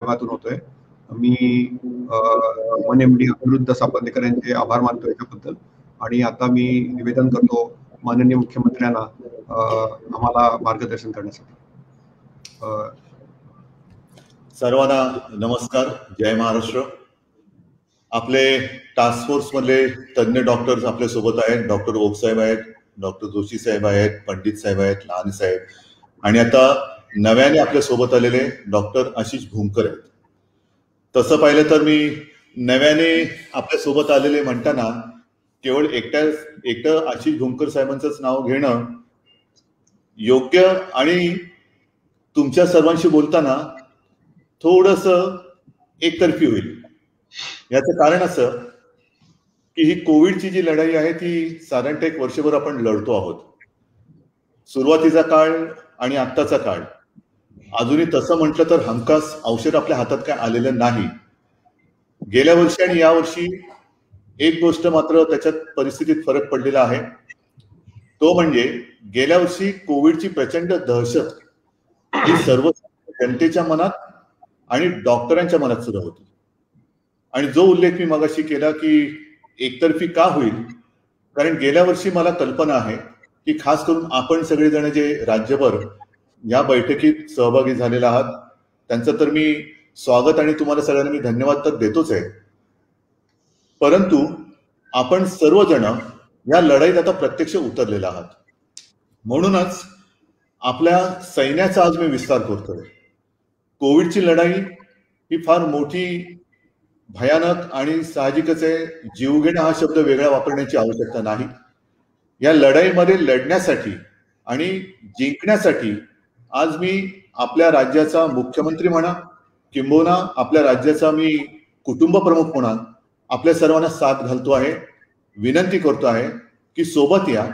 माध्यमातून होतोय. मी MD अनिरुद्ध सापंदेकर यांचे आभार मानतो याच्याबद्दल. आणि आता मी निवेदन करतो माननीय मुख्यमंत्र्यांना आम्हाला मार्गदर्शन करण्यासाठी. सर्वांना नमस्कार, जय महाराष्ट्र. आपले टास्क फोर्स मधले तज्ञ डॉक्टर्स आपल्या सोबत आहेत. डॉक्टर ओक साहेब आहेत, डॉक्टर जोशी साहेब आहेत, पंडित साहेब आहेत, लहान साहेब, आणि आता नव्याने आपल्या सोबत आलेले डॉक्टर आशिष भूमकर आहेत. तसं पाहिलं तर मी नव्याने आपल्या सोबत आलेले म्हणताना केवळ एकटं आशिष भूमकर साहेबांचंच नाव घेणं योग्य आणि तुमच्या सर्वांशी बोलताना थोडंसं एकतर्फी होईल. याचं कारण असं की ही कोविडची जी लढाई आहे ती साधारणतः 1 वर्षभर आपण लढतो आहोत. सुरुवातीचा काळ आणि आत्ताचा काळ अजूनही तसं म्हटलं तर हमखास औषध आपल्या हातात काय आलेलं नाही. गेल्या वर्षी आणि यावर्षी एक गोष्ट मात्र त्याच्यात परिस्थितीत फरक पडलेला आहे. तो म्हणजे गेल्या वर्षी कोविडची प्रचंड दहशत ही सर्व जनतेच्या मनात आणि डॉक्टरांच्या मनात सुद्धा होती. आणि जो उल्लेख मी मगाशी केला की एकतर्फी का होईल, कारण गेल्या वर्षी मला कल्पना आहे की खास करून आपण सगळेजण जे राज्यभर या बैठकीत सहभागी झालेला आहात त्यांचं तर मी स्वागत आणि तुम्हाला सगळ्यांना मी धन्यवाद तर देतोच आहे. परंतु आपण सर्वजण या लढाईत आता प्रत्यक्ष उतरलेला आहात. म्हणूनच आपल्या सैन्याचा आज मी विस्तार करतोय. कोविडची लढाई ही फार मोठी, भयानक आणि साहजिकच आहे. जीवघेणा हा शब्द वेगळा वापरण्याची आवश्यकता नाही. या लढाईमध्ये लढण्यासाठी आणि जिंकण्यासाठी आज मी आपल्या राज्याचा मुख्यमंत्री म्हणा किंबहुना आपल्या राज्याचा मी कुटुंब प्रमुख म्हणा आपल्या सर्वांना साथ घालतो आहे, विनंती करतो आहे की सोबत या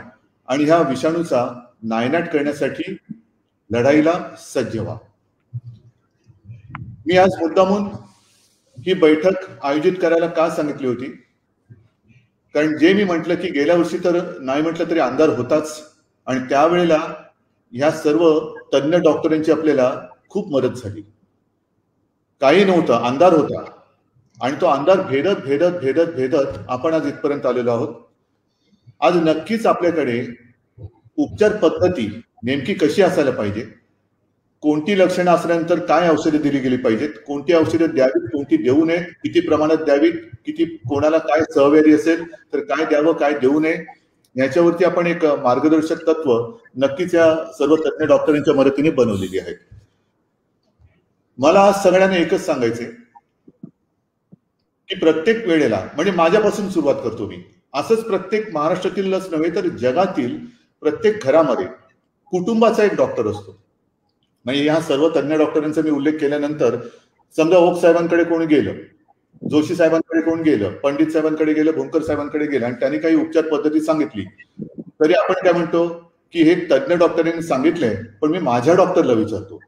आणि ह्या विषाणूचा नायनाट करण्यासाठी लढाईला सज्ज व्हा. मी आज मुद्दामून ही बैठक आयोजित करायला का सांगितली होती, कारण जे मी म्हटलं की गेल्या वर्षी तर नाही म्हटलं तरी अंधार होताच आणि त्यावेळेला ह्या सर्व तज्ञ डॉक्टरांची आपल्याला खूप मदत झाली. काही नव्हतं, अंधार होता आणि तो अंधार भेदत भेदत भेदत भेदत आपण आज इथपर्यंत आलेलो आहोत. आज नक्कीच आपल्याकडे उपचार पद्धती नेमकी कशी असायला पाहिजे, कोणती लक्षणं असल्यानंतर काय औषधे दिली गेली पाहिजेत, कोणती औषधे द्यावीत, कोणती देऊ नये, किती प्रमाणात द्यावीत, किती कोणाला काय सहव्याधी असेल तर काय द्यावं, काय देऊ नये, याच्यावरती आपण एक मार्गदर्शक तत्व नक्कीच या सर्व तज्ञ डॉक्टरांच्या मदतीने बनवलेली आहेत. मला आज सगळ्यांना एकच सांगायचे की प्रत्येक वेळेला, म्हणजे माझ्यापासून सुरुवात करतो मी, असंच प्रत्येक महाराष्ट्रातीलच नव्हे तर जगातील प्रत्येक घरामध्ये कुटुंबाचा एक डॉक्टर असतो. म्हणजे या सर्व तज्ञ डॉक्टरांचा मी उल्लेख केल्यानंतर समजा ओक साहेबांकडे कोण गेलं, जोशी साहेबांकडे कोण गेलं, पंडित साहेबांकडे गेलं, भूमकर साहेबांकडे गेलं आणि त्यांनी काही उपचार पद्धती सांगितली तरी आपण काय म्हणतो की हे तज्ञ डॉक्टरांनी सांगितलंय पण मी माझ्या डॉक्टरला विचारतो.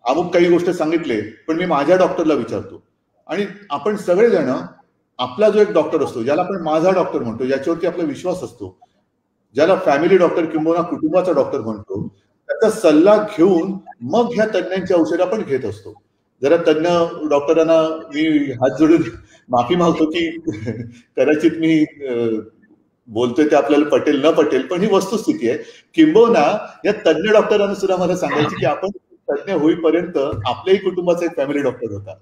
अमुक काही गोष्ट सांगितले पण मी माझ्या डॉक्टरला विचारतो. आणि आपण सगळेजण आपला जो एक डॉक्टर असतो, ज्याला आपण माझा डॉक्टर म्हणतो, ज्याच्यावरती आपला विश्वास असतो, ज्याला फॅमिली डॉक्टर किंवा कुटुंबाचा डॉक्टर म्हणतो, त्याचा सल्ला घेऊन मग ह्या तज्ञांची औषधं आपण घेत असतो. जरा तज्ञ डॉक्टरांना मी हात जोडून माफी मागतो की कदाचित मी बोलतोय ते आपल्याला पटेल न पटेल, पण ही वस्तुस्थिती आहे. किंबहुना या तज्ञ डॉक्टरांना सुद्धा मला सांगायचं की आपण तज्ञ होईपर्यंत आपल्याही कुटुंबाचा एक फॅमिली डॉक्टर होता.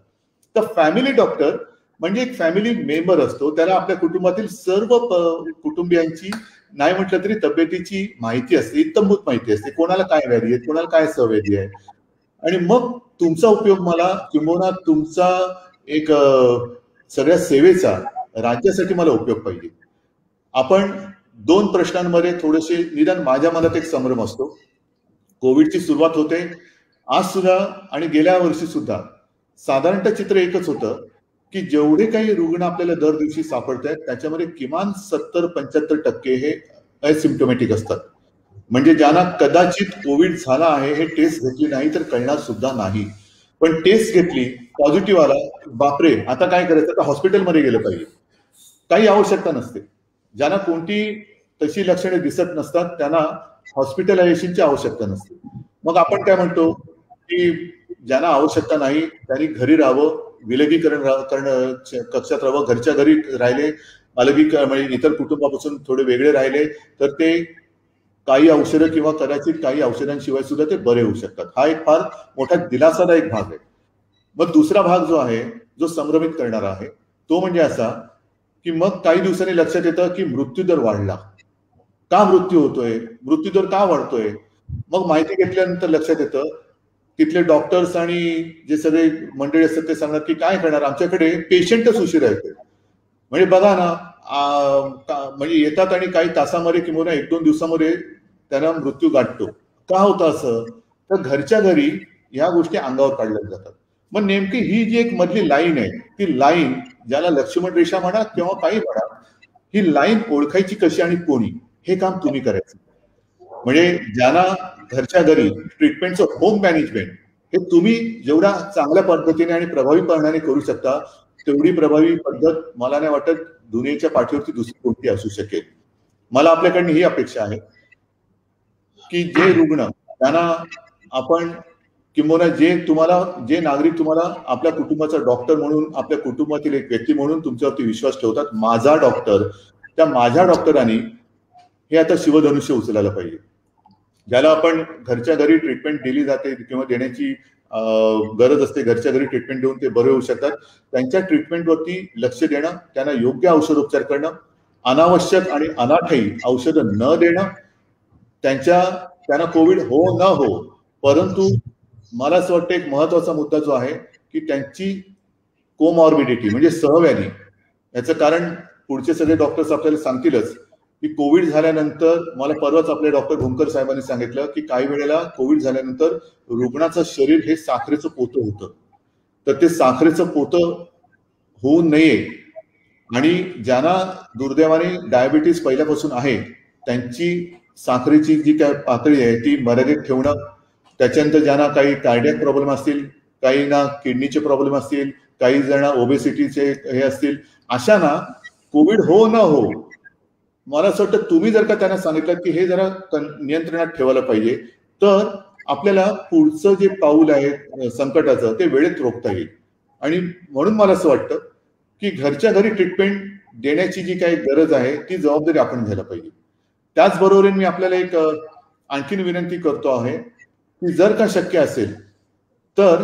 तर फॅमिली डॉक्टर म्हणजे एक फॅमिली मेंबर असतो, त्याला आपल्या कुटुंबातील सर्व कुटुंबियांची नाही म्हटलं तरी तब्येतीची माहिती असते, इत्तमभूत माहिती असते, कोणाला काय व्याधी आहे, कोणाला काय सहव्याधी आहे. आणि मग तुमचा उपयोग मला किंबहुना तुमचा एक सगळ्या सेवेचा राज्यासाठी मला उपयोग पाहिजे. आपण 2 प्रश्नांमध्ये थोडेसे निदान माझ्या मनात एक संभ्रम असतो. कोविडची सुरुवात होते आज सुद्धा आणि गेल्या वर्षी सुद्धा साधारणतः चित्र एकच होतं की जेवढे काही रुग्ण आपल्याला दर दिवशी सापडत आहेत त्याच्यामध्ये किमान 70-75% हे असिम्प्टोमॅटिक असतात. म्हणजे ज्यांना कदाचित कोविड झाला आहे हे टेस्ट घेतली नाही तर कळणार सुद्धा नाही, पण टेस्ट घेतली पॉझिटिव्ह आला, बापरे आता काय करायचं, तर हॉस्पिटलमध्ये गेलं पाहिजे. काही आवश्यकता नसते. ज्यांना कोणती तशी लक्षणे दिसत नसतात त्यांना हॉस्पिटलायझेशनची आवश्यकता नसते. मग आपण काय म्हणतो की ज्यांना आवश्यकता नाही त्यांनी घरी राहावं, विलगीकरण कक्षात राहावं, घरच्या घरी राहिले, म्हणजे इतर कुटुंबापासून थोडे वेगळे राहिले तर ते काही औषधं किंवा कदाचित काही औषधांशिवाय सुद्धा ते बरे होऊ शकतात. हा एक फार मोठा दिलासादायक भाग आहे. मग दुसरा भाग जो आहे, जो संभ्रमित करणारा आहे, तो म्हणजे असा की मग काही दिवसांनी लक्षात येतं की मृत्यूदर वाढला. का मृत्यू होतोय, मृत्यूदर का वाढतोय? मग माहिती घेतल्यानंतर लक्षात येतं तिथले डॉक्टर्स आणि जे सगळे मंडळी असतात ते सांगतात की काय करणार, आमच्याकडे पेशंटच उशिरा येते. म्हणजे बघा ना, म्हणजे येतात आणि काही तासामध्ये किंवा 1-2 दिवसामध्ये त्यांना मृत्यू गाठतो. का होतं असं? तर घरच्या घरी ह्या गोष्टी अंगावर काढल्या जातात. मग नेमकी ही जी एक मधली लाईन आहे, ती लाईन ज्याला लक्ष्मण रेषा म्हणा किंवा काही म्हणा, ही लाईन ओळखायची कशी आणि कोणी, हे काम तुम्ही करायचं. म्हणजे ज्यांना घरच्या घरी ट्रीटमेंटचं होम मॅनेजमेंट हे तुम्ही जेवढा चांगल्या पद्धतीने आणि प्रभावीपणाने करू शकता तेवढी प्रभावी पद्धत मला नाही वाटत दुनियेच्या पाठीवरती दुसरी कोणती असू शकेल. मला आपल्याकडनं ही अपेक्षा आहे की जे रुग्ण त्यांना आपण किंवा जे नागरिक तुम्हाला आपल्या कुटुंबाचा डॉक्टर म्हणून, आपल्या कुटुंबातील एक व्यक्ती म्हणून तुमच्यावरती विश्वास ठेवतात, माझा डॉक्टर, त्या माझ्या डॉक्टरांनी हे आता शिवधनुष्य उचलायला पाहिजे. ज्याला आपण घरच्या घरी ट्रीटमेंट दिली जाते किंवा देण्याची गरज असते, घरच्या घरी ट्रीटमेंट देऊन ते बरे होऊ शकतात, त्यांच्या ट्रीटमेंटवरती लक्ष देणं, त्यांना योग्य औषधोपचार करणं, अनावश्यक आणि अनाठायी औषधं न देणं, त्यांना कोविड हो न हो, परंतु मला असं वाटतं एक महत्वाचा मुद्दा जो आहे की त्यांची कोमॉर्बिडिटी म्हणजे सहव्याधी, याचं कारण पुढचे सगळे डॉक्टर्स आपल्याला सांगतीलच की कोविड झाल्यानंतर, मला परवाच आपले डॉक्टर भुंकर साहेबांनी सांगितलं की काही वेळेला कोविड झाल्यानंतर रुग्णाचं शरीर हे साखरेचं पोतं होतं, तर ते साखरेचं पोतं होऊ नये आणि ज्यांना दुर्दैवाने डायबिटीस पहिल्यापासून आहे त्यांची साखरेची जी काय पातळी आहे ती मर्यादित ठेवणं, त्याच्यानंतर ज्यांना काही कार्डियक प्रॉब्लेम असतील, काही ना किडनीचे प्रॉब्लेम असतील, काही जण ओबेसिटीचे हे असतील, अशांना कोविड हो न हो, मला असं वाटतं तुम्ही जर का त्यांना सांगितलं की हे जरा नियंत्रणात ठेवायला पाहिजे तर आपल्याला पुढचं जे पाऊल आहे संकटाचं ते वेळेत रोखता येईल. आणि म्हणून मला असं वाटतं की घरच्या घरी ट्रीटमेंट देण्याची जी काही गरज आहे ती जबाबदारी आपण घ्यायला पाहिजे. त्याचबरोबर मी आपल्याला एक आणखीन विनंती करतो आहे की जर का शक्य असेल तर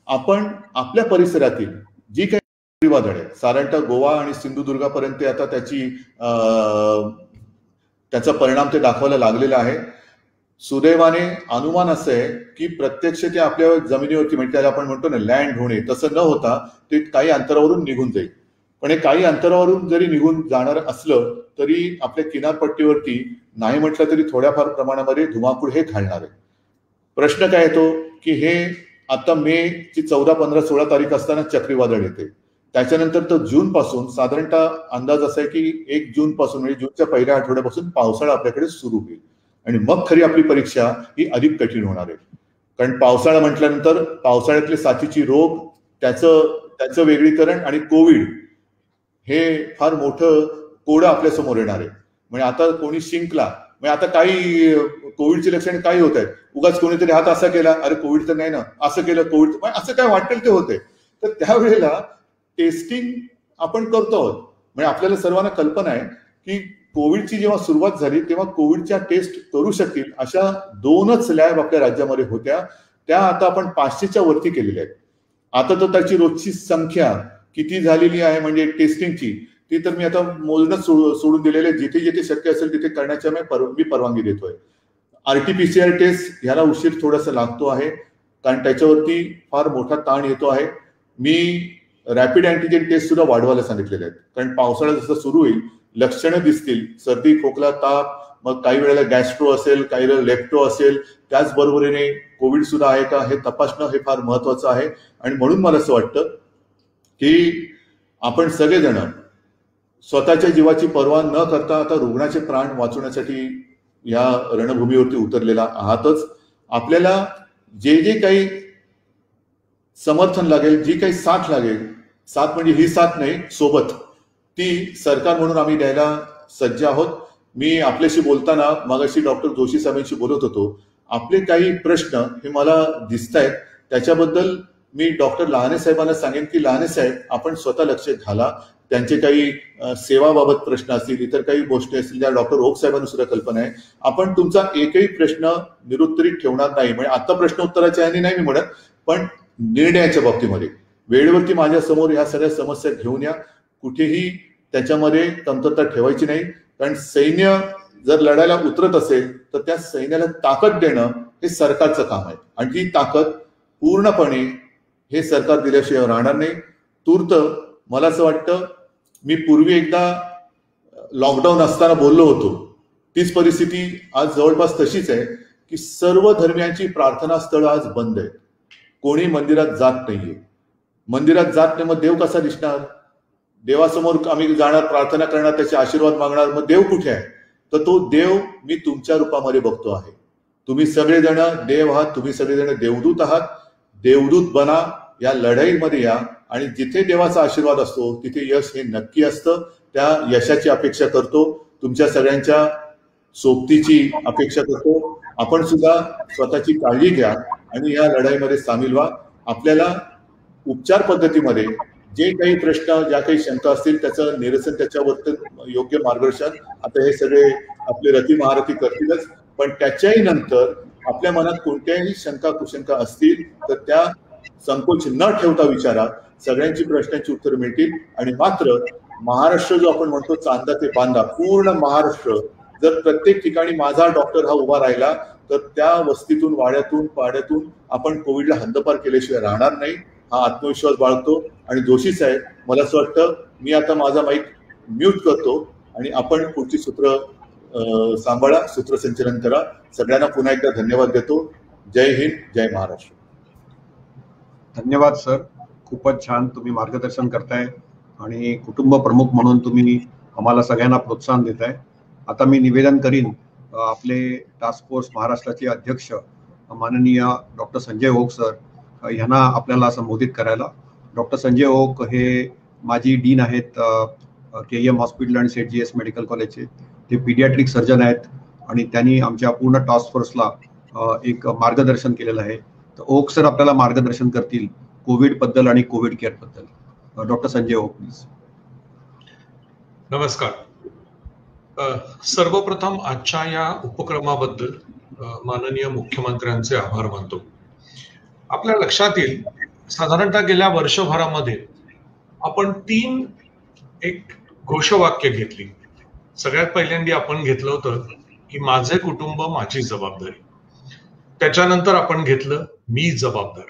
आपण आपल्या परिसरातील जी काही चक्रीवादळ आहे, साधारणतः गोवा आणि सिंधुदुर्गापर्यंत आता त्याचा परिणाम ते दाखवायला लागलेला आहे. सुदैवाने अनुमान असं आहे की प्रत्यक्ष ते आपल्या जमिनीवरती, म्हणजे त्याला आपण म्हणतो ना लँड होणे, तसं न होता ते काही अंतरावरून निघून जाईल. पण हे काही अंतरावरून जरी निघून जाणार असलं तरी आपल्या किनारपट्टीवरती नाही म्हटलं तरी थोड्याफार प्रमाणामध्ये धुमाकूळ हे घालणार आहे. प्रश्न काय येतो की हे आता मे ची 14, 15, 16 तारीख असताना चक्रीवादळ येते, त्याच्यानंतर तर जून पासून साधारणतः अंदाज असा आहे की 1 जून पासून म्हणजे जूनच्या पहिल्या आठवड्यापासून पावसाळा आपल्याकडे सुरू होईल आणि मग खरी आपली परीक्षा ही अधिक कठीण होणार आहे. कारण पावसाळा म्हटल्यानंतर पावसाळ्यातले साथीची रोग, त्याचं वेगळीकरण आणि कोविड हे फार मोठं कोडं आपल्या समोर येणार आहे. म्हणजे आता कोणी शिंकला, म्हणजे आता काही कोविडची लक्षणे काही होत आहेत, उगाच कोणीतरी हात असा केला, अरे कोविड तर नाही ना, असं केलं कोविड, असं काय वाटेल ते होते. तर त्यावेळेला टेस्टिंग आपण करतो आहोत. म्हणजे आपल्याला सर्वांना कल्पना आहे की कोविडची जेव्हा सुरुवात झाली तेव्हा कोविडच्या टेस्ट करू शकतील अशा 2च लॅब आपल्या राज्यामध्ये होत्या, त्या आता आपण 500च्या वरती केलेल्या आहेत. आता तर त्याची रोजची संख्या किती झालेली आहे म्हणजे टेस्टिंगची, ती तर मी आता मोजणं सोडून दिलेले, जिथे जिथे शक्य असेल तिथे करण्याच्या मी परवानगी देतोय. RT-PCR टेस्ट ह्याला उशीर थोडासा लागतो आहे कारण त्याच्यावरती फार मोठा ताण येतो आहे. मी रॅपिड अँटीजेन टेस्ट सुद्धा वाढवायला सांगितलेले आहेत कारण पावसाळा जसं सुरू होईल लक्षणं दिसतील, सर्दी, खोकला, ताप, मग काही वेळेला गॅस्ट्रो असेल, काही वेळेला लेप्टो असेल, त्याचबरोबरीने कोविड सुद्धा आहे का हे तपासणं हे फार महत्वाचं आहे. आणि म्हणून मला असं वाटतं की आपण सगळेजण स्वतःच्या जीवाची पर्वा न करता आता रुग्णाचे प्राण वाचवण्यासाठी या रणभूमीवरती उतरलेला आहातच. आपल्याला जे जे काही समर्थन लागेल, जी काही साथ लागेल, साथ म्हणजे ही साथ नाही, सोबत, ती सरकार म्हणून आम्ही द्यायला सज्ज आहोत. मी आपल्याशी बोलताना मगाशी डॉक्टर जोशी साहेबांशी बोलत होतो, आपले काही प्रश्न हे मला दिसत आहेत त्याच्याबद्दल मी डॉक्टर लहाने साहेबांना सांगेन की लहाने साहेब आपण स्वतः लक्ष घाला. त्यांचे काही सेवाबाबत प्रश्न असतील, इतर काही गोष्टी असतील ज्या डॉक्टर ओक साहेबांना सुद्धा कल्पना आहे. आपण तुमचा एकही प्रश्न निरुत्तरित ठेवणार नाही. म्हणजे आता प्रश्न उत्तराच्या ह्यानी नाही मी म्हणत, पण निर्णयाच्या बाबतीमध्ये वेळेवरती माझ्या समोर ह्या सगळ्या समस्या घेऊन या. कुठेही त्याच्यामध्ये कमतरता ठेवायची नाही. कारण सैन्य जर लढायला उतरत असेल तर त्या सैन्याला ताकद देणं हे सरकारचं काम आहे आणि ती ताकद पूर्णपणे हे सरकार दिल्याशिवाय राहणार नाही. तूर्त मला असं वाटतं, मी पूर्वी एकदा लॉकडाऊन असताना बोललो होतो, तीच परिस्थिती आज जवळपास तशीच आहे की सर्व धर्मियांची प्रार्थना स्थळं आज बंद आहेत. कोणी मंदिरात जात नाहीये. मंदिरात जात नाही, मग देव कसा दिसणार? देवासमोर आम्ही जाणार, प्रार्थना करणार, त्याचे आशीर्वाद मागणार, मग देव कुठे आहे? तर तो देव मी तुमच्या रूपामध्ये बघतो आहे. तुम्ही सगळेजण देव आहात, तुम्ही सगळेजण देवदूत आहात. देवदूत बना, या लढाईमध्ये या आणि जिथे देवाचा आशीर्वाद असतो तिथे यश हे नक्की असतं. त्या यशाची अपेक्षा करतो. तुमच्या सगळ्यांच्या सोबतीची अपेक्षा करतो. आपण सुद्धा स्वतःची काळजी घ्या आणि या लढाईमध्ये सामील व्हा. आपल्याला उपचार पद्धतीमध्ये जे काही प्रश्न, ज्या काही शंका असतील त्याचं निरसन, त्याच्यावर योग्य मार्गदर्शन आता हे सगळे आपले रती महारथी करतीलच. पण त्याच्याही नंतर आपल्या मनात कोणत्याही शंका कुशंका असतील तर त्या संकोच न ठेवता विचारा. सगळ्यांची प्रश्नांची उत्तर मिळतील. आणि मात्र महाराष्ट्र जो आपण म्हणतो चांदा ते बांधा, पूर्ण महाराष्ट्र जर प्रत्येक ठिकाणी माझा डॉक्टर हा उभा राहिला तर त्या वस्तीतून, वाड्यातून, पाड्यातून आपण कोविडला हद्दपार केल्याशिवाय राहणार नाही, हा आत्मविश्वास बाळगतो. आणि जोशी साहेब, मला असं वाटतं मी आता माझा माईक म्यूट करतो आणि आपण पुढची सूत्र सांभाळा, सूत्रसंचलन करा. सगळ्यांना पुन्हा एकदा धन्यवाद देतो. जय हिंद, जय महाराष्ट्र. धन्यवाद सर, खूपच छान तुम्ही मार्गदर्शन करताय आणि कुटुंब प्रमुख म्हणून तुम्ही आम्हाला सगळ्यांना प्रोत्साहन देताय. आता मी निवेदन करीन आपले टास्क फोर्स महाराष्ट्राचे अध्यक्ष माननीय डॉक्टर संजय ओक सर यांना आपल्याला संबोधित करायला. डॉक्टर संजय ओक हे माजी डीन आहेत KEM हॉस्पिटल आणि सेंट GS मेडिकल कॉलेजचे. ते पीडियाट्रिक सर्जन आहेत आणि त्यांनी आमच्या पूर्ण टास्क फोर्सला एक मार्गदर्शन केलेलं आहे. तर ओक सर आपल्याला मार्गदर्शन करतील कोविड बद्दल आणि कोविड केअर बद्दल. Doctor Sanjay Oak please. नमस्कार. सर्वप्रथम आजच्या या उपक्रमाबद्दल माननीय मुख्यमंत्र्यांचे आभार मानतो. आपल्या लक्षात येईल, साधारणतः गेल्या वर्षभरामध्ये आपण 3 एक घोषवाक्य घेतली. सगळ्यात पहिल्यांदा आपण घेतलं होतं की माझे कुटुंब माझी जबाबदारी. त्याच्यानंतर आपण घेतलं मी जबाबदार.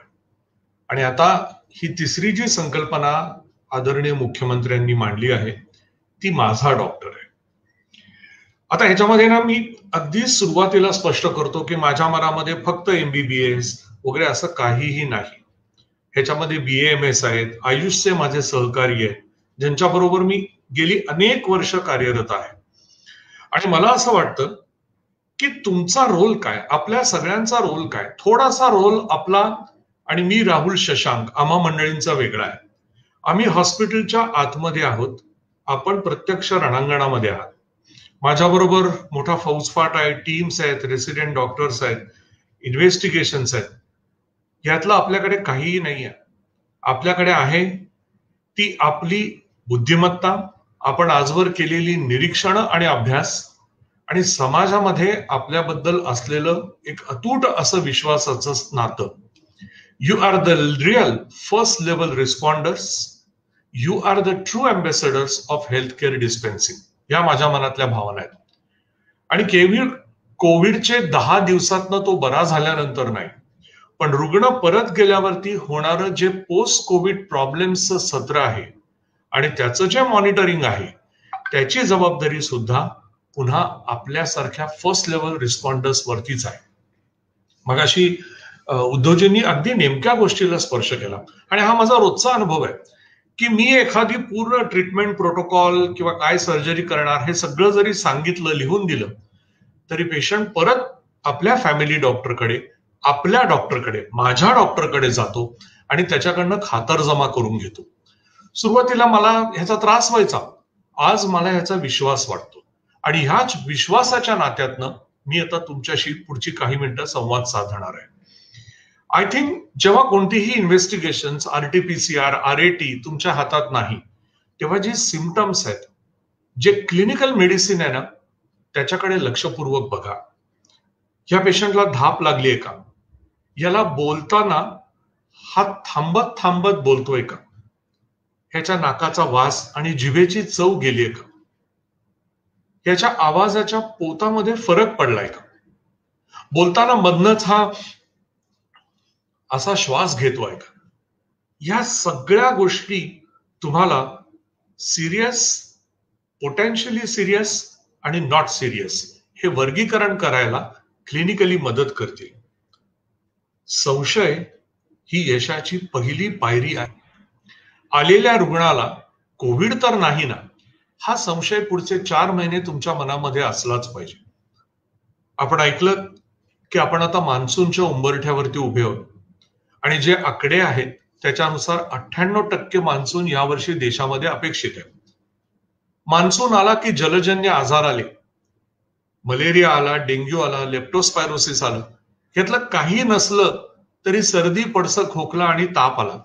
आणि आता ही तिसरी जी संकल्पना आदरणीय मुख्यमंत्र्यांनी मांडली आहे ती माझा डॉक्टर आहे. आता ह्याच्यामध्ये ना मी अगदी सुरुवातीला स्पष्ट करतो की माझ्या मनामध्ये फक्त MBBS वगैरे असं काहीही नाही. ह्याच्यामध्ये BAMS आहेत, आयुषचे माझे सहकारी आहेत, ज्यांच्याबरोबर मी गेली अनेक वर्ष कार्यरत आहे. आणि मला असं वाटतं की तुमचा रोल काय, आपल्या सगळ्यांचा रोल काय. थोडासा रोल आपला आणि मी राहुल शशांक आम्हा मंडळींचा वेगळा आहे. आम्ही हॉस्पिटलच्या आतमध्ये आहोत, आपण प्रत्यक्ष रणांगणामध्ये आहात. माझ्याबरोबर मोठा फौजफाट आहे, टीम्स आहेत, रेसिडेंट डॉक्टर्स आहेत, इन्व्हेस्टिगेशन्स आहेत. यातलं आपल्याकडे काहीही नाही आहे. आपल्याकडे आहे ती आपली बुद्धिमत्ता, आपण आजवर केलेली निरीक्षण आणि अभ्यास आणि समाजामध्ये आपल्याबद्दल असलेलं एक अतूट असं विश्वासाचं नातं. You are the real first level responders, you are the true ambassadors of health care dispensing. या माझ्या मनातल्या भावना आहेत. आणि कोविडचे 10 दिवसातनं तो बरा झाल्यानंतर नाही, पण रुग्ण परत गेल्यावरती होणारं जे पोस्ट कोविड प्रॉब्लेम्सचं सत्र आहे आणि त्याचं जे मॉनिटरिंग आहे त्याची जबाबदारी सुद्धा पुन्हा आपल्यासारख्या फर्स्ट लेवल रिस्पॉन्डर्स वरतीच आहे. मगाशी उद्धवजींनी अगदी नेमक्या गोष्टीला स्पर्श केला आणि हा माझा रोजचा अनुभव आहे की मी एखादी पूर्ण ट्रीटमेंट प्रोटोकॉल किंवा काय सर्जरी करणार हे सगळं जरी सांगितलं, लिहून दिलं, तरी पेशंट परत आपल्या फॅमिली डॉक्टरकडे, आपल्या डॉक्टरकडे, माझ्या डॉक्टरकडे जातो आणि त्याच्याकडनं खातरजमा करून घेतो. सुरुवातीला मला ह्याचा त्रास व्हायचा, आज मला ह्याचा विश्वास वाटतो आणि ह्याच विश्वासाच्या नात्यातनं मी आता तुमच्याशी पुढची काही मिनिटं संवाद साधणार आहे. आय थिंक जेव्हा कोणतीही इन्व्हेस्टिगेशन, RT-PCR, RAT तुमच्या हातात नाही, तेव्हा जे सिम्पटम्स आहेत, जे क्लिनिकल मेडिसिन आहे ना, त्याच्याकडे लक्षपूर्वक बघा. या पेशंटला धाप लागली आहे का? याला बोलताना हा थांबत थांबत बोलतोय का? ह्याच्या नाकाचा वास आणि जिभेची चव गेलीये का? याच्या आवाजाच्या पोतामध्ये फरक पडलाय का? बोलताना मधनच हा असा श्वास घेतोय का? या सगळ्या गोष्टी तुम्हाला सिरियस, पोटेन्शियली सिरियस आणि नॉट सिरियस हे वर्गीकरण करायला क्लिनिकली मदत करतील. संशय ही यशाची पहिली पायरी आहे. आलेल्या रुग्णाला कोविड तर नाही ना, हा संशय पुढचे 4 महिने तुमच्या मनामध्ये असलाच पाहिजे. आपण ऐकलं की आपण आता मान्सूनच्या उंबरठ्यावरती उभे आहोत आणि जे आकडे आहेत त्याच्यानुसार 98% मान्सून यावर्षी देशामध्ये अपेक्षित आहे. मान्सून आला की जलजन्य आजार आले, मलेरिया आला, डेंग्यू आला, लेप्टोस्पायरोसिस आलं, यातलं काही नसलं तरी सर्दी, पडसं, खोकला आणि ताप आला.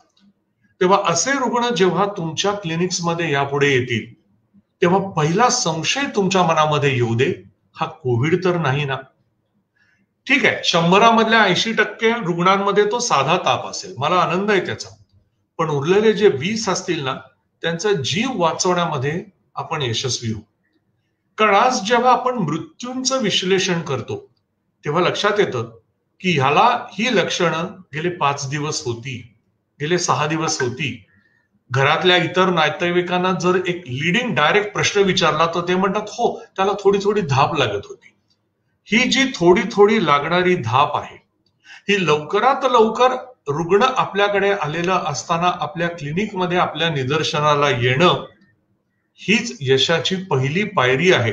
तेव्हा असे रुग्ण जेव्हा तुमच्या क्लिनिक्समध्ये यापुढे येतील तेव्हा पहिला संशय तुमच्या मनामध्ये येऊ दे, हा कोविड तर नाही ना. ठीक आहे, 100 मधल्या 80% रुग्णांमध्ये तो साधा ताप असेल, मला आनंद आहे त्याचा. पण उरलेले जे 20 असतील ना, त्यांचा जीव वाचवण्यामध्ये आपण यशस्वी होऊ. कारण आज जेव्हा आपण मृत्यूंचं विश्लेषण करतो तेव्हा लक्षात येतं की ह्याला ही लक्षणं गेले 5 दिवस होती, गेले 6 दिवस होती. घरातल्या इतर नातेवाईकांना जर एक लीडिंग डायरेक्ट प्रश्न विचारला तर ते म्हणतात, हो, त्याला थोडी थोडी धाप लागत होती. ही जी थोडी थोडी लागणारी धाप आहे, ही लवकरात लवकर रुग्ण आपल्याकडे आलेलं असताना आपल्या क्लिनिकमध्ये आपल्या निदर्शनाला येणं हीच यशाची पहिली पायरी आहे.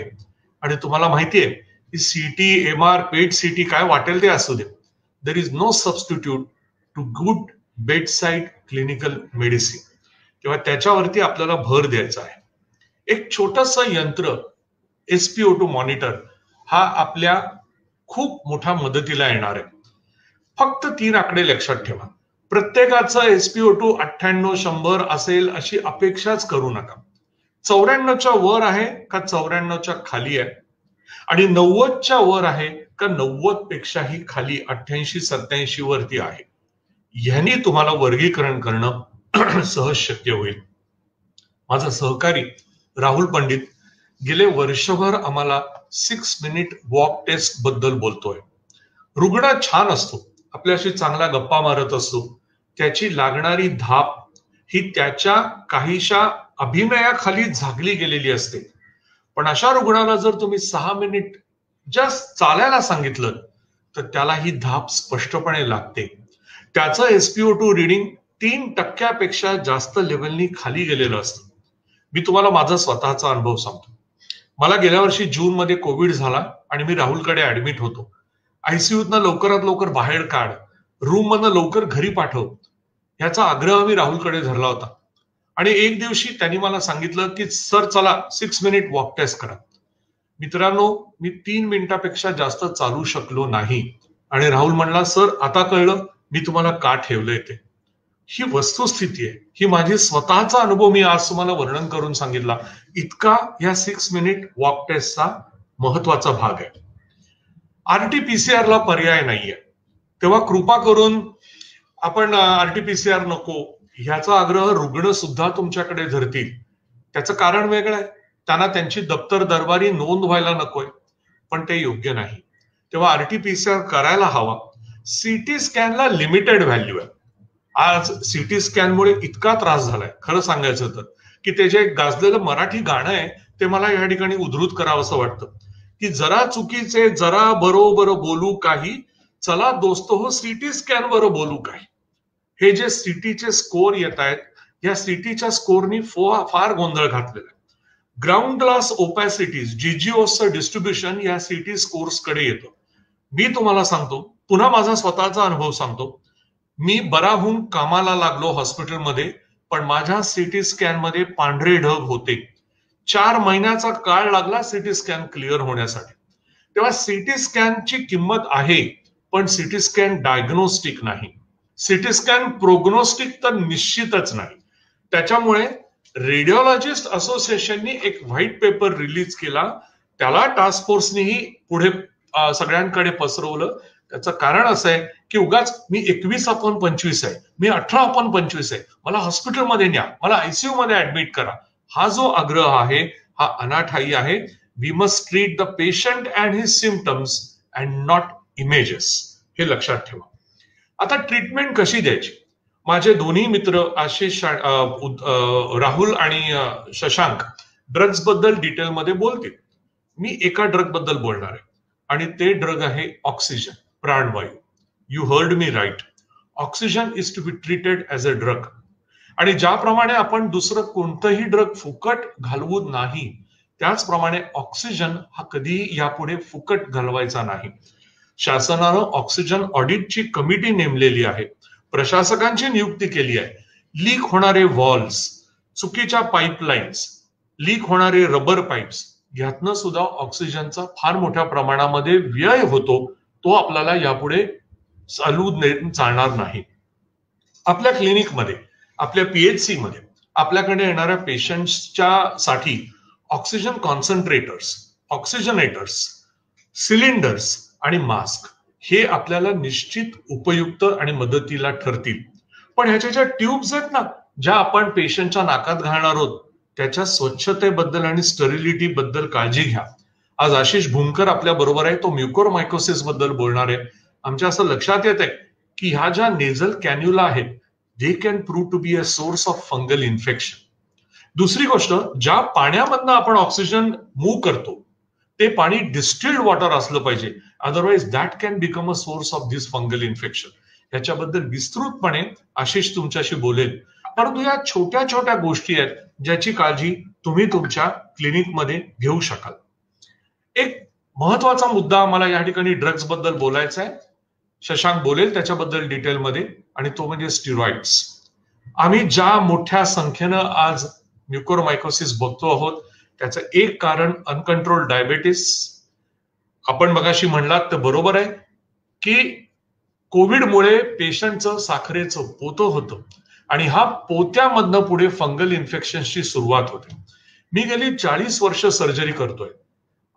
आणि तुम्हाला माहितीये की CT, MR, पेट CT काय वाटेल ते असू दे, there is no substitute to good bedside clinical medicine. तेव्हा त्याच्यावरती आपल्याला भर द्यायचा आहे. एक छोटंसं यंत्र SpO2 मॉनिटर हा आपल्या खूप मोठ्या मदतीला येणार आहे. फक्त 3 आकडे लक्षात ठेवा. प्रत्येकाचं SpO2 98, 100 असेल अशी अपेक्षाच करू नका. 94च्या वर आहे का 94च्या खाली आहे, आणि 90च्या वर आहे का 90 पेक्षाही खाली 88, 87 वरती आहे. ह्यांनी तुम्हाला वर्गीकरण करणं सहज शक्य होईल. माझा सहकारी राहुल पंडित गेले वर्षभर आम्हाला 6 मिनिट वॉक टेस्ट बद्दल बोलतोय. रुग्ण छान असतो, आपल्याशी चांगला गप्पा मारत असतो, त्याची लागणारी धाप ही त्याच्या काहीशा अभिनयाखाली झाकली गेलेली असते. पण अशा रुग्णाला जर तुम्ही 6 मिनिट जस्ट चालायला सांगितलं तर त्याला ही धाप स्पष्टपणे लागते. त्याचं SpO2 रिडिंग 3% जास्त लेवलनी खाली गेलेलं असतं. मी तुम्हाला माझा स्वतःचा अनुभव सांगतो. मला गेल्या वर्षी जून मध्ये कोविड झाला आणि मी राहुलकडे ऍडमिट होतो. ICUतनं लवकरात लवकर बाहेर काढ, रूम मधनं लवकर घरी पाठव, ह्याचा आग्रह मी राहुलकडे धरला होता. आणि एक दिवशी त्यांनी मला सांगितलं की सर चला 6 मिनिट वॉक टेस्ट करा. मित्रांनो, मी 3 मिनिटापेक्षा जास्त चालू शकलो नाही आणि राहुल म्हणला, सर आता कळलं मी तुम्हाला का ठेवलंय ते. ही वस्तुस्थिती आहे, ही माझी स्वतःचा अनुभव मी आज तुम्हाला वर्णन करून सांगितला. इतका या 6 मिनिट वॉक टेस्टचा महत्वाचा भाग आहे. RT-PCR ला पर्याय नाहीये, तेव्हा कृपा करून आपण RT-PCR नको ह्याचा आग्रह रुग्ण सुद्धा तुमच्याकडे धरतील. त्याचं कारण वेगळं आहे, त्यांना त्यांची दप्तर दरबारी नोंद व्हायला नकोय, पण ते योग्य नाही. तेव्हा RT-PCR करायला हवा. CT स्कॅनला लिमिटेड व्हॅल्यू आहे. आज CT स्कॅनमुळे इतका त्रास झालाय, खरं सांगायचं तर, की ते जे गाजलेलं मराठी गाणं आहे ते मला या ठिकाणी उद्धृत करावं असं वाटतं की जरा चुकीचे जरा बरोबर बोलू काही, चला दोस्त हो CT स्कॅन वर बोलू काही. हे जे CTचे स्कोर येत आहेत, या CTच्या स्कोरनी फार गोंधळ घातलेला आहे. ग्राउंड ग्लास ओपॅसिटीज, GGOचं डिस्ट्रीब्युशन या CT स्कोर्स कडे येतं. मी तुम्हाला सांगतो, पुन्हा माझा स्वतःचा अनुभव सांगतो. मी बरा होऊन कामाला लागलो हॉस्पिटलमध्ये, पण माझ्या CT स्कॅन मध्ये पांढरे ढग होते. 4 महिन्याचा काळ लागला CT स्कॅन क्लिअर होण्यासाठी. तेव्हा CT स्कॅनची किंमत आहे, पण CT स्कॅन डायग्नोस्टिक नाही. सिटी स्कॅन प्रोग्नोस्टिक तर निश्चितच नाही. त्याच्यामुळे रेडिओलॉजिस्ट असोसिएशननी एक व्हाईट पेपर रिलीज केला, त्याला टास्क फोर्सनेही पुढे सगळ्यांकडे पसरवलं. त्याचं कारण असं आहे की उगाच मी 21/25 आहे, मी 18/25 आहे, मला हॉस्पिटलमध्ये न्या, मला आयसीयू मध्ये ऍडमिट करा, हा जो आग्रह आहे हा अनाठायी आहे. We must treat the patient and his symptoms and not images, हे लक्षात ठेवा. आता ट्रीटमेंट कशी द्यायची? माझे दोन्ही मित्र आशिष राहुल आणि शशांक ड्रग्ज बद्दल डिटेलमध्ये बोलतील. मी एका ड्रग बद्दल बोलणार आहे आणि ते ड्रग आहे ऑक्सिजन, प्राणवायू. You heard me right. Oxygen is to be treated as a drug. आणि ज्याप्रमाणे आपण दुसरं कोणतंही ड्रग फुकट घालवू नाही, त्याचप्रमाणे ऑक्सिजन हा कधीही यापुढे फुकट घालवायचा नाही. शासनानं ऑक्सिजन ऑडिटची कमिटी नेमलेली आहे, प्रशासकांची नियुक्ती केली आहे. लीक होणारे व्हॉल्व्स, चुकीच्या पाईपलाईन्स, लीक होणारे रबर पाईप्स, यातनं सुद्धा ऑक्सिजनचा फार मोठ्या प्रमाणामध्ये व्यय होतो. तो आपल्याला यापुढे चालणार नाही. आपल्या क्लिनिकमध्ये, आपल्या पीएचसी मध्ये आपल्याकडे येणाऱ्या पेशंट्सच्या साठी ऑक्सिजन कॉन्सन्ट्रेटर्स, ऑक्सिजनेटर्स, सिलेंडर्स आणि मास्क हे आपल्याला निश्चित उपयुक्त आणि मदतीला ठरतील. पण ह्याच्या ज्या ट्यूब्स आहेत ना, ज्या आपण पेशंटच्या नाकात घालणार आहोत, त्याच्या स्वच्छतेबद्दल आणि स्टरिलिटी बद्दल काळजी घ्या. आज आशिष भूमकर आपल्या बरोबर आहे, तो म्युकोरमायकोसिस बद्दल बोलणार आहे. आमच्या असं लक्षात येत आहे की ह्या ज्या नेझल कॅन्युला आहेत, they can prove to be a source of fungal infection. दुसरी गोष्ट, ज्या पाण्यामधनं आपण ऑक्सिजन मूव्ह करतो ते पाणी डिस्टिल्ड वॉटर असलं पाहिजे, otherwise that can become a source of this fungal infection. याच्याबद्दल विस्तृतपणे आशिष तुमच्याशी बोलेल. परंतु या छोट्या छोट्या गोष्टी आहेत ज्याची काळजी तुम्ही तुमच्या क्लिनिकमध्ये घेऊ शकाल. एक महत्वाचा मुद्दा मला या ठिकाणी ड्रग्ज बद्दल बोलायचा आहे. शशांक बोलेल त्याच्याबद्दल डिटेलमध्ये, आणि तो म्हणजे स्टिरॉइड्स. आम्ही ज्या मोठ्या संख्येनं आज म्युकोरमायकोसिस बघतो आहोत, त्याचं एक कारण अनकंट्रोल डायबेटिस. आपण मगाशी म्हणलात तर बरोबर आहे की कोविडमुळे पेशंटचं साखरेचं पोतं होतं आणि हा पोत्यामधनं पुढे फंगल इन्फेक्शनची सुरुवात होते. मी गेली 40 वर्ष सर्जरी करतोय.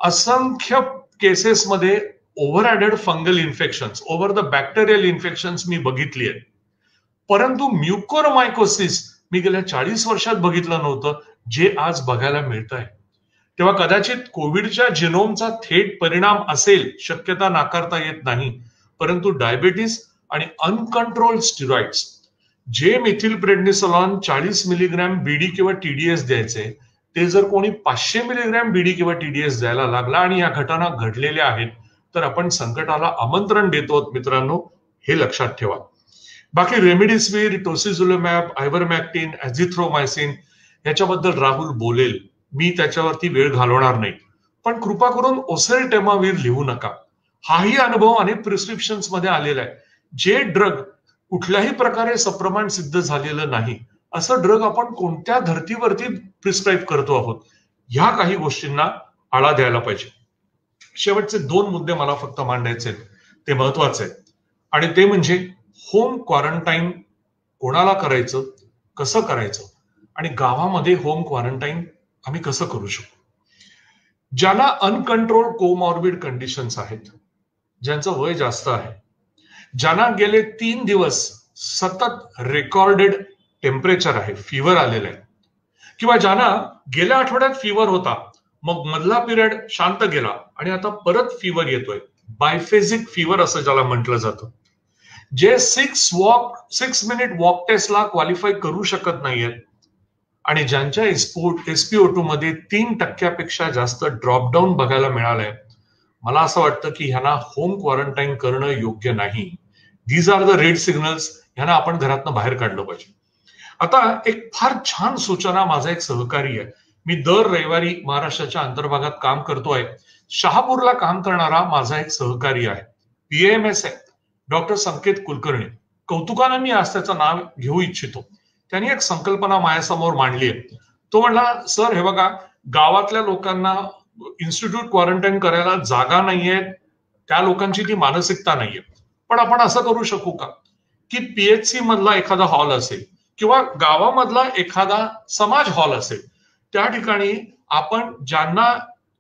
असंख्य केसेसमध्ये over added fungal infections, over the bacterial infections मी बघितली आहेत. परंतु म्युकोरमायकोसिस मी गेल्या 40 वर्षात बघितलं नव्हतं, जे आज बघायला मिळत आहे. तेव्हा कदाचित कोविडच्या जिनोमचा थेट परिणाम असेल, शक्यता नाकारता येत नाही. परंतु डायबिटीस आणि अनकंट्रोल्ड स्टिरॉइड्स, जे मिथिल प्रेडनिसोलॉन 40 मिलीग्रॅम बीडी किंवा टीडीएस द्यायचे, ते जर कोणी 500 मिलीग्रॅम बीडी किंवा टीडीएस द्यायला लागला आणि या घटना घडलेल्या आहेत, तर आपण संकटाला आमंत्रण देतो मित्रांनो, हे लक्षात ठेवा. बाकी रेमडेसिवीर, टोसिझुलिमॅब, आयव्हरमॅक्टिन, ॲझिथ्रोमायसिन याच्याबद्दल राहुल बोलेल, मी त्याच्यावरती वेळ घालवणार नाही. पण कृपा करून ओसेल्टेमाविर लिहू नका. हाही अनुभव अनेक प्रिस्क्रिप्शन्स मध्ये आलेला आहे. जे ड्रग कुठल्याही प्रकारे सप्रमाण सिद्ध झालेलं नाही, असं ड्रग आपण कोणत्या धर्तीवरती प्रिस्क्राईब करतो आहोत, ह्या काही गोष्टींना आळा द्यायला पाहिजे. शेवटचे 2 मुद्दे मला फक्त मांडायचे आहेत, ते महत्वाचे आहेत, आणि ते म्हणजे होम क्वारंटाईन कोणाला करायचं, कसं करायचं, आणि गावामध्ये होम क्वारंटाईन आम्ही कसं करू शकतो. ज्याला अनकंट्रोल्ड कोमॉर्बिड कंडिशन्स आहेत, ज्यांचं वय जास्त आहे, ज्यांना गेले 3 दिवस सतत रेकॉर्डेड टेम्परेचर आहे, फिवर आलेलं आहे, किंवा ज्यांना गेल्या आठवड्यात फिवर होता, मग मधला पिरियड शांत गेला आणि आता परत फिवर येतोय, बायफेजिक फिवर असं ज्याला म्हटलं जातं, जे 6 मिनिट वॉक टेस्टला क्वालिफाय करू शकत नाहीयेत, आणि ज्यांच्या SpO2 मध्ये 3% जास्त ड्रॉपडाऊन बघायला मिळालंय, मला असं वाटतं की ह्यांना होम क्वारंटाईन करणं योग्य नाही. These are the red signals. ह्यांना आपण घरातनं बाहेर काढलं पाहिजे. आता एक फार छान सूचना माझा एक सहकारी आहे, मी दर रविवारी महाराष्ट्राच्या अंतर्भागात काम करतोय, शहापूरला काम करणारा माझा एक सहकारी आहे, PAMS आहे, डॉक्टर संकेत कुलकर्णी. कौतुकानं मी आज त्याचं नाव घेऊ इच्छितो. त्यांनी एक संकल्पना माझ्यासमोर मांडली आहे. तो म्हणला, सर हे बघा, गावातल्या लोकांना इन्स्टिट्यूट क्वारंटाईन करायला जागा नाहीये, त्या लोकांची ती मानसिकता नाहीये, पण आपण असं करू शकू का की पीएचसी मधला एखादा हॉल असेल किंवा गावामधला एखादा समाज हॉल असेल, त्या ठिकाणी आपण ज्यांना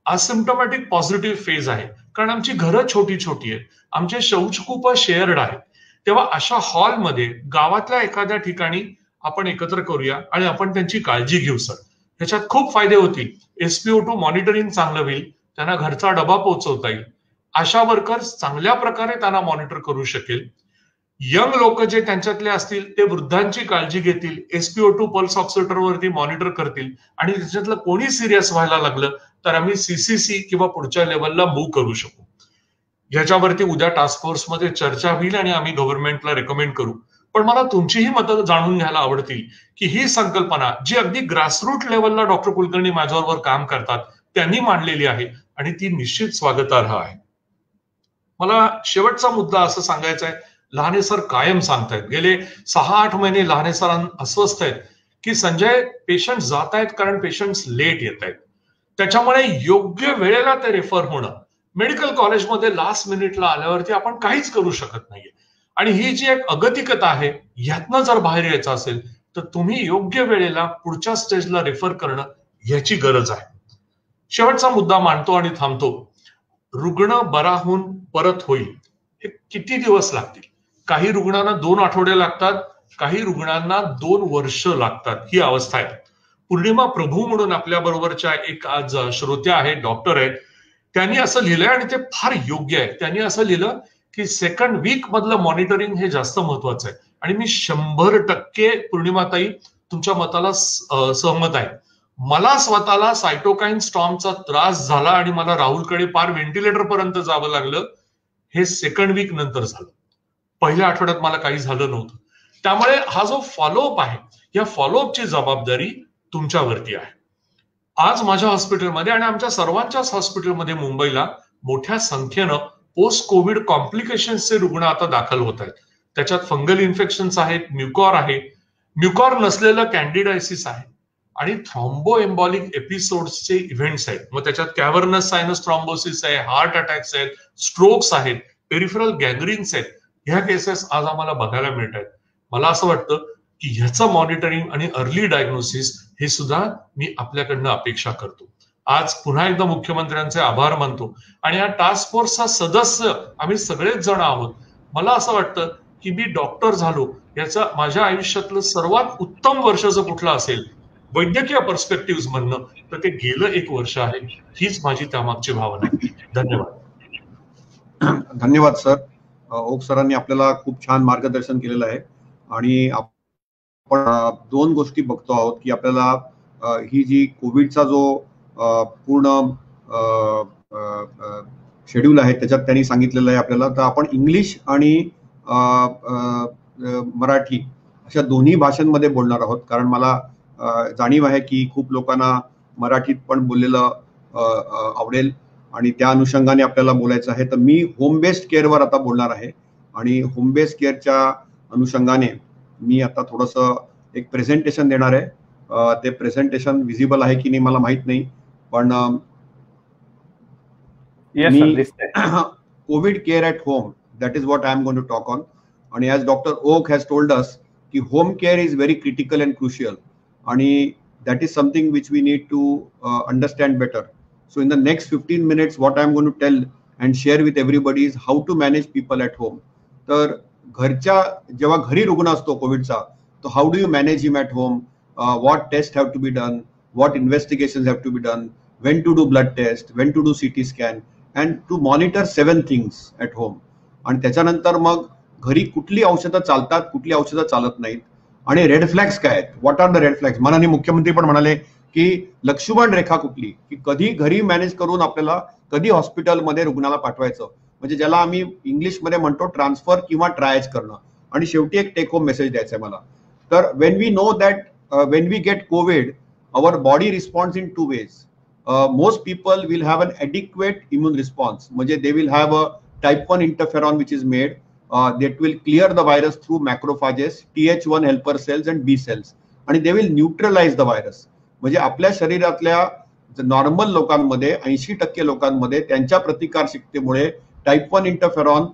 असिम्प्टोमॅटिक पॉझिटिव्ह फेज आहे, कारण आमची घरं छोटी छोटी आहेत, आमचे शौचकूप शेअर्ड आहेत, तेव्हा अशा हॉलमध्ये गावातल्या एखाद्या ठिकाणी आपण एकत्र करूया आणि आपण त्यांची काळजी घेऊ सर. ह्याच्यात खूप फायदे होतील. SpO2 मॉनिटरिंग चांगलं होईल, त्यांना घरचा डबा पोहोचवता येईल, आशा वर्कर्स चांगल्या प्रकारे त्यांना मॉनिटर करू शकेल, यंग लोक जे त्यांच्यातले असतील ते वृद्धांची काळजी घेतील, SpO2 पल्स ऑक्सिमीटरवरती मॉनिटर करतील आणि त्याच्यातलं कोणी सिरियस व्हायला लागलं तर आम्ही CCC किंवा पुढच्या लेवलला मूव्ह करू शकू. ह्याच्यावरती उद्या टास्क फोर्समध्ये चर्चा होईल आणि आम्ही गव्हर्नमेंटला रेकमेंड करू. पण मला तुमचीही मतं जाणून घ्यायला आवडतील की ही संकल्पना जी अगदी ग्रासरूट लेवलला डॉक्टर कुलकर्णी माझ्याबरोबर काम करतात त्यांनी मांडलेली आहे आणि ती निश्चित स्वागतार्ह आहे. मला शेवटचा मुद्दा असं सांगायचा आहे, लहाने सर कायम सांगतायत, गेले 6-8 महिने लहाने सर अस्वस्थ आहेत की संजय पेशंट जात आहेत कारण पेशंट लेट येत आहेत, त्याच्यामुळे योग्य वेळेला ते रेफर होणं, मेडिकल कॉलेजमध्ये लास्ट मिनिटला आल्यावरती आपण काहीच करू शकत नाहीये. आणि ही जी एक अगतिकता आहे ह्यातनं जर बाहेर यायचं असेल तर तुम्ही योग्य वेळेला पुढच्या स्टेजला रेफर करणं ह्याची गरज आहे. शेवटचा मुद्दा मांडतो आणि थांबतो. रुग्ण बरा होऊन परत होईल हे किती दिवस लागतील? काही रुग्णांना 2 आठवडे लागतात, काही रुग्णांना 2 वर्ष लागतात, ही अवस्था आहे. पूर्णिमा प्रभू म्हणून आपल्या बरोबरच्या एक आज श्रोत्या आहेत, डॉक्टर आहेत, त्यांनी असं लिहिलंय आणि ते फार योग्य आहे. त्यांनी असं लिहिलं की सेकंड वीक मधलं मॉनिटरिंग हे जास्त महत्वाचं आहे आणि मी 100% पूर्णिमाताई तुमच्या मताला सहमत आहे. मला स्वतःला सायटोकाईन स्टॉर्मचा त्रास झाला आणि मला राहुलकडे पार व्हेंटिलेटर पर्यंत जावं लागलं, हे सेकंड वीक नंतर झालं. पहिल्या आठवड्यात मला काही झालं नव्हतं. त्यामुळे हा जो फॉलोअप आहे, या फॉलोअपची जबाबदारी तुमच्यावरती आहे. आज माझ्या हॉस्पिटलमध्ये आणि आमच्या सर्वांच्याच हॉस्पिटलमध्ये मुंबईला मोठ्या संख्येनं पोस्ट कोविड कॉम्प्लिकेशन्सचे रुग्ण आता दाखल होत आहेत. त्याच्यात फंगल इन्फेक्शन्स आहेत, म्युकॉर आहे, म्युकॉर नसलेलं कॅन्डिडायसिस आहे आणि थ्रॉम्बो एम्बॉलिक एपिसोड्सचे इव्हेंट्स आहेत. मग त्याच्यात कॅव्हर्नस सायनस थ्रॉम्बोसिस आहे, हार्ट अटॅक्स आहेत, स्ट्रोक्स आहेत, पेरिफरल गँग्रीन्स आहेत. ह्या केसेस आज आम्हाला बघायला मिळत आहेत. मला असं वाटतं की ह्याचं मॉनिटरिंग आणि अर्ली डायग्नोसिस हे सुद्धा मी आपल्याकडनं अपेक्षा करतो. आज पुन्हा एकदा मुख्यमंत्र्यांचे आभार मानतो आणि या टास्क फोर्सचा सदस्य आम्ही सगळेच जण आहोत. मला असं वाटतं की मी डॉक्टर झालो याचं माझ्या आयुष्यातलं सर्वात उत्तम वर्ष जर कुठलं असेल वैद्यकीय पर्स्पेक्टिव्ह मधनं तर ते गेलं 1 वर्ष आहे. हीच माझी त्यामागची भावना आहे. धन्यवाद. धन्यवाद सर. ओक सरांनी आपल्याला खूप छान मार्गदर्शन केलेलं आहे आणि आपण 2 गोष्टी बघतो आहोत की आपल्याला ही जी कोविडचा जो पूर्ण शेड्यूल आहे त्याच्यात त्यांनी सांगितलेलं आहे आपल्याला. तर आपण इंग्लिश आणि मराठी अशा दोन्ही भाषांमध्ये बोलणार आहोत, कारण मला जाणीव आहे की खूप लोकांना मराठीत पण बोललेलं आवडेल आणि त्या अनुषंगाने आपल्याला बोलायचं आहे. तर मी होम बेस्ड केअरवर आता बोलणार आहे आणि होम बेस्ड केअरच्या अनुषंगाने मी आता थोडंसं एक प्रेझेंटेशन देणार आहे. ते प्रेझेंटेशन विजिबल आहे की नाही मला माहित नाही, पण COVID care at home, that is what I am going to talk on. आणि as doctor Oak has told us की home care is very critical and crucial आणि that is something which we need to understand better. So in the next 15 minutes what I am going to tell and share with everybody is how to manage people at home. तर घरच्या जेव्हा घरी रुग्ण असतो कोविडचा, तो how do you manage him at home, what tests have to be done, what investigations have to be done, when to do blood test, when to do CT scan and to monitor 7 things at home. आणि त्याच्यानंतर मग घरी कुठली औषधं चालतात, कुठली औषधं चालत नाहीत आणि रेड फ्लॅग्स काय आहेत, what are the red flags. माननीय मुख्यमंत्री पण म्हणाले की लक्ष्मण रेखा कुठली, की कधी घरी मॅनेज करून आपल्याला कधी हॉस्पिटलमध्ये रुग्णाला पाठवायचं, म्हणजे ज्याला आम्ही इंग्लिशमध्ये म्हणतो ट्रान्सफर किंवा ट्रायज करणं. आणि शेवटी एक टेक होम मेसेज द्यायचा आहे मला. तर when we know that when we get COVID our body response in 2 ways. Most people will have an adequate immune response, म्हणजे they will have a type 1 interferon which is made. That will clear the virus through macrophages, TH1 helper cells and B cells, and they will neutralize the virus. म्हणजे आपल्या शरीरातल्या normal लोकांमध्ये 80% लोकांमध्ये त्यांच्या प्रतिकारशक्तीमुळे type 1 interferon,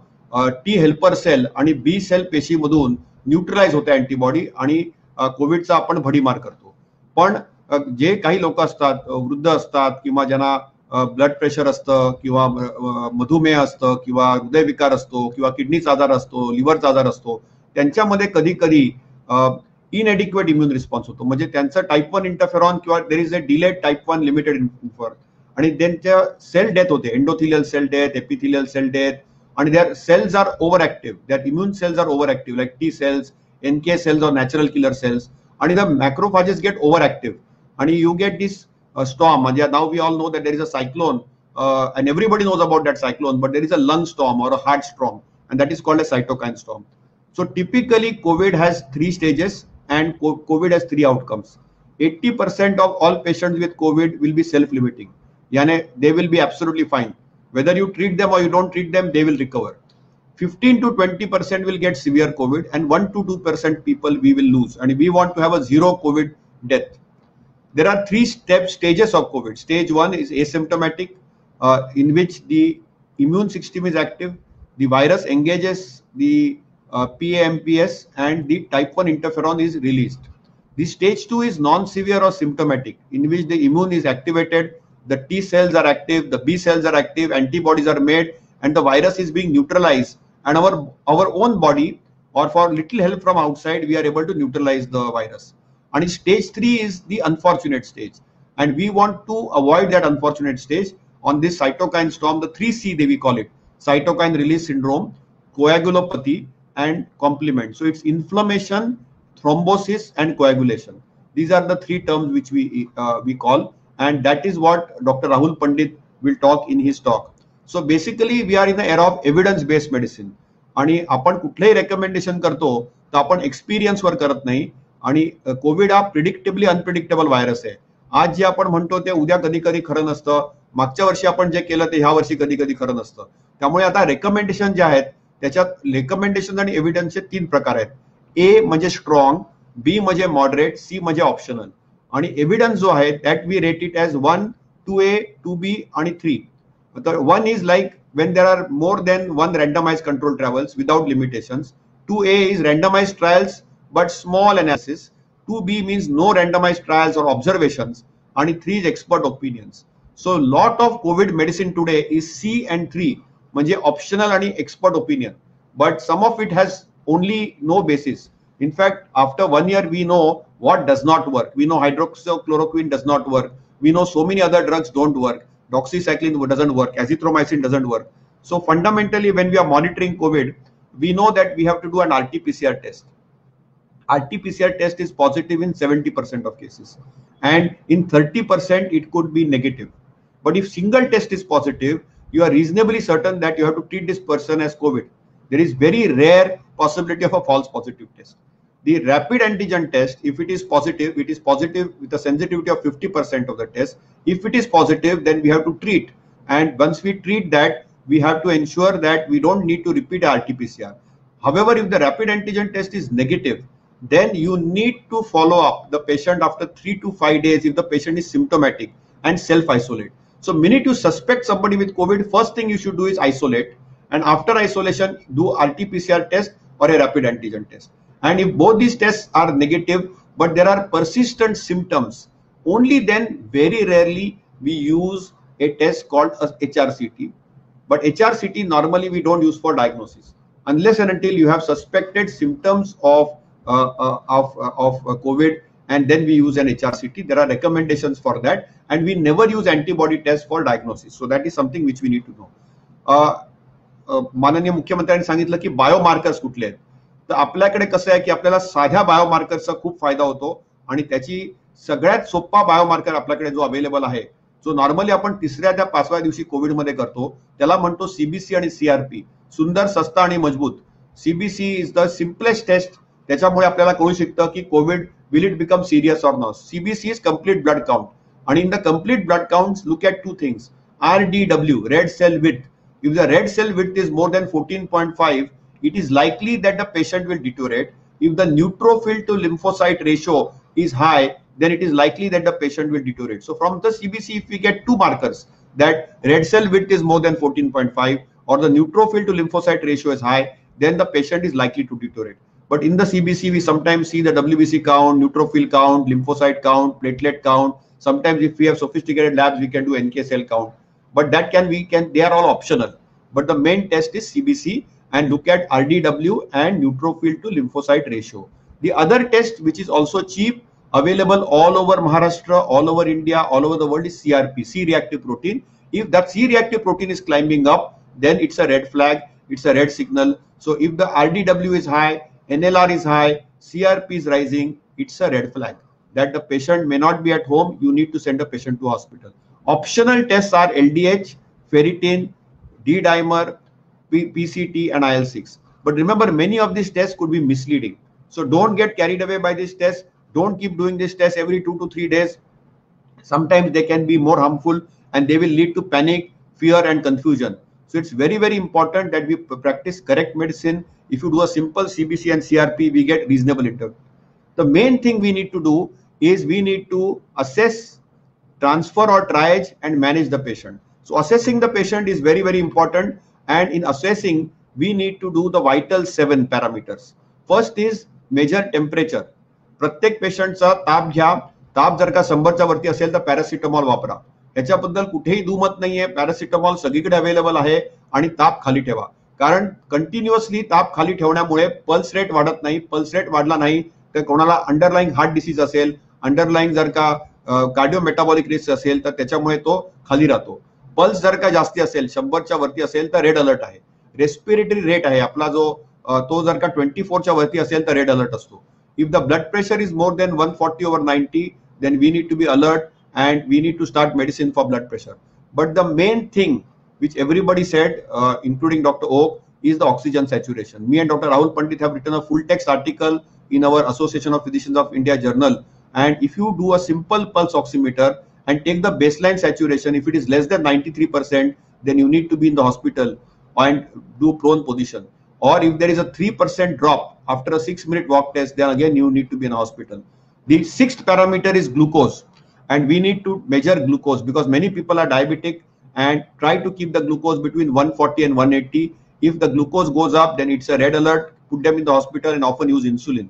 T helper cell आणि B cell पेशीमधून neutralise होते अँटीबॉडी आणि कोविडचा आपण भडीमार करतो. पण जे काही लोक असतात, वृद्ध असतात किंवा ज्यांना ब्लड प्रेशर असतं किंवा मधुमेह असतं किंवा हृदयविकार असतो किंवा किडनीचा आजार असतो, लिव्हरचा आजार असतो, त्यांच्यामध्ये कधी कधी इनएडिक्वेट इम्युन रिस्पॉन्स होतो. म्हणजे त्यांचं टाईप 1 इंटरफेरॉन किंवा there is a delayed type 1 limited interferon आणि त्यांच्या सेल डेथ होते, endothelial cell death, epithelial cell death, and their cells are overactive, their immune cells are overactive like T cells, NK cells or natural killer cells, and the macrophages get overactive and you get this storm. And now we all know that there is a cyclone and everybody knows about that cyclone, but there is a lung storm or a heart storm, and that is called a cytokine storm. So typically COVID has 3 stages and COVID has 3 outcomes. 80% of all patients with COVID will be self-limiting, yani they will be absolutely fine. Whether you treat them or you don't treat them, they will recover. 15 to 20% will get severe COVID, and 1 to 2% people we will lose. And we want to have a zero COVID death. There are 3 stages of COVID. Stage 1 is asymptomatic, in which the immune system is active, the virus engages the PAMPS, and the type 1 interferon is released. The stage 2 is non-severe or symptomatic, in which the immune is activated, the T cells are active, the B cells are active, antibodies are made, and the virus is being neutralized. And our own body, or for little help from outside, we are able to neutralize the virus. And stage 3 is the unfortunate stage. And we want to avoid that unfortunate stage on this cytokine storm, the 3C we call it, cytokine release syndrome, coagulopathy, and complement. So it's inflammation, thrombosis, and coagulation. These are the 3 terms which we call. And that is what Dr. Rahul Pandit will talk in his talk. So basically we are in the era of evidence based medicine. आणि आपण कुठलेही recommendation करतो तर आपण experience वर करत नाही. आणि कोविड हा प्रिडिक्टेबली अनप्रिडिक्टेबल व्हायरस आहे. आज जे आपण म्हणतो ते उद्या कधी कधी खरं नसतं. मागच्या वर्षी आपण जे केलं ते ह्या वर्षी कधी कधी खरं नसतं. त्यामुळे आता रेकमेंडेशन जे आहेत त्याच्यात रेकमेंडेशन आणि एव्हिडन्सचे 3 प्रकार आहेत. ए म्हणजे स्ट्रॉंग, बी म्हणजे मॉडरेट, सी म्हणजे ऑप्शनल. आणि एव्हिडन्स जो आहे that we rate it as 1, 2A, 2B आणि 3. तर 1 is like when there are more than 1 randomized control trials without limitations. 2A is randomized trials but small analysis. 2B means no randomized trials or observations. And 3 is expert opinions. So lot of COVID medicine today is C and 3 म्हणजे optional आणि expert opinion. But some of it has only no basis. In fact, after 1 year we know what does not work. We know hydroxychloroquine does not work. We know so many other drugs don't work. Doxycycline doesn't work. Azithromycin doesn't work. So fundamentally, when we are monitoring COVID, we know that we have to do an RT-PCR test. RT-PCR test is positive in 70% of cases. And in 30%, it could be negative. But if single test is positive, you are reasonably certain that you have to treat this person as COVID. There is very rare possibility of a false positive test. The rapid antigen test, if it is positive with a sensitivity of 50% of the test. If it is positive, then we have to treat. And once we treat that, we have to ensure that we don't need to repeat RT-PCR. However, if the rapid antigen test is negative, then you need to follow up the patient after 3 to 5 days if the patient is symptomatic and self-isolate. So minute you suspect somebody with COVID, first thing you should do is isolate. And after isolation, do RT-PCR test or a rapid antigen test. And if both these tests are negative, but there are persistent symptoms, only then very rarely we use a test called a HRCT. But HRCT normally we don't use for diagnosis unless and until you have suspected symptoms of COVID, and then we use an HRCT. There are recommendations for that, and we never use antibody test for diagnosis. So that is something which we need to know. माननीय मुख्यमंत्र्यांनी सांगितलं की biomarkers कुठले आहेत. तर आपल्याकडे कसं आहे की आपल्याला साध्या बायोमार्करचा खूप फायदा होतो आणि त्याची सगळ्यात सोपा बायोमार्कर आपल्याकडे जो अवेलेबल आहे, जो नॉर्मली आपण 3ऱ्या त्या 5व्या दिवशी कोविड मध्ये करतो, त्याला म्हणतो CBC आणि CRP. सुंदर, सस्ता आणि मजबूत. CBC is the simplest test. त्याच्यामुळे आपल्याला कळू शकतं की COVID will it become serious or not. CBC is complete blood count. आणि in the complete blood count look at 2 things. RDW, red cell width. If the red cell width is more than 14.5, it is likely that the patient will deteriorate. If the neutrophil to lymphocyte ratio is high, then it is likely that the patient will deteriorate. So from the CBC, if we get 2 markers, that red cell width is more than 14.5 or the neutrophil to lymphocyte ratio is high, then the patient is likely to deteriorate. But in the CBC, we sometimes see the WBC count, neutrophil count, lymphocyte count, platelet count. Sometimes if we have sophisticated labs, we can do NK cell count. But that they are all optional. But the main test is CBC and look at RDW and neutrophil to lymphocyte ratio. The other test, which is also cheap, available all over Maharashtra, all over India, all over the world, is CRP, C-reactive protein. If that C-reactive protein is climbing up, then it's a red flag, it's a red signal. So if the RDW is high, NLR is high, CRP is rising, it's a red flag that the patient may not be at home. You need to send a patient to hospital. Optional tests are LDH, ferritin, D-dimer, PCT and IL-6. But remember, many of these tests could be misleading. So don't get carried away by this test. Don't keep doing this test every 2 to 3 days. Sometimes they can be more harmful and they will lead to panic, fear and confusion. So it's very, very important that we practice correct medicine. If you do a simple CBC and CRP, we get reasonable interval. The main thing we need to do is we need to assess, transfer or triage and manage the patient. So assessing the patient is very, very important. And in assessing, we need to do the vital 7 parameters. First is measure temperature. प्रत्येक पेशंटचा ताप घ्या. ताप जर का 100च्या वरती असेल तर पॅरासिटामॉल वापरा. याच्याबद्दल कुठेही दुमत नाहीये. पॅरासिटामॉल सगळीकडे अवेलेबल आहे आणि ताप खाली ठेवा. कारण कंटिन्युअसली ताप खाली ठेवण्यामुळे पल्स रेट वाढत नाही. पल्स रेट वाढला नाही तर कोणाला अंडरलाईंग हार्ट डिसीज असेल, अंडरलाईंग जर का कार्डिओ मेटाबॉलिक रिस्क असेल तर त्याच्यामुळे तो खाली राहतो. पल्स जर का जास्ती असेल, 100च्या वरती असेल तर रेड अलर्ट आहे. रेस्पिरेटरी रेट आहे आपला जो तो जर का 24च्या वरती असेल तर रेड अलर्ट असतो. If the blood pressure is more than 140/90, then we need to be alert and we need to start medicine for blood pressure. But the main thing which everybody said, including Dr. Oak, is the oxygen saturation. Me and Dr. Rahul Pandit have written a full text article in our Association of Physicians of India journal. And if you do a simple pulse oximeter and take the baseline saturation, if it is less than 93%, then you need to be in the hospital and do prone position. Or if there is a 3% drop after a 6-minute walk test, then again you need to be in a hospital. The 6th parameter is glucose, and we need to measure glucose because many people are diabetic and try to keep the glucose between 140 and 180. If the glucose goes up, then it's a red alert. Put them in the hospital and often use insulin.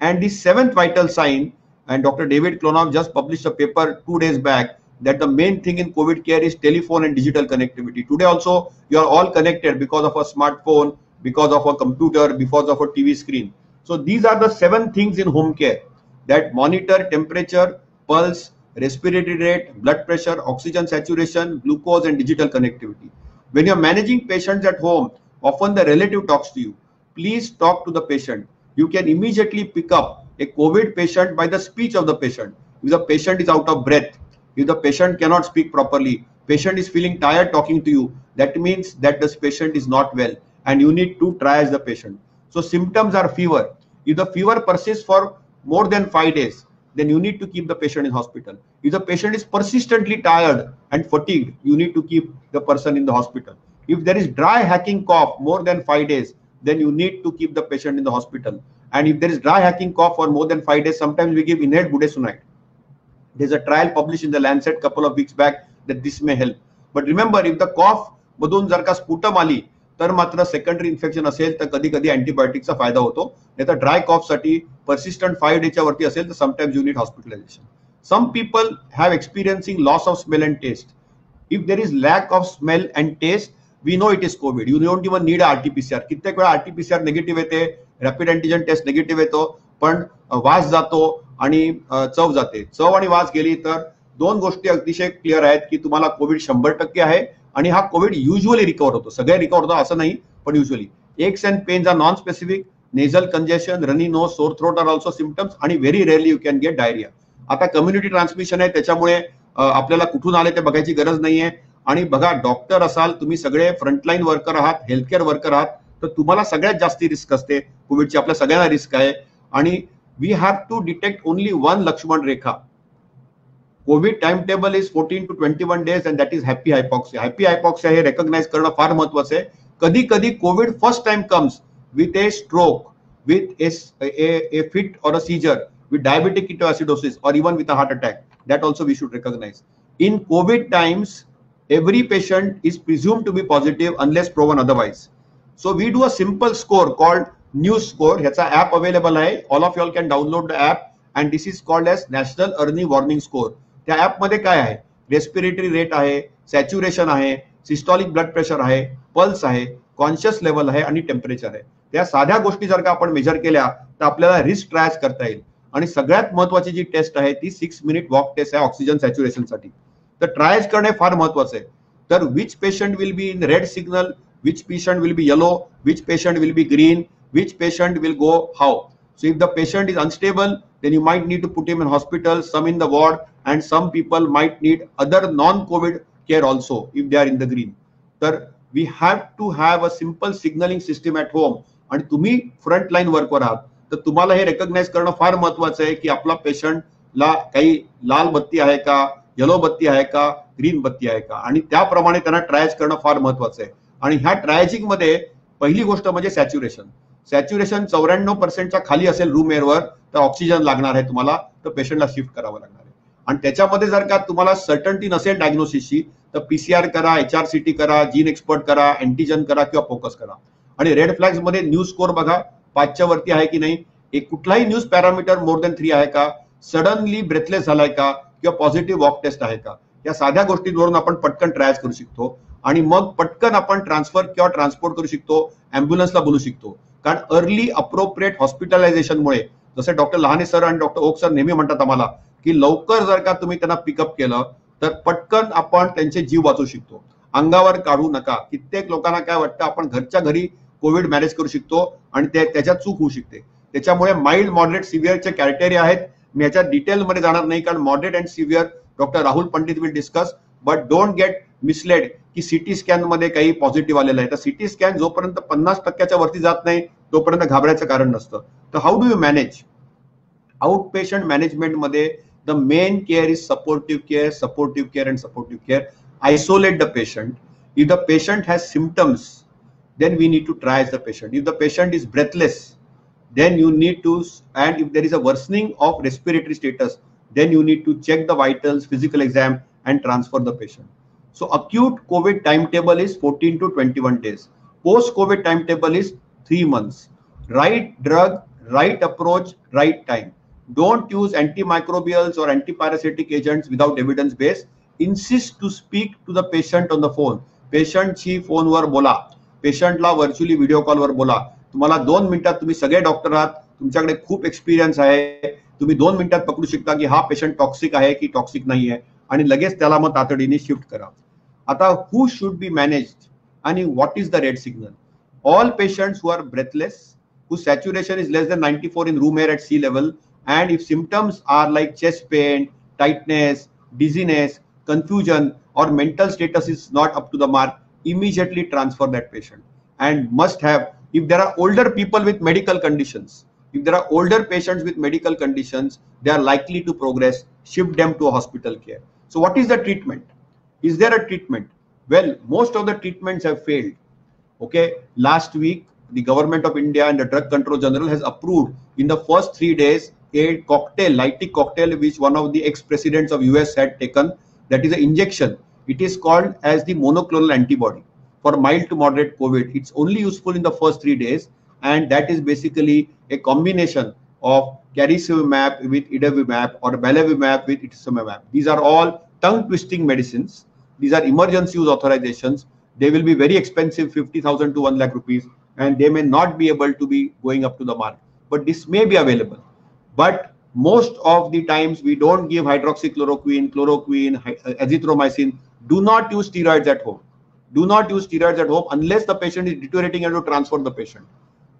And the 7th vital sign, and Dr. David Klonoff just published a paper 2 days back, that the main thing in COVID care is telephone and digital connectivity. Today also, you are all connected because of a smartphone, because of a computer, because of a TV screen. So these are the 7 things in home care that monitor temperature, pulse, respiratory rate, blood pressure, oxygen saturation, glucose and digital connectivity. When you're managing patients at home, often the relative talks to you. Please talk to the patient. You can immediately pick up a COVID patient by the speech of the patient. If the patient is out of breath, if the patient cannot speak properly, patient is feeling tired talking to you, that means that this patient is not well. And you need to triage the patient. So symptoms are fever. If the fever persists for more than 5 days, then you need to keep the patient in hospital. If the patient is persistently tired and fatigued, you need to keep the person in the hospital. If there is dry hacking cough more than 5 days, then you need to keep the patient in the hospital. And if there is dry hacking cough for more than 5 days, sometimes we give inhaled budesonide. There's a trial published in the Lancet couple of weeks back that this may help. But remember, if the cough मधून जर का sputum आली तर मात्र secondary infection असेल तर कधी कधी अँटीबायोटिकचा फायदा होतो. नाही तर ड्राय कॉफ साठी पर्सिस्टंट 5 डेच्या वरती असेल तर sometimes you need hospitalisation. Some people have experiencing loss of smell and taste. If there is lack of smell and taste, we know it is Covid. You don't even need RTPCR. कित्येक वेळा RTPCR negative येते, rapid antigen test negative येतो, पण वास जातो आणि चव जाते. चव आणि वास गेली तर 2 गोष्टी अतिशय क्लिअर आहेत की तुम्हाला कोविड 100% आहे आणि हा कोविड युजली रिकवर होतो. सगळे रिकवर होतो असं नाही, पण usually. Aches and pains are non specific. Nasal congestion, runny nose, sore throat are also symptoms आणि very rarely you can get diarrhoea. आता कम्युनिटी ट्रान्समिशन आहे त्याच्यामुळे आपल्याला कुठून आले ते बघायची गरज नाहीये. आणि बघा, डॉक्टर असाल तुम्ही, सगळे फ्रंटलाईन वर्कर आहात, हेल्थकेअर वर्कर आहात, तर तुम्हाला सगळ्यात जास्ती रिस्क असते कोविडची. आपल्या सगळ्यांना रिस्क आहे. आणि we have to detect only 1 Lakshman rekha. Covid time table is 14 to 21 days and that is happy hypoxia. Happy hypoxia हे रेकॉग्नाइज करणं फार महत्वाचं आहे. कधी कधी COVID first time comes with a stroke, with a fit or a seizure, with diabetic ketoacidosis or even with a heart attack. That also we should recognize. In COVID times, every patient is presumed to be positive unless proven otherwise. So we do a simple score called न्यूज score ह्याचा app available आहे. All of y'all can download the app and this is called as national early warning score. त्या app मध्ये काय आहे, respiratory rate आहे, saturation आहे, systolic blood pressure आहे, पल्स आहे, कॉन्शियस लेवल आहे आणि टेम्परेचर आहे. त्या साध्या गोष्टी जर का आपण मेजर केल्या तर आपल्याला रिस्क ट्रायज करता येईल. आणि सगळ्यात महत्वाची जी टेस्ट आहे ती 6 मिनिट वॉक टेस्ट आहे ऑक्सिजन सॅच्युरेशन साठी. तर ट्रायज करणे फार महत्वाचं आहे. तर which patient will be in red signal, which patient will be yellow, which patient will be green, which patient will go how. So if the patient is unstable, then you might need to put him in hospital, some in the ward, and some people might need other non-COVID care also if they are in the green. तर we have to have a simple signaling system at home. आणि तुम्ही front line वर्कवर आहात तर तुम्हाला हे recognise करणं फार महत्वाचं आहे की आपला पेशंटला काही लाल बत्ती आहे का, येलो बत्ती आहे का, ग्रीन बत्ती आहे का, आणि त्याप्रमाणे त्यांना ट्रायज करणं फार महत्वाचं आहे. आणि ह्या ट्रायजिंग मध्ये पहिली गोष्ट म्हणजे सॅच्युरेशन. सॅच्युरेशन 94% खाली असेल रूम एअरवर तर ऑक्सिजन लागणार आहे तुम्हाला, तर पेशंटला शिफ्ट करावं लागणार आहे. आणि त्याच्यामध्ये जर का तुम्हाला सर्टन्टी नसेल डायग्नोसिसची तर PCR करा, HRCT करा, जीन एक्सपर्ट करा, अँटीजन करा किंवा फोकस करा. आणि रेड फ्लॅग्स मध्ये न्यूज स्कोर बघा 5च्या वरती आहे की नाही, एक कुठलाही न्यूज पॅरामीटर मोर दॅन 3 आहे का, सडनली ब्रेथलेस झालाय का, किंवा पॉझिटिव्ह वॉक टेस्ट आहे का, या साध्या गोष्टींवरून आपण पटकन ट्रायज करू शकतो. आणि मग पटकन आपण ट्रान्सफर किंवा ट्रान्सपोर्ट करू शकतो, अँब्युलन्सला बोलू शकतो. कारण अर्ली अप्रोप्रिएट हॉस्पिटलायझेशनमुळे, जसे डॉक्टर लहाने सर आणि डॉक्टर ओक सर नेहमी म्हणतात आम्हाला की लवकर जर का तुम्ही त्यांना पिकअप केलं तर पटकन आपण त्यांचे जीव वाचवू शकतो. अंगावर काढू नका. कित्येक लोकांना काय वाटतं आपण घरच्या घरी कोविड मॅनेज करू शकतो आणि त्याच्यात चूक होऊ शकते. त्याच्यामुळे माइल्ड, मॉडरेट, सिव्हिअरचे क्रायटेरिया आहेत. मी याच्या डिटेलमध्ये जाणार नाही कारण moderate and severe doctor Rahul Pandit will discuss. But don't get misled की सिटी स्कॅन मध्ये काही पॉझिटिव्ह आलेलं आहे. तर सिटी स्कॅन जोपर्यंत 50% वरती जात नाही तोपर्यंत घाबरायचं कारण नसतं. तर how do you manage? Out patient management मध्ये the main care is supportive care, supportive care and supportive care. Isolate the patient. If the patient has symptoms then we need to triage the patient. If the patient is breathless, then you need to, and if there is a worsening of respiratory status, then you need to check the vitals, physical exam and transfer the patient. So acute COVID timetable is 14 to 21 days. Post COVID timetable is 3 months. Right drug, right approach, right time. Don't use antimicrobials or antiparasitic agents without evidence base. Insist to speak to the patient on the phone. Patient ची फोनवर बोला, पेशंटला virtually video कॉलवर बोला. तुम्हाला 2 मिनिटात, तुम्ही सगळे डॉक्टर आहात, तुमच्याकडे खूप एक्सपिरियन्स आहे, तुम्ही 2 मिनिटात पकडू शकता की हा पेशंट टॉक्सिक आहे की टॉक्सिक नाही आहे आणि लगेच त्याला मग तातडीने शिफ्ट करा. आता हू शुड बी मॅनेज्ड आणि what is the red signal? All patients who are breathless, who saturation is less than 94 in room air at sea level, and if symptoms are like chest pain, tightness, dizziness, confusion or mental status is not up to the mark, immediately transfer that patient. And must have, if there are older people with medical conditions, if there are older patients with medical conditions, they are likely to progress, shift them to a hospital care. So what is the treatment? Is there a treatment? Well, most of the treatments have failed. Okay, last week the government of India and the Drug Control General has approved in the first 3 days a cocktail, Lytic cocktail, which one of the ex-presidents of US had taken. That is an injection. It is called as the monoclonal antibody for mild to moderate COVID. It's only useful in the first 3 days, and that is basically a combination of caricimab with idavimab or belavimab with itolizumab. These are all tongue-twisting medicines. These are emergency use authorizations. They will be very expensive, 50,000 to 1 lakh rupees, and they may not be able to be going up to the mark. But this may be available. But most of the times we don't give hydroxychloroquine, chloroquine, azithromycin. Do not use steroids at home. Do not use steroids at home unless the patient is deteriorating and to transfer the patient.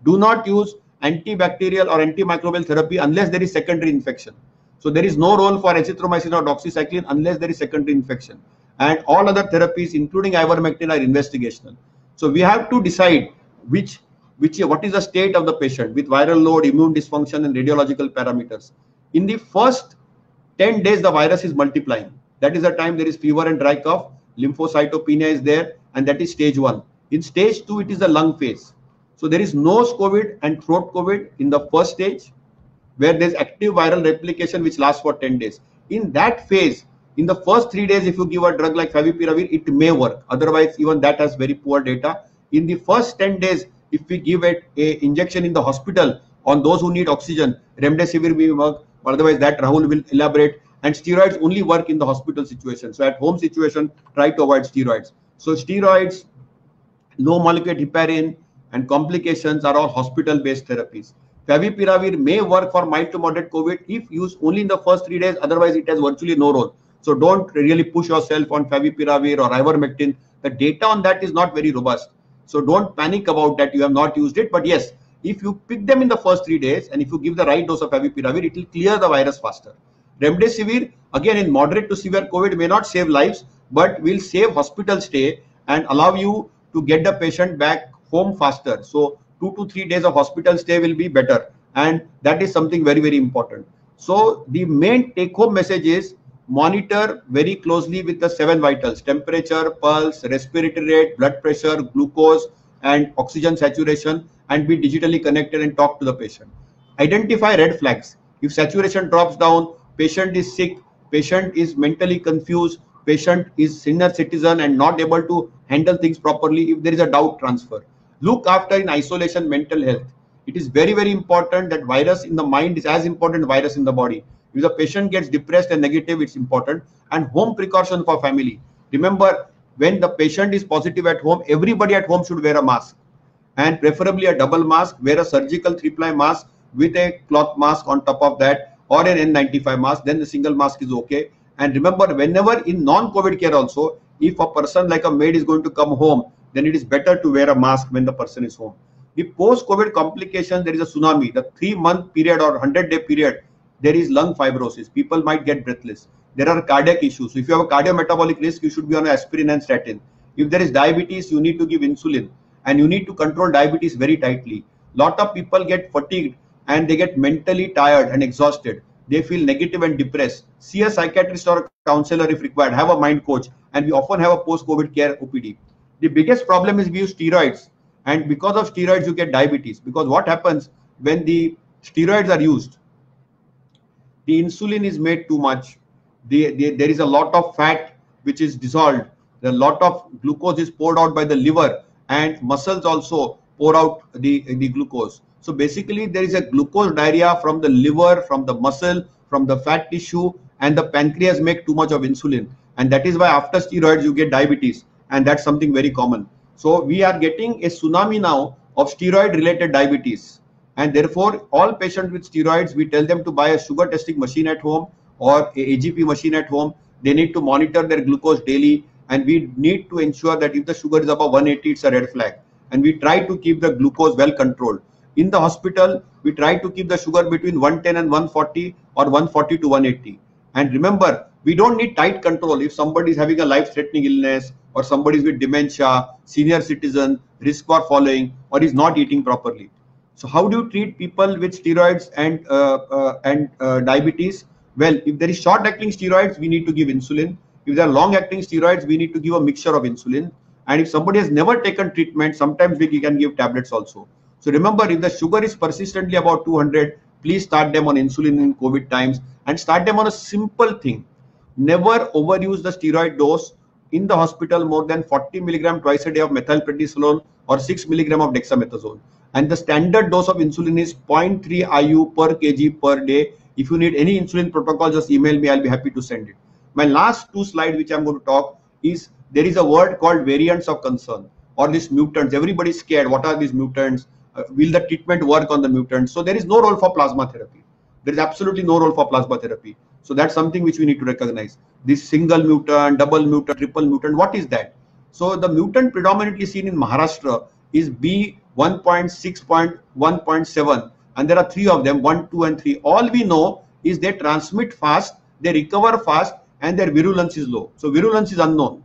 Do not use antibacterial or antimicrobial therapy unless there is secondary infection. So there is no role for azithromycin or doxycycline unless there is secondary infection. And all other therapies, including ivermectin, are investigational. So we have to decide what is the state of the patient with viral load, immune dysfunction, and radiological parameters. In the first 10 days, the virus is multiplying. That is the time there is fever and dry cough, lymphocytopenia is there, and that is stage 1. In stage 2, it is the lung phase. So there is nose COVID and throat COVID in the first stage, where there is active viral replication which lasts for 10 days. In that phase, in the first 3 days, if you give a drug like favipiravir, it may work. Otherwise, even that has very poor data. In the first 10 days, if we give it a injection in the hospital on those who need oxygen, remdesivir will work. Otherwise, that Rahul will elaborate. And steroids only work in the hospital situation. So at home situation, try to avoid steroids. So steroids, low molecular heparin, and complications are all hospital-based therapies. Favipiravir may work for mild to moderate COVID if used only in the first 3 days. Otherwise, it has virtually no role. So don't really push yourself on favipiravir or ivermectin. The data on that is not very robust. So don't panic about that you have not used it. But yes, if you pick them in the first 3 days and if you give the right dose of favipiravir, it will clear the virus faster. Remdesivir, again in moderate to severe COVID, may not save lives, but will save hospital stay and allow you to get the patient back home faster. So 2 to 3 days of hospital stay will be better. And that is something very, very important. So the main take home message is monitor very closely with the 7 vitals: temperature, pulse, respiratory rate, blood pressure, glucose, and oxygen saturation, and be digitally connected and talk to the patient. Identify red flags. If saturation drops down, patient is sick, patient is mentally confused, patient is senior citizen and not able to handle things properly, if there is a doubt, transfer. Look after in isolation mental health. It is very, very important that virus in the mind is as important as virus in the body. If the patient gets depressed and negative, it's important. And home precaution for family. Remember, when the patient is positive at home, everybody at home should wear a mask, and preferably a double mask. Wear a surgical 3-ply mask with a cloth mask on top of that, or an N95 mask. Then the single mask is okay. And remember, whenever in non-COVID care also, if a person like a maid is going to come home, then it is better to wear a mask when the person is home. The post-COVID complications, there is a tsunami. The 3-month period or 100-day period, there is lung fibrosis. People might get breathless. There are cardiac issues. So if you have a cardiometabolic risk, you should be on aspirin and statin. If there is diabetes, you need to give insulin, and you need to control diabetes very tightly. Lot of people get fatigued and they get mentally tired and exhausted. They feel negative and depressed. See a psychiatrist or a counselor if required. Have a mind coach. And we often have a post-COVID care OPD. The biggest problem is we use steroids. And because of steroids, you get diabetes. Because what happens when the steroids are used? The insulin is made too much. There is a lot of fat which is dissolved. A lot of glucose is poured out by the liver, and muscles also pour out the glucose. So basically, there is a glucose diarrhea from the liver, from the muscle, from the fat tissue, and the pancreas make too much of insulin. And that is why after steroids, you get diabetes. And that's something very common. So we are getting a tsunami now of steroid-related diabetes. And therefore, all patients with steroids, we tell them to buy a sugar testing machine at home or a AGP machine at home. They need to monitor their glucose daily. And we need to ensure that if the sugar is above 180, it's a red flag. And we try to keep the glucose well controlled. In the hospital, we try to keep the sugar between 110 and 140 or 140 to 180. And remember, we don't need tight control. If somebody is having a life-threatening illness, or somebody is with dementia, senior citizen, risk for following, or is not eating properly. So how do you treat people with steroids and diabetes? Well, if there is short-acting steroids, we need to give insulin. If there are long-acting steroids, we need to give a mixture of insulin. And if somebody has never taken treatment, sometimes we can give tablets also. So remember, if the sugar is persistently about 200, please start them on insulin in COVID times and start them on a simple thing. Never overuse the steroid dose in the hospital more than 40 milligram twice a day of methylprednisolone or 6 milligram of dexamethasone. And the standard dose of insulin is 0.3 IU per kg per day. If you need any insulin protocol, just email me. I'll be happy to send it. My last 2 slides, which I'm going to talk, is there is a word called variants of concern or these mutants. Everybody's scared. What are these mutants? Will the treatment work on the mutants? So there is no role for plasma therapy. There is absolutely no role for plasma therapy. So that's something which we need to recognize. This single mutant, double mutant, triple mutant, what is that? So the mutant predominantly seen in Maharashtra is B1.6.1.7, and there are 3 of them, 1, 2, and 3. All we know is they transmit fast, they recover fast, and their virulence is low. So virulence is unknown,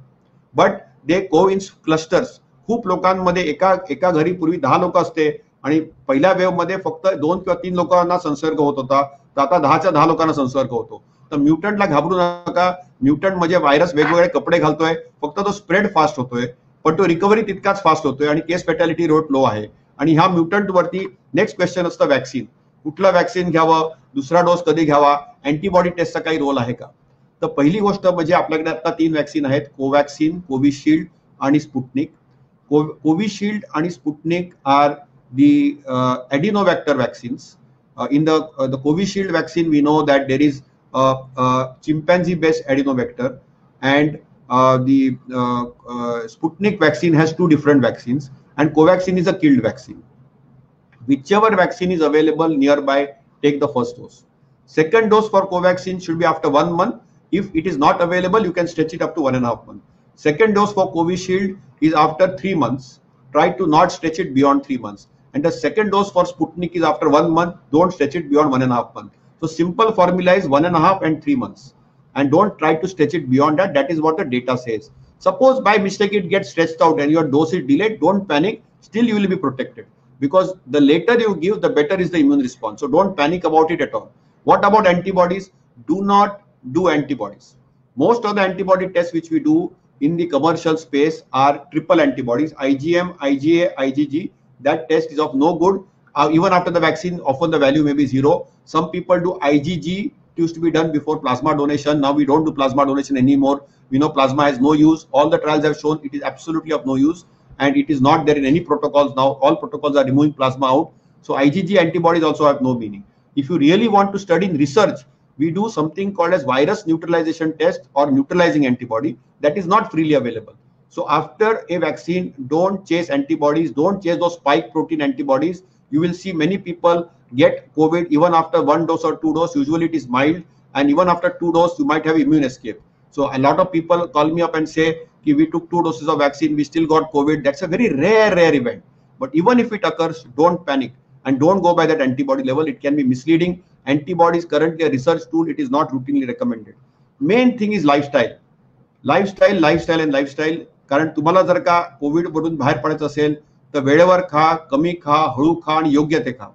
but they go in clusters. खूप लोकांमध्ये एका घरी पूर्वी 10 लोक असते आणि पहिल्या wave मध्ये फक्त 2 किंवा 3 लोकांना संसर्ग होत होता, तर आता 10च्या 10 लोकांना संसर्ग होतो. तर म्युटंटला घाबरू नका. म्युटंट म्हणजे व्हायरस वेगवेगळे कपडे घालतोय, फक्त तो स्प्रेड फास्ट होतोय, पण तो रिकव्हरी तितकाच फास्ट होतोय आणि केस फॅटॅलिटी रेट लो आहे. आणि ह्या म्युटंट वरती नेक्स्ट क्वेश्चन असतं वॅक्सिन. कुठला वॅक्सिन घ्यावं, दुसरा डोस कधी घ्यावा, अँटीबॉडी टेस्टचा काही रोल आहे का? तर पहिली गोष्ट म्हणजे आपल्याकडे आता 3 वॅक्सिन आहेत, कोवॅक्सिन, कोविशिल्ड आणि Sputnik. Covishield and Sputnik are the adenovector vaccines. In the Covishield vaccine, we know that there is a chimpanzee-based adenovector, and the Sputnik vaccine has two different vaccines, and Covaxin is a killed vaccine. Whichever vaccine is available nearby, take the first dose. Second dose for Covaxin should be after 1 month. If it is not available, you can stretch it up to 1.5 months. Second dose for Covishield is after 3 months. Try to not stretch it beyond 3 months. And the second dose for Sputnik is after 1 month. Don't stretch it beyond 1.5 months. So simple formula is 1.5 and 3 months. And don't try to stretch it beyond that. That is what the data says. Suppose by mistake it gets stretched out and your dose is delayed, don't panic. Still you will be protected, because the later you give, the better is the immune response. So don't panic about it at all. What about antibodies? Do not do antibodies. Most of the antibody tests which we do in the commercial space are triple antibodies, IgM, IgA, IgG. That test is of no good. Even after the vaccine, often the value may be 0. Some people do IgG. It used to be done before plasma donation. Now we don't do plasma donation anymore. We know plasma has no use. All the trials have shown it is absolutely of no use, and it is not there in any protocols now. All protocols are removing plasma out. So IgG antibodies also have no meaning. If you really want to study in research, we do something called as virus neutralization test or neutralizing antibody that is not freely available. So after a vaccine, don't chase antibodies, don't chase those spike protein antibodies. You will see many people get COVID even after 1 dose or 2 doses. Usually it is mild, and even after 2 doses, you might have immune escape. So a lot of people call me up and say, we took 2 doses of vaccine, we still got COVID. That's a very rare event. But even if it occurs, don't panic and don't go by that antibody level. It can be misleading. Antibody is currently a research tool. It is not routinely recommended. Main thing is lifestyle. Lifestyle. कारण तुम्हाला जर का Covid मधून बाहेर पडायचं असेल तर वेळेवर खा, कमी खा, हळू खा आणि योग्य ते खा.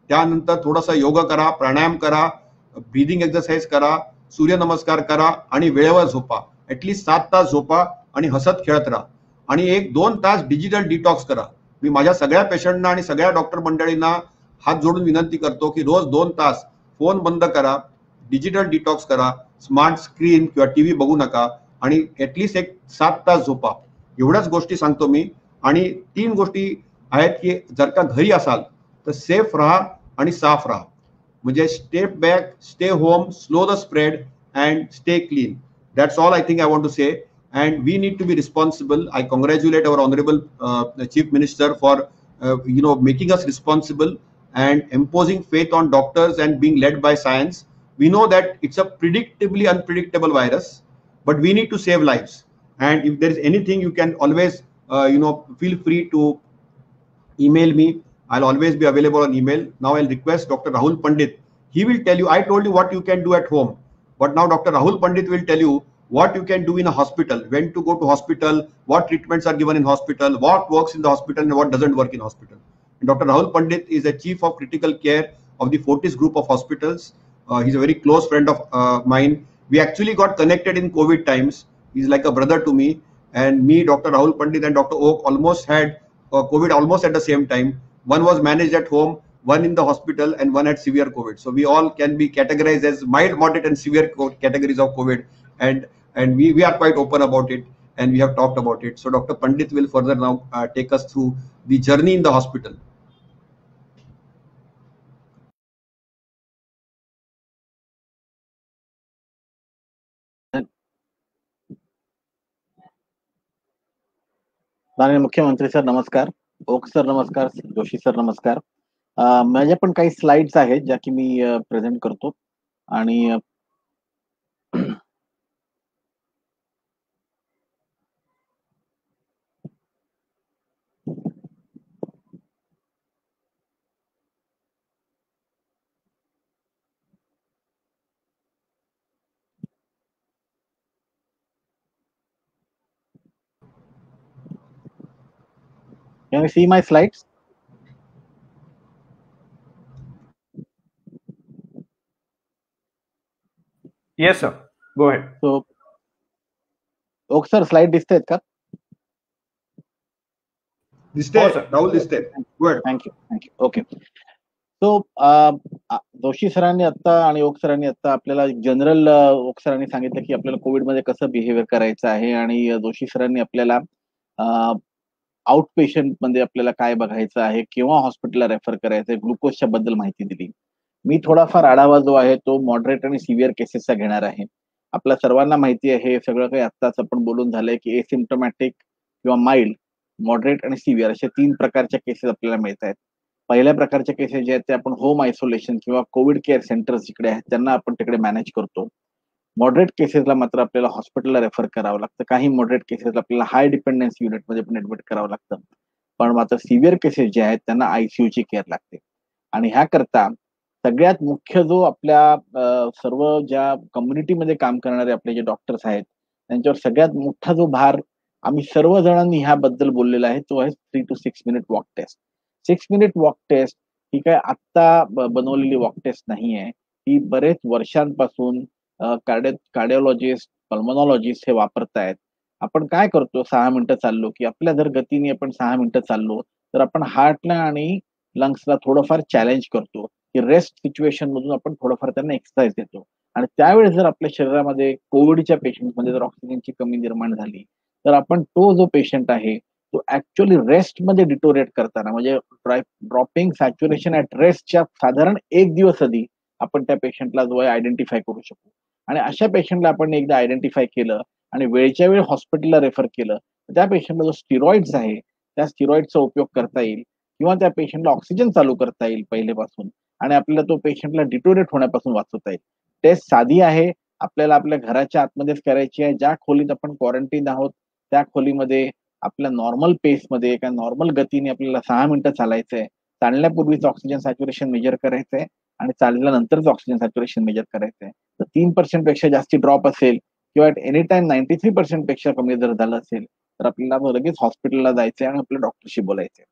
त्यानंतर थोडासा योगा करा, प्राणायाम करा, ब्रीदिंग एक्सरसाइज करा, सूर्यनमस्कार करा आणि वेळेवर झोपा. ऍटलीस्ट 7 तास झोपा आणि हसत खेळत राहा आणि 1-2 तास डिजिटल डिटॉक्स करा. मी माझ्या सगळ्या पेशंटना आणि सगळ्या डॉक्टर मंडळींना हात जोडून विनंती करतो की रोज 2 तास फोन बंद करा, डिजिटल डिटॉक्स करा, स्मार्ट स्क्रीन किंवा टीव्ही बघू नका आणि ऍटलीस्ट 7 तास झोपा. एवढ्याच गोष्टी सांगतो मी. आणि 3 गोष्टी आहेत की जर का घरी असाल तर सेफ राहा आणि साफ राहा. म्हणजे step back, stay home, slow the spread and stay clean. That's all I think I want to say. And we need to be responsible. I congratulate our honorable Chief Minister for making us responsible and imposing faith on doctors and being led by science. We know that it's a predictably unpredictable virus, but we need to save lives. And if there is anything, you can always feel free to email me. I'll always be available on email. Now I'll request Dr. Rahul Pandit. He will tell you. I told you what you can do at home. But now Dr. Rahul Pandit will tell you what you can do in a hospital, when to go to hospital, what treatments are given in hospital, what works in the hospital and what doesn't work in hospital. And Dr. Rahul Pandit is a chief of critical care of the Fortis group of hospitals. He's a very close friend of mine. We actually got connected in COVID times. He's like a brother to me. And me, Dr. Rahul Pandit and Dr. Oak almost had COVID almost at the same time. One was managed at home, one in the hospital, and one had severe COVID. So we all can be categorized as mild, moderate, and severe categories of COVID. And we are quite open about it, and we have talked about it. So Dr. Pandit will further now take us through the journey in the hospital. माननीय मुख्यमंत्री sir नमस्कार, okay sir नमस्कार, Joshi sir नमस्कार. माझ्या पण काही slides आहेत ज्या की मी प्रेझेंट करतो. आणि can you see my slides? Yes, sir. Go ahead. So, Oak sir slide दिसतायत का? दिसते राहुल, दिसते. Good, thank you. Okay. So Joshi सरांनी आता आणि ओक सरांनी आता आपल्याला जनरल ओक सरांनी सांगितलं की आपल्याला कोविड मध्ये कसं बिहेवियर करायचं आहे, आणि जोशी सरांनी आपल्याला आउट पेशंट मध्ये आपल्याला काय बघायचं आहे, केव्हा हॉस्पिटलला रेफर करायचं आहे, ग्लुकोजच्या बद्दल माहिती दिली. मी थोडाफार आढावा जो आहे तो मॉडरेट आणि सिव्हिअर केसेसचा घेणार आहे. आपल्या सर्वांना माहिती आहे, हे सगळं काही आत्ताच आपण बोलून झालंय की एसिम्प्टोमॅटिक किंवा माइल्ड, मॉडरेट आणि सिव्हिअर अशा 3 प्रकारच्या केसेस आपल्याला मिळत आहेत. पहिल्या प्रकारच्या केसेस जे आहेत ते आपण होम आयसोलेशन किंवा कोविड केअर सेंटर्स जिकडे आहेत त्यांना आपण तिकडे मॅनेज करतो. मॉडरेट केसेसला मात्र आपल्याला हॉस्पिटलला रेफर करावं लागतं. काही मॉडरेट केसेसला आपल्याला हाय डिपेंडन्सी युनिटमध्ये पण ऍडमिट करावं लागतं. पण मात्र सिव्हिअर केसेस जे आहेत त्यांना आयसीयूची केअर लागते. आणि ह्याकरता सगळ्यात मुख्य जो आपल्या सर्व ज्या कम्युनिटीमध्ये काम करणारे आपले जे डॉक्टर्स आहेत त्यांच्यावर सगळ्यात मोठा जो भार आम्ही सर्वजणांनी ह्याबद्दल बोललेला आहे तो आहे 3 to 6 minute walk test. 6 minute walk test ही काय आत्ता बनवलेली वॉक टेस्ट नाहीये. ही बरेच वर्षांपासून कार्डिओलॉजिस्ट, पल्मोनॉलॉजिस्ट हे वापरतायत. आपण काय करतो 6 मिनिटं चाललो की आपल्या जर गतीने आपण 6 मिनिटं चाललो तर आपण हार्टला आणि लंग्सला थोडंफार चॅलेंज करतो की रेस्ट सिच्युएशन मधून आपण थोडंफार त्यांना एक्सरसाइज देतो. आणि त्यावेळेस जर आपल्या शरीरामध्ये कोविडच्या पेशंटमध्ये जर ऑक्सिजनची कमी निर्माण झाली तर आपण तो जो पेशंट आहे तो ऍक्च्युअली रेस्ट मध्ये डिटोरेट करताना म्हणजे ड्रॉपिंग सॅच्युरेशन ऍट रेस्टच्या साधारण 1 दिवस आधी आपण त्या पेशंटला जो आहे आयडेंटिफाय करू शकू. आणि अशा पेशंटला आपण एकदा आयडेंटिफाय केलं आणि वेळच्या वेळ हॉस्पिटलला रेफर केलं तर त्या पेशंटला जो स्टिरॉइड्स आहे त्या स्टिरॉइडचा उपयोग करता येईल किंवा त्या पेशंटला ऑक्सिजन चालू करता येईल पहिलेपासून आणि आपल्याला तो पेशंटला डिटोरेट होण्यापासून वाचवता येईल. टेस्ट साधी आहे, आपल्याला आपल्या घराच्या आतमध्येच करायची आहे. ज्या खोलीत आपण क्वारंटीन आहोत त्या खोलीमध्ये आपल्या नॉर्मल पेसमध्ये एका नॉर्मल गतीने आपल्याला 6 मिनिटं चालायचंय. चालण्यापूर्वीच ऑक्सिजन सॅच्युरेशन मेजर करायचंय आणि चालल्यानंतरच ऑक्सिजन सॅच्युरेशन मेजर करायचंय. तर 3% पेक्षा जास्ती ड्रॉप असेल किंवा एनी टाइम 93% पेक्षा कमी जर झालं असेल तर आपल्याला लगेच हॉस्पिटलला जायचंय आणि आपल्या डॉक्टरशी बोलायचंय.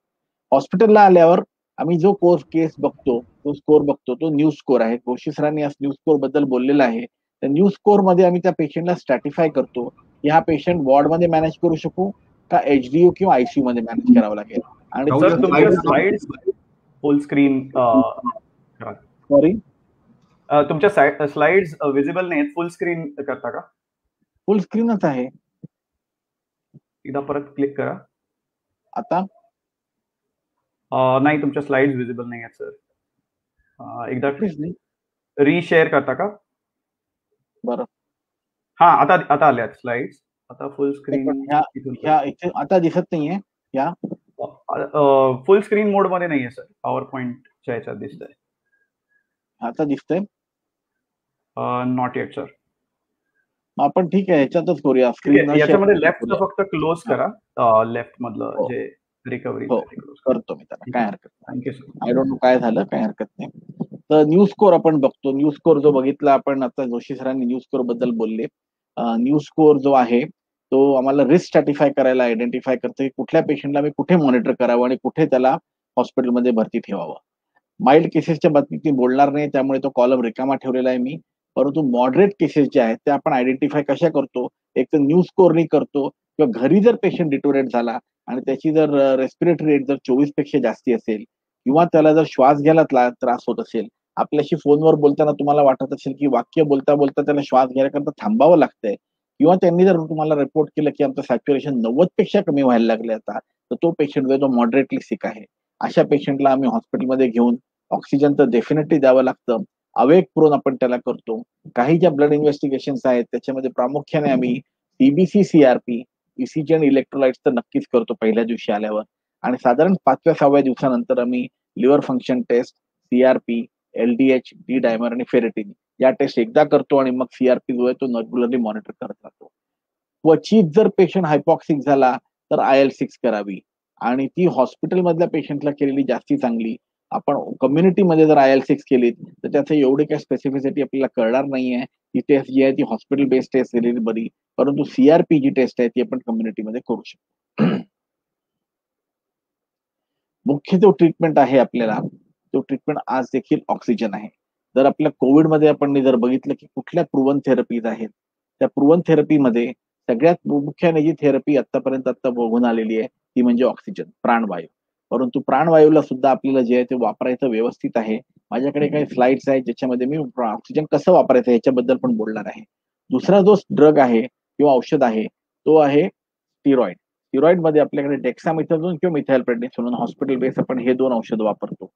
हॉस्पिटलला आल्यावर आम्ही जो केस बघतो तो स्कोर बघतो तो न्यूज स्कोर आहे. जोशी सरांनी या न्यूज स्कोर बद्दल बोललेलं आहे. त्या न्यूज स्कोर मध्ये आम्ही त्या पेशंटला स्ट्रॅटिफाय करतो की हा पेशंट वॉर्डमध्ये मॅनेज करू शकू का एचडीयू किंवा आयसीयू मध्ये मॅनेज करावं लागेल. आणि सर तुमच्या स्लाइड्स फुल स्क्रीन सॉरी तुमच्या स्लाइड्स विजिबल नाहीत, फुल स्क्रीन करता का? फुल स्क्रीनच आहे. एकदा परत क्लिक करा. आता नाही, तुमच्या स्लाइड्स विजिबल नाही आहेत सर. एकदा रीशेअर करता का? बरं, हा आता आल्यात स्लाइड्स. आता फुल स्क्रीन आता दिसत नाहीये. या फुल स्क्रीन मोड मध्ये नाहीये सर, पॉवर पॉइंटच्या ह्याच्यात दिसतंय. आता दिसतंय? Not eight sir. आपण ठीक आहे ह्याच्यातच करूया. स्क्रीन याच्यामध्ये लेफ्ट फक्त क्लोज करा, लेफ्ट मधलं जे रिकव्हरी करतो मी त्याला, काय हरकत नाही. Thank you sir. I don't know काय झालं, काय हरकत नाही. तर न्यूज स्कोर आपण बघतो. न्यूज स्कोर जो बघितला आपण आता, जोशी सरांनी न्यूज स्कोर बद्दल बोलले. न्यूज स्कोर जो आहे तो आम्हाला रिस्क स्ट्रॅटिफाय करायला आयडेंटिफाय करतो की कुठल्या पेशंटला मी कुठे मॉनिटर करावं आणि कुठे त्याला हॉस्पिटलमध्ये भरती ठेवावं. माइल्ड केसेसच्या बाबतीत मी बोलणार नाही त्यामुळे तो कॉलम रिकामा ठेवलेला आहे मी. परंतु मॉडरेट केसेस जे आहेत ते आपण आयडेंटिफाय कशा करतो, एक तर न्यूज स्कोरनी करतो किंवा घरी जर पेशंट डिटोरेट झाला आणि त्याची जर रेस्पिरेटरी रेट जर 24 पेक्षा जास्ती असेल किंवा त्याला जर श्वास घ्यायला त्रास होत असेल, आपल्याशी फोनवर बोलताना तुम्हाला वाटत असेल की वाक्य बोलता बोलता त्याला श्वास घ्यायला थांबावं लागतंय किंवा त्यांनी जर तुम्हाला रिपोर्ट केलं की आमचं सॅच्युरेशन 90 पेक्षा कमी व्हायला लागले आता, तर तो पेशंट जो मॉडरेटली सिक आहे अशा पेशंटला आम्ही हॉस्पिटलमध्ये घेऊन ऑक्सिजन तर डेफिनेटली द्यावं लागतं. आवेगपूर्ण आपण त्याला करतो. काही ज्या ब्लड इन्व्हेस्टिगेशन्स आहेत त्याच्यामध्ये प्रामुख्याने आम्ही सीबीसी, सीआरपी, ईसीजी आणि इलेक्ट्रोलाइट्स तर नक्कीच करतो पहिल्या दिवशी आल्यावर. आणि साधारण 5व्या-6व्या दिवसानंतर आम्ही liver function test, CRP, LDH, D dimer आणि फेरेटिन या टेस्ट एकदा करतो आणि मग सीआरपी जो आहे तो रेग्युलरली मॉनिटर करत राहतो. क्वचित जर पेशंट हायपॉक्सिक झाला तर IL-6 करावी आणि ती हॉस्पिटल मधल्या पेशंटला केलेली जास्ती चांगली. आपण कम्युनिटीमध्ये जर IL-6 केली तर त्याचं एवढी काही स्पेसिफिसिटी आपल्याला कळणार नाहीये. ती टेस्ट जी आहे ती हॉस्पिटल बेस्ड टेस्ट केलेली बरी, परंतु सीआरपी जी टेस्ट आहे ती आपण कम्युनिटीमध्ये करू शकतो. मुख्य जो ट्रीटमेंट आहे आपल्याला तो ट्रीटमेंट आज देखील ऑक्सिजन आहे. जर आपल्या कोविडमध्ये आपण जर बघितलं की कुठल्या प्रूव्हन थेरपीज आहेत, त्या प्रूव्हन थेरपीमध्ये सगळ्यात मुख्याने जी थेरपी आतापर्यंत बघून आलेली आहे ती म्हणजे ऑक्सिजन, प्राणवायू. परंतु प्राणवायूला सुद्धा आपल्याला जे आहे ते वापरायचं व्यवस्थित आहे. माझ्याकडे काही स्लाइड्स आहेत ज्याच्यामध्ये मी ऑक्सिजन कसं वापरायचं याच्याबद्दल पण बोलणार आहे. दुसरा जो ड्रग आहे किंवा औषध आहे तो आहे स्टिरॉइड. स्टिरॉइड मध्ये आपल्याकडे डेक्सामेथाझोन किंवा मिथाइलप्रेडनिसोलोन हॉस्पिटल बेस आपण हे 2 औषध वापरतो.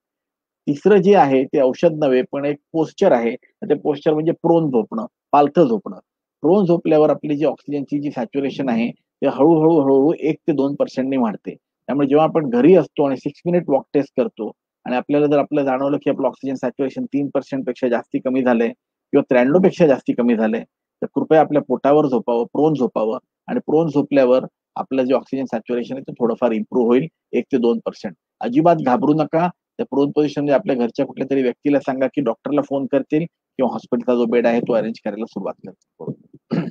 तिसरं जे आहे ते औषध नव्हे पण एक पोस्चर आहे. ते पोस्चर म्हणजे प्रोन झोपणं, पालथं झोपणं. प्रोन झोपल्यावर आपली जी ऑक्सिजनची जी सॅच्युरेशन आहे ते हळूहळू 1 ते 2% ने वाढते. त्यामुळे जेव्हा आपण घरी असतो आणि 6 मिनिट वॉक टेस्ट करतो आणि आपल्याला जर आपलं जाणवलं की आपलं ऑक्सिजन सॅच्युरेशन 3% पेक्षा जास्ती कमी झालंय किंवा 93 पेक्षा जास्ती कमी झालंय, तर कृपया आपल्या पोटावर झोपावं, प्रोन झोपावं आणि प्रोन झोपल्यावर आपलं जे ऑक्सिजन सॅच्युरेशन आहे ते थोडंफार इम्प्रूव्ह होईल 1 ते 2%. अजिबात घाबरू नका. त्या प्रोन पोझिशनमध्ये आपल्या घरच्या कुठल्या तरी व्यक्तीला सांगा की डॉक्टरला फोन करतील किंवा हॉस्पिटलचा जो बेड आहे तो अरेंज करायला सुरुवात करतील.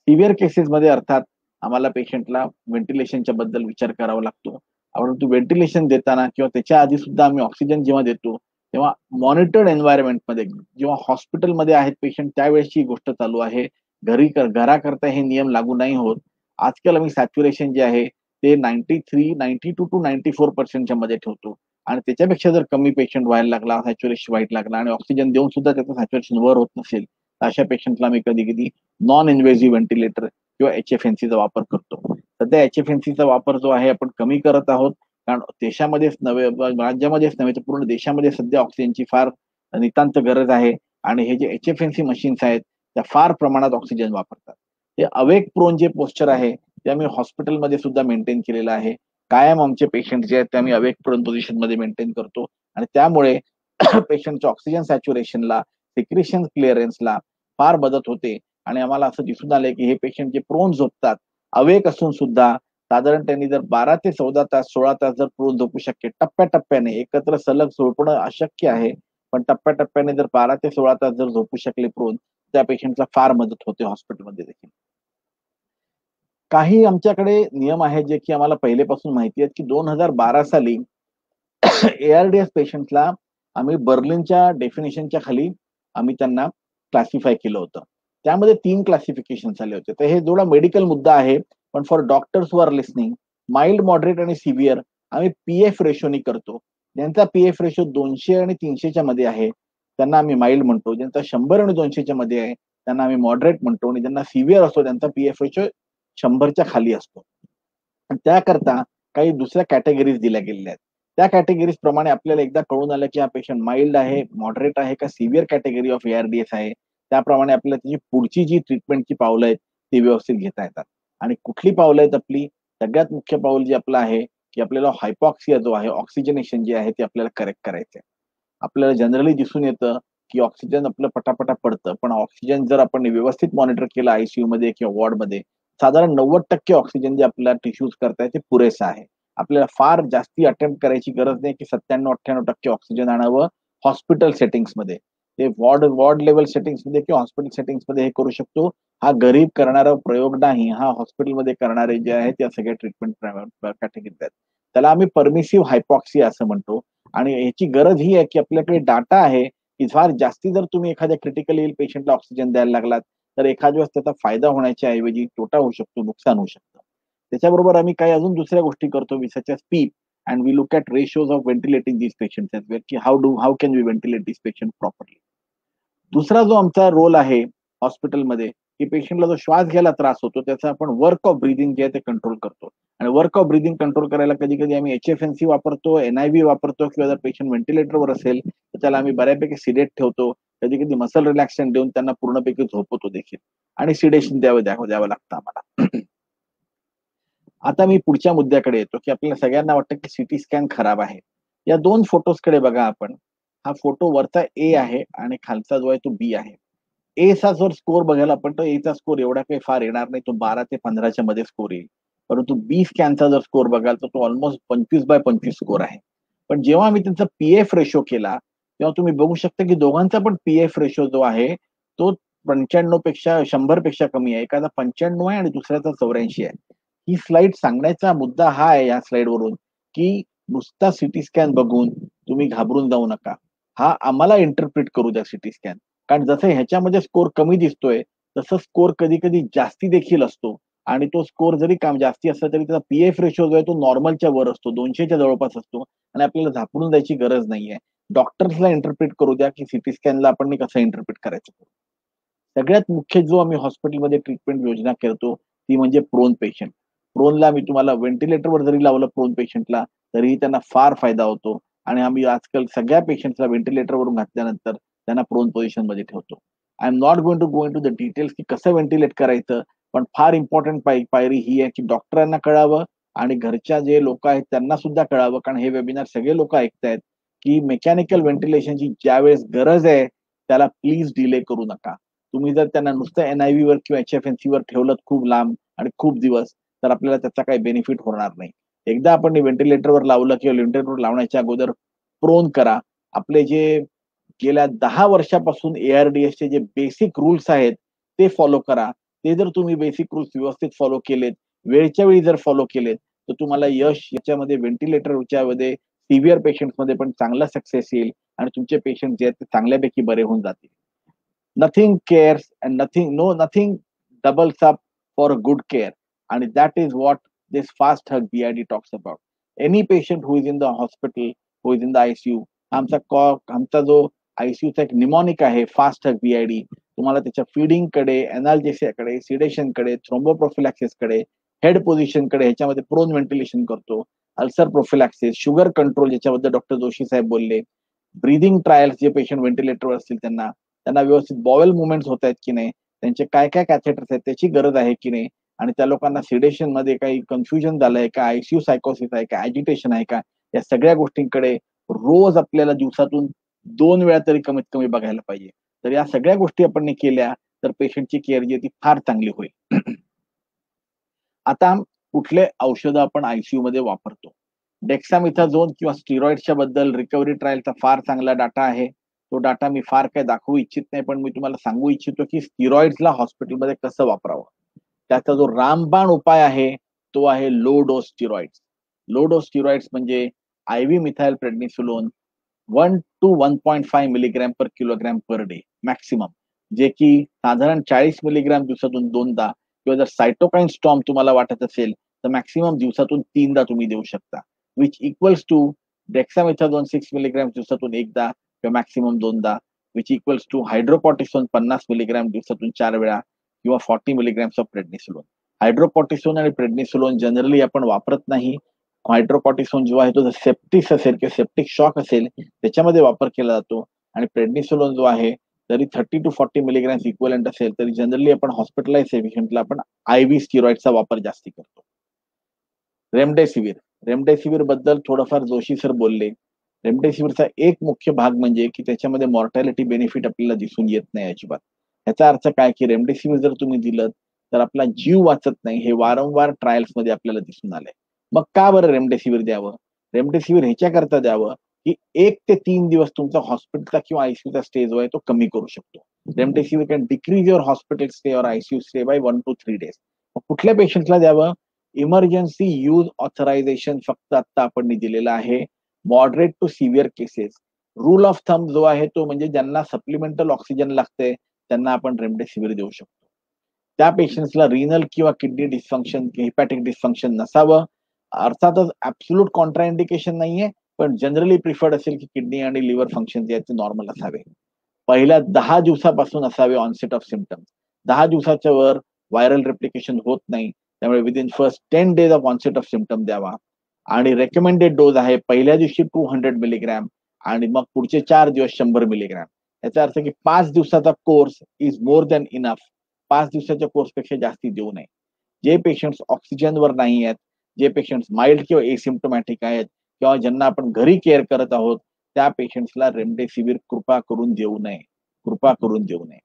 सिव्हिअर केसेसमध्ये अर्थात आम्हाला पेशंटला व्हेंटिलेशनच्या बद्दल विचार करावा लागतो. परंतु व्हेंटिलेशन देताना किंवा त्याच्या आधी सुद्धा आम्ही ऑक्सिजन जेव्हा देतो तेव्हा मॉनिटर्ड एन्व्हायरमेंटमध्ये जेव्हा हॉस्पिटलमध्ये आहेत पेशंट त्यावेळेसची गोष्ट चालू आहे. घराकरता हे नियम लागू नाही होत. आजकाल आम्ही सॅच्युरेशन जे आहे ते 92 टू 94% च्या मध्ये ठेवतो आणि त्याच्यापेक्षा जर कमी पेशंट व्हायला लागला, सॅच्युरेशन व्हायला लागला आणि ऑक्सिजन देऊन सुद्धा त्याचं सॅच्युरेशन वर होत नसेल, तर अशा पेशंटला आम्ही कधी-कधी नॉन इन्व्हेसिव्ह व्हेंटिलेटर किंवा HFNCचा वापर करतो. सध्या HFNCचा वापर जो आहे आपण कमी करत आहोत. कारण देशामध्येच नव्हे, राज्यामध्येच नव्हे तर पूर्ण देशामध्ये सध्या ऑक्सिजनची फार नितांत गरज आहे आणि हे जे HFNC मशीन्स आहेत त्या फार प्रमाणात ऑक्सिजन वापरतात. ते अवेक प्रोन जे पोस्चर आहे ते आम्ही हॉस्पिटलमध्ये सुद्धा मेंटेन केलेलं आहे. कायम आमचे पेशंट जे आहेत ते आम्ही अवेक प्रोन पोझिशनमध्ये मेंटेन करतो आणि त्यामुळे पेशंटच्या ऑक्सिजन सॅच्युरेशनला, सिक्रेशन क्लिअरन्सला फार मदत होते आणि आम्हाला असं दिसून आलंय की हे पेशंट जे प्रोन झोपतात, अवेक असून सुद्धा साधारण त्यांनी जर 12 ते 14 तास, 16 तास जर प्रोन झोपू शक्य टप्प्याटप्प्याने एकत्र सलग झोपणं अशक्य आहे. पण टप्प्याटप्प्याने जर 12 ते 16 तास जर झोपू शकले प्रोन, त्या पेशंटला फार मदत होते हॉस्पिटलमध्ये देखील. काही आमच्याकडे नियम आहेत जे की आम्हाला पहिलेपासून माहिती आहेत की 2012 साली ARDS पेशंटला आम्ही बर्लिनच्या डेफिनेशनच्या खाली आम्ही त्यांना क्लासिफाय केलं होतं. त्यामध्ये 3 क्लासिफिकेशन झाले होते. तर हे थोडा मेडिकल मुद्दा आहे. पण for doctors who are listening, mild, moderate आणि सिव्हिअर आम्ही PF रेशोनी करतो. ज्यांचा PF रेशो 200 आणि 300च्या मध्ये आहे त्यांना आम्ही माइल्ड म्हणतो. ज्यांचा 100 आणि 200च्या मध्ये आहे त्यांना आम्ही मॉडरेट म्हणतो आणि ज्यांना सिव्हिअर असतो त्यांचा PF रेशो 100च्या खाली असतो. आणि त्याकरता काही दुसऱ्या कॅटेगरीज दिल्या गेलेल्या आहेत. त्या कॅटेगरीज प्रमाणे आपल्याला एकदा कळून आलं की हा पेशंट माइल्ड आहे, मॉडरेट आहे का सिव्हिअर कॅटेगरी ऑफ ARDS आहे. त्याप्रमाणे आपल्याला त्याची पुढची जी ट्रीटमेंटची पावलं आहेत ती व्यवस्थित घेता येतात. आणि कुठली पावलं आहेत आपली? सगळ्यात मुख्य पाऊल जे आपलं आहे की आपल्याला हायपॉक्सिया जो आहे, ऑक्सिजनेशन जे आहे ते आपल्याला करेक्ट करायचं आहे. आपल्याला जनरली दिसून येतं की ऑक्सिजन आपलं पटापटा पडतं. पण ऑक्सिजन जर आपण व्यवस्थित मॉनिटर केलं ICU मध्ये किंवा वॉर्डमध्ये साधारण 90% ऑक्सिजन जे आपल्याला टिश्यूज करताय ते पुरेसं आहे. आपल्याला फार जास्ती अटेम्प्ट करायची गरज नाही की 97-98% ऑक्सिजन आणावं हॉस्पिटल सेटिंग्समध्ये. ते वॉर्ड लेव्हल सेटिंग्समध्ये किंवा हॉस्पिटल सेटिंग्समध्ये हे करू शकतो. हा गरीब करणारा प्रयोग नाही. हा हॉस्पिटलमध्ये करणारे जे आहेत त्या सगळ्या ट्रीटमेंट कॅटेगरीत आहेत. त्याला आम्ही परमिसिव्ह हायपॉक्सिया असं म्हणतो आणि ह्याची गरज ही आहे की आपल्याकडे डाटा आहे की फार जास्ती जर तुम्ही एखाद्या क्रिटिकली इल पेशंटला ऑक्सिजन द्यायला लागलात तर एखाद वेळेस त्याचा फायदा होण्याच्या ऐवजी तोटा होऊ शकतो, नुकसान होऊ शकतं. त्याच्याबरोबर आम्ही काही अजून दुसऱ्या गोष्टी करतो such as PEEP and we look at ratios of ventilating these patients as well की how can we ventilate these patients properly. दुसरा जो आमचा रोल आहे हॉस्पिटलमध्ये की पेशंटला जो श्वास घ्यायला त्रास होतो त्याचा आपण वर्क ऑफ ब्रीदिंग जे आहे ते कंट्रोल करतो. आणि वर्क ऑफ ब्रीदिंग कंट्रोल करायला कधी कधी आम्ही HFNC वापरतो, NIV वापरतो किंवा जर पेशंट व्हेंटिलेटरवर असेल तर त्याला आम्ही बऱ्यापैकी सिडेट ठेवतो. कधी कधी मसल रिलॅक्सेशन देऊन त्यांना पूर्णपैकी झोपवतो देखील आणि सिडेशन द्यावं लागतं आम्हाला. आता मी पुढच्या मुद्द्याकडे येतो की आपल्याला सगळ्यांना वाटतं की CT स्कॅन खराब आहे. या 2 फोटोजकडे बघा आपण. हा फोटो वरचा A आहे आणि खालचा जो आहे तो B आहे. A चा जर स्कोर बघायला आपण तर A चा स्कोर एवढा काही फार येणार नाही. तो 12 ते 15च्या मध्ये स्कोर येईल. परंतु B स्कॅनचा जर स्कोर बघाल तर तो ऑलमोस्ट 25/25 स्कोर आहे. पण जेव्हा आम्ही त्यांचा PF रेशो केला तेव्हा तुम्ही बघू शकता की दोघांचा पण PF रेशो जो आहे तो 95 पेक्षा 100 पेक्षा कमी आहे. एकाचा 95 आहे आणि दुसऱ्याचा 84 आहे. ही स्लाइड सांगण्याचा मुद्दा हा आहे या स्लाइडवरून की नुसता CT स्कॅन बघून तुम्ही घाबरून जाऊ नका. हा आम्हाला इंटरप्रिट करू द्या CT स्कॅन. कारण जसं ह्याच्यामध्ये स्कोर कमी दिसतोय तसं स्कोर कधी कधी जास्ती देखील असतो आणि तो स्कोर जरी काम जास्ती असला तरी त्याचा PF रेशो जो आहे तो नॉर्मलच्या वर असतो, 200च्या जवळपास असतो आणि आपल्याला झापडून जायची गरज नाहीये. डॉक्टर्सला इंटरप्रिट करू द्या की CT स्कॅनला आपण कसं इंटरप्रिट करायचं. सगळ्यात मुख्य जो आम्ही हॉस्पिटलमध्ये ट्रीटमेंट योजना करतो ती म्हणजे प्रोन पेशंट. प्रोनला मी तुम्हाला व्हेंटिलेटरवर जरी लावलं प्रोन पेशंटला तरीही त्यांना फार फायदा होतो आणि आम्ही आजकाल सगळ्या पेशंटला व्हेंटिलेटरवरून घातल्यानंतर त्यांना प्रोन पोझिशन मध्ये ठेवतो. I am not going to go into the details की कसं व्हेंटिलेट करायचं, पण फार इम्पॉर्टंट पायरी ही आहे की डॉक्टरांना कळावं आणि घरच्या जे लोक आहेत त्यांना सुद्धा कळावं, कारण हे वेबिनार सगळे लोक ऐकतायत की मेकॅनिकल व्हेंटिलेशनची ज्यावेळेस गरज आहे त्याला प्लीज डिले करू नका. तुम्ही जर त्यांना नुसतं NIV वर किंवा HFNC वर ठेवलं खूप लांब आणि खूप दिवस तर आपल्याला त्याचा काही बेनिफिट होणार नाही. एकदा आपण व्हेंटिलेटरवर लावलं किंवा व्हेंटिलेटरवर लावण्याच्या अगोदर प्रोन करा. आपले जे गेल्या 10 वर्षापासून ARDS चे जे बेसिक रूल्स आहेत ते फॉलो करा. ते जर तुम्ही बेसिक रूल्स व्यवस्थित फॉलो केलेत, वेळच्या वेळी जर फॉलो केलेत तर तुम्हाला यश याच्यामध्ये व्हेंटिलेटरच्या मध्ये सिव्हिअर पेशंट मध्ये पण चांगला सक्सेस येईल आणि तुमचे पेशंट जे आहेत ते चांगल्यापैकी बरे होऊन जातील. Nothing cares and nothing doubles up for a good care आणि that is what this fast hug BID talks about. Any patient who is in the hospital, who is in the ICU, आमचा जो ICUचा एक निमॉनिक आहे fast hug BID. तुम्हाला त्याच्या feeding कडे, एनाल्जेसियाकडे, sedation कडे, थ्रोम्बोप्रोफिलॅक्सिस कडे, हेड पोझिशन कडे ह्याच्यामध्ये प्रोन व्हेंटिलेशन करतो. अल्सर प्रोफिलॅक्सिस, शुगर कंट्रोल ज्याच्याबद्दल डॉक्टर जोशी साहेब बोलले, ब्रीदिंग ट्रायल्स जे पेशंट व्हेंटिलेटरवर असतील त्यांना व्यवस्थित बॉवेल मुवमेंट्स होत आहेत की नाही, त्यांचे काय काय कॅथेटर्स आहेत त्याची गरज आहे की नाही, आणि त्या लोकांना सिडेशन मध्ये काही कन्फ्युजन झालंय का, ICU सायकोसिस आहे का, ॲजिटेशन आहे का, या सगळ्या गोष्टींकडे रोज आपल्याला दिवसातून 2 वेळा तरी कमीत कमी बघायला पाहिजे. तर या सगळ्या गोष्टी आपण केल्या तर पेशंटची केअर जी ती फार चांगली होईल. आता कुठले औषधं आपण ICU मध्ये वापरतो? डेक्सामिथाझोन किंवा स्टिरॉइडच्या बद्दल रिकव्हरी ट्रायलचा फार चांगला डाटा आहे. तो डाटा मी फार काही दाखवू इच्छित नाही, पण मी तुम्हाला सांगू इच्छितो की स्टिरॉइड्सला हॉस्पिटलमध्ये कसं वापरावं. त्याचा जो रामबाण उपाय आहे तो आहे low dose steroids. Low dose steroids म्हणजे IV methyl prednisolone 1 to 1.5 milligram per kilogram per day maximum, जे की साधारण 40 मिलीग्रॅम दिवसातून 2दा, किंवा जर सायटोकाईन स्टॉर्म तुम्हाला वाटत असेल तर मॅक्सिमम दिवसातून 3दा तुम्ही देऊ शकता, which equals to dexamethasone 6 milligram दिवसातून 1दा किंवा मॅक्सिमम 2दा, which equals to hydrocortisone 50 milligram दिवसातून 4 वेळा किंवा 40 मिलीग्रॅम्स ऑफ प्रेडनिसोलोन. हायड्रोकॉर्टिसोन आणि प्रेडनिसोलोन जनरली आपण वापरत नाही. हायड्रोकॉर्टिसोन जो आहे तो जर सेप्टिक असेल किंवा सेप्टिक शॉक असेल त्याच्यामध्ये वापर केला जातो, आणि प्रेडनिसोलोन जो आहे तरी 30 to 40 मिलीग्रॅम इक्वलंट असेल तरी जनरली आपण हॉस्पिटलाइज पेशंटला आपण IV स्टिरॉइडचा वापर जास्ती करतो. रेमडेसिवीर बद्दल थोडंफार जोशी सर बोलले. रेमडेसिवीरचा एक मुख्य भाग म्हणजे की त्याच्यामध्ये मॉर्टॅलिटी बेनिफिट आपल्याला दिसून येत नाही अजिबात. याचा अर्थ काय की रेमडेसिवीर जर तुम्ही दिलं तर आपला जीव वाचत नाही, हे वारंवार ट्रायल्स मध्ये आपल्याला दिसून आलंय. मग का बरं रेमडेसिवीर द्यावं? रेमडेसिवीर ह्याच्याकरता द्यावं की 1 ते 3 दिवस तुमचा हॉस्पिटलचा किंवा ICUचा स्टे जो आहे तो कमी करू शकतो. Remdesivir can decrease your hospital stay और ICU stay bye 1 to 3 days. कुठल्या पेशंटला द्यावं? इमर्जन्सी यूज ऑथरायझेशन फक्त आता आपण दिलेलं आहे. Moderate to severe cases, rule of thumb जो आहे तो म्हणजे ज्यांना सप्लिमेंटल ऑक्सिजन लागते त्यांना आपण रेमडेसिवीर देऊ शकतो. त्या पेशंट्सला रिनल किंवा किडनी डिस्फंक्शन, हिपॅटिक डिस्फंक्शन नसावं. अर्थातच ऍब्सोल्यूट कॉन्ट्राइंडिकेशन नाहीये, पण जनरली प्रिफर्ड असेल की किडनी आणि लिव्हर फंक्शन जे आहेत ते नॉर्मल असावे. पहिल्या 10 दिवसापासून असावे ऑनसेट ऑफ सिम्पटम्स. 10 दिवसाच्या वर व्हायरल रेप्लिकेशन होत नाही, त्यामुळे within first 10 days of onset of symptom द्यावा. आणि रेकमेंडेड डोज आहे पहिल्या दिवशी 200 मिलीग्रॅम आणि मग पुढचे 4 दिवस 100 मिलीग्रॅम. याचा अर्थ की 5 दिवसाचा course is more than enough. 5 दिवसाच्या कोर्सपेक्षा जास्ती देऊ नये. जे पेशंट्स ऑक्सिजनवर नाही आहेत, जे पेशंट्स माइल्ड किंवा एसिम्प्टोमॅटिक आहेत किंवा ज्यांना आपण घरी केअर करत आहोत त्या पेशंट्सला रेमडेसिवीर कृपा करून देऊ नये.